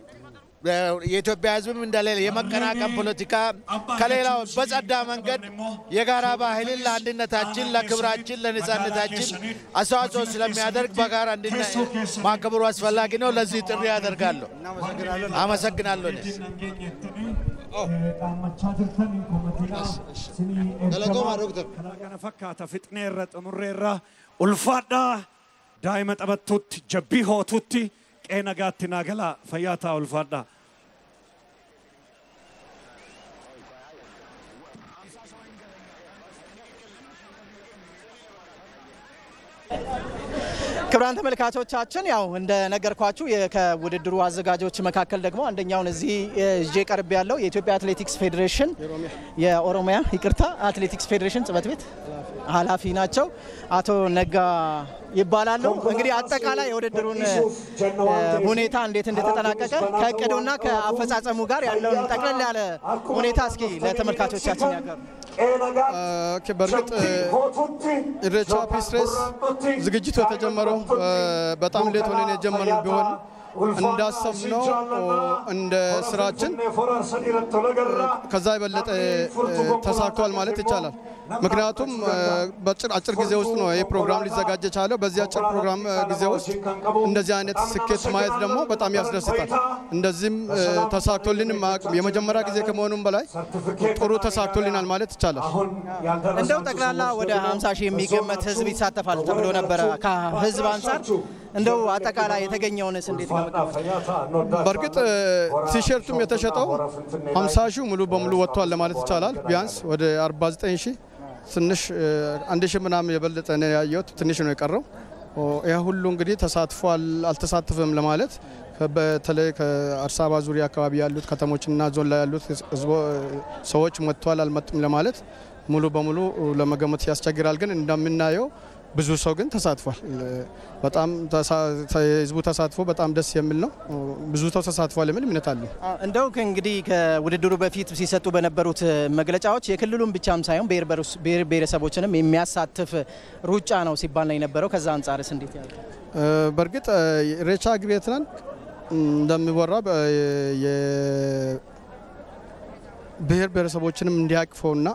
S3: የኢትዮጵያ ህዝብም እንደሌለ የመቀናቀን ፖለቲካ ከሌላው በጸዳ መንገድ የጋራ ባህልን ለአንድነታችን ለክብራችን ለነጻነታችን አስተዋጽኦ ስለሚያደርግ በጋራ ማክበሩ አስፈላጊ ነው። ለዚህ ጥሪ ያደርጋለሁ። አመሰግናለሁ።
S2: ኡልፋዳ ዳይመ ጠበቱት ጀቢ ሆቱቲ ቀነጋት ናገላ ፈያታ ኡልፋዳ
S8: ክቡራን ተመልካቾቻችን ያው እንደነገርኳችሁ ከውድድሩ አዘጋጆች መካከል ደግሞ አንደኛውን እዚህ እጄ ቀርብ ያለው የኢትዮጵያ አትሌቲክስ ፌዴሬሽን የኦሮሚያ አትሌቲክስ ፌዴሬሽን ጽሕፈት ቤት ኃላፊ ናቸው። አቶ ነጋ ይባላሉ። እንግዲህ አጠቃላይ የውድድሩን ሁኔታ እንዴት እንደተጠናቀቀ ከእቅዱና ከአፈጻጸሙ ጋር ያለውን ጠቅለል ያለ ሁኔታ እስኪ ለተመልካቾቻችን ያቀርቡ።
S18: በእርግጥ ኢሬቻ ፒስ ሬስ ዝግጅቱ የተጀመረው በጣም ሌት ሆነን የጀመርን ቢሆን እንዳሰብነው እንደ ስራችን ከዛ የበለጠ ተሳክቷል ማለት ይቻላል። ምክንያቱም በአጭር ጊዜ ውስጥ ነው ይህ ፕሮግራም ሊዘጋጅ የቻለው። በዚህ አጭር ፕሮግራም ጊዜ ውስጥ እንደዚህ አይነት ስኬት ማየት ደግሞ በጣም ያስደስታል። እንደዚህም ተሳክቶልን የመጀመሪያ ጊዜ ከመሆኑም በላይ ጥሩ ተሳክቶልናል ማለት ይቻላል።
S8: እንደው ጠቅላላ ወደ 50 ሺህ የሚገመት ህዝብ ይሳተፋል ተብሎ ነበረ። ከህዝብ አንፃር እንደው አጠቃላይ የተገኘውንስ እንዴት ነው?
S18: በእርግጥ ቲሸርቱም የተሸጠው 50 ሺህ ሙሉ በሙሉ ወጥቷል ለማለት ይቻላል። ቢያንስ ወደ 49 ሺህ ትንሽ 1 ሺህ ምናምን የበለጠ ነው ያየሁት። ትንሽ ነው የቀረው። ያ ሁሉ እንግዲህ ተሳትፏል አልተሳተፈም ለማለት በተለይ ከአዲስ አበባ ዙሪያ አካባቢ ያሉት ከተሞችና ዞን ላይ ያሉት ሰዎች መጥቷል አልመጡም ለማለት ሙሉ በሙሉ ለመገመት ያስቸግራል። ግን እንደምናየው ብዙ ሰው ግን ተሳትፏል። በጣም ህዝቡ ተሳትፎ በጣም ደስ የሚል ነው። ብዙ ሰው ተሳትፏል የሚል እምነት አለ።
S8: እንደው እንግዲህ ከውድድሩ በፊት ሲሰጡ በነበሩት መግለጫዎች የክልሉን ብቻም ሳይሆን ብሔር ብሔረሰቦችንም የሚያሳትፍ ሩጫ ነው ሲባል ነው የነበረው። ከዛ አንፃርስ እንዴት ያለ?
S18: በእርግጥ ኢሬቻ ግቤትናን እንደሚወራ ብሔር ብሔረሰቦችንም እንዲያቅፈውና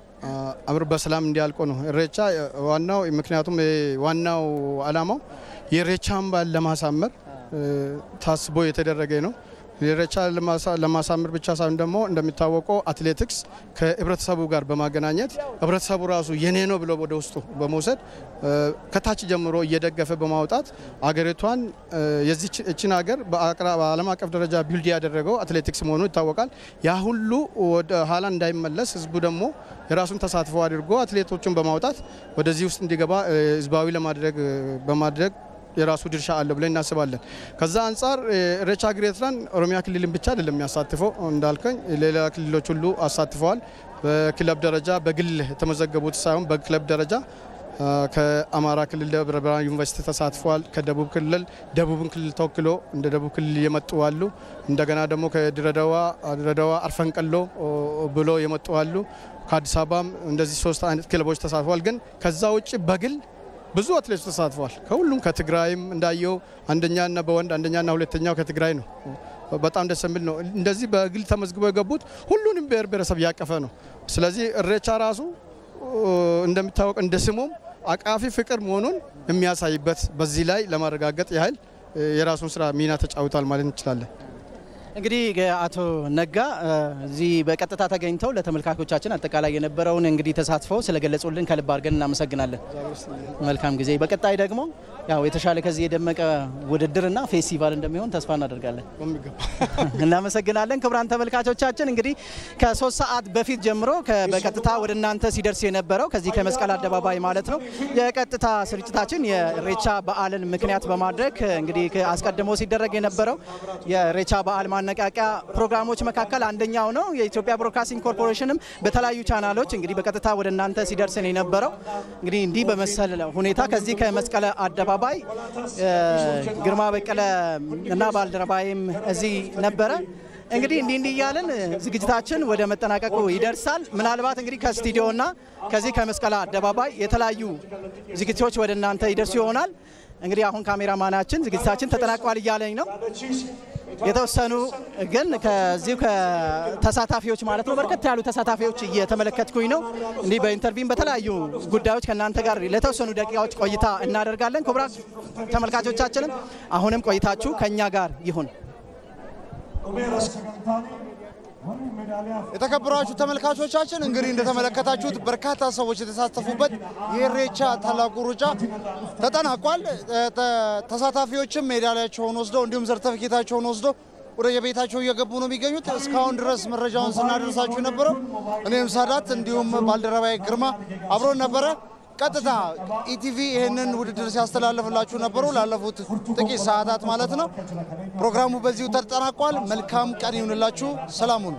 S18: አብሮ በሰላም እንዲያልቆ ነው ኢሬቻ ዋናው። ምክንያቱም ዋናው አላማው የኢሬቻን በዓል ለማሳመር ታስቦ የተደረገ ነው። ኢሬቻ ለማሳመር ብቻ ሳይሆን ደግሞ እንደሚታወቀው አትሌቲክስ ከህብረተሰቡ ጋር በማገናኘት ህብረተሰቡ ራሱ የኔ ነው ብሎ ወደ ውስጡ በመውሰድ ከታች ጀምሮ እየደገፈ በማውጣት አገሪቷን እቺን ሀገር በዓለም አቀፍ ደረጃ ቢልድ ያደረገው አትሌቲክስ መሆኑ ይታወቃል። ያ ሁሉ ወደ ኋላ እንዳይመለስ ህዝቡ ደግሞ የራሱን ተሳትፎ አድርጎ አትሌቶችን በማውጣት ወደዚህ ውስጥ እንዲገባ ህዝባዊ በማድረግ የራሱ ድርሻ አለ ብለን እናስባለን። ከዛ አንፃር ኢሬቻ ግሬትራን ኦሮሚያ ክልልን ብቻ አይደለም የሚያሳትፈው እንዳልከኝ ሌላ ክልሎች ሁሉ አሳትፈዋል። በክለብ ደረጃ በግል የተመዘገቡት ሳይሆን በክለብ ደረጃ ከአማራ ክልል ደብረ ብርሃን ዩኒቨርሲቲ ተሳትፈዋል። ከደቡብ ክልል ደቡብን ክልል ተወክሎ እንደ ደቡብ ክልል የመጡ አሉ። እንደገና ደግሞ ከድሬዳዋ አርፈንቀሎ ብሎ የመጡ አሉ። ከአዲስ አበባም እንደዚህ 3 አይነት ክለቦች ተሳትፈዋል። ግን ከዛ ውጪ በግል ብዙ አትሌቶች ተሳትፈዋል። ከሁሉም ከትግራይም እንዳየው አንደኛና በወንድ አንደኛና ሁለተኛው ከትግራይ ነው። በጣም ደስ የሚል ነው። እንደዚህ በግል ተመዝግበው የገቡት ሁሉንም ብሔር ብሔረሰብ ያቀፈ ነው። ስለዚህ ኢሬቻ ራሱ እንደሚታወቅ እንደ ስሙም አቃፊ ፍቅር መሆኑን የሚያሳይበት በዚህ ላይ ለማረጋገጥ ያህል የራሱን ስራ ሚና ተጫውቷል ማለት እንችላለን።
S8: እንግዲህ አቶ ነጋ እዚህ በቀጥታ ተገኝተው ለተመልካቾቻችን አጠቃላይ የነበረውን እንግዲህ ተሳትፎ ስለገለጹልን ከልብ አድርገን እናመሰግናለን። መልካም ጊዜ። በቀጣይ ደግሞ ያው የተሻለ ከዚህ የደመቀ ውድድርና ፌስቲቫል እንደሚሆን ተስፋ እናደርጋለን። እናመሰግናለን። ክቡራን ተመልካቾቻችን እንግዲህ ከ3 ሰዓት በፊት ጀምሮ በቀጥታ ወደ እናንተ ሲደርስ የነበረው ከዚህ ከመስቀል አደባባይ ማለት ነው የቀጥታ ስርጭታችን የኢሬቻ በዓልን ምክንያት በማድረግ እንግዲህ አስቀድሞ ሲደረግ የነበረው የኢሬቻ በዓል ማነቃቂያ ፕሮግራሞች መካከል አንደኛው ነው። የኢትዮጵያ ብሮድካስቲንግ ኮርፖሬሽንም በተለያዩ ቻናሎች እንግዲህ በቀጥታ ወደ እናንተ ሲደርስ ነው የነበረው። እንግዲህ እንዲህ በመሰለ ሁኔታ ከዚህ ከመስቀል አደባባይ ግርማ በቀለ እና ባልደረባይም እዚህ ነበረ። እንግዲህ እንዲህ እያልን ዝግጅታችን ወደ መጠናቀቁ ይደርሳል። ምናልባት እንግዲህ ከስቱዲዮና ከዚህ ከመስቀል አደባባይ የተለያዩ ዝግጅቶች ወደ እናንተ ይደርሱ ይሆናል። እንግዲህ አሁን ካሜራማናችን ዝግጅታችን ተጠናቋል እያለኝ ነው። የተወሰኑ ግን ከዚህ ከተሳታፊዎች ማለት ነው በርከት ያሉ ተሳታፊዎች እየተመለከትኩኝ ነው። እንዲህ በኢንተርቪው በተለያዩ ጉዳዮች ከእናንተ ጋር ለተወሰኑ ደቂቃዎች ቆይታ እናደርጋለን። ክቡራን ተመልካቾቻችንም አሁንም ቆይታችሁ ከኛ ጋር ይሁን።
S9: የተከበራችሁ ተመልካቾቻችን እንግዲህ እንደተመለከታችሁት በርካታ ሰዎች የተሳተፉበት የኢሬቻ ታላቁ ሩጫ ተጠናቋል። ተሳታፊዎችም ሜዳሊያቸውን ወስደው እንዲሁም ሰርተፊኬታቸውን ወስደው ወደ የቤታቸው እየገቡ ነው የሚገኙት። እስካሁን ድረስ መረጃውን ስናደርሳችሁ የነበረው እኔም ሳዳት እንዲሁም ባልደረባዬ ግርማ አብሮን ነበረ። ቀጥታ ኢቲቪ ይህንን ውድድር ሲያስተላልፍላችሁ ነበሩ ላለፉት ጥቂት ሰዓታት ማለት ነው። ፕሮግራሙ በዚሁ ተጠናቋል። መልካም ቀን ይሁንላችሁ። ሰላም ሁኑ።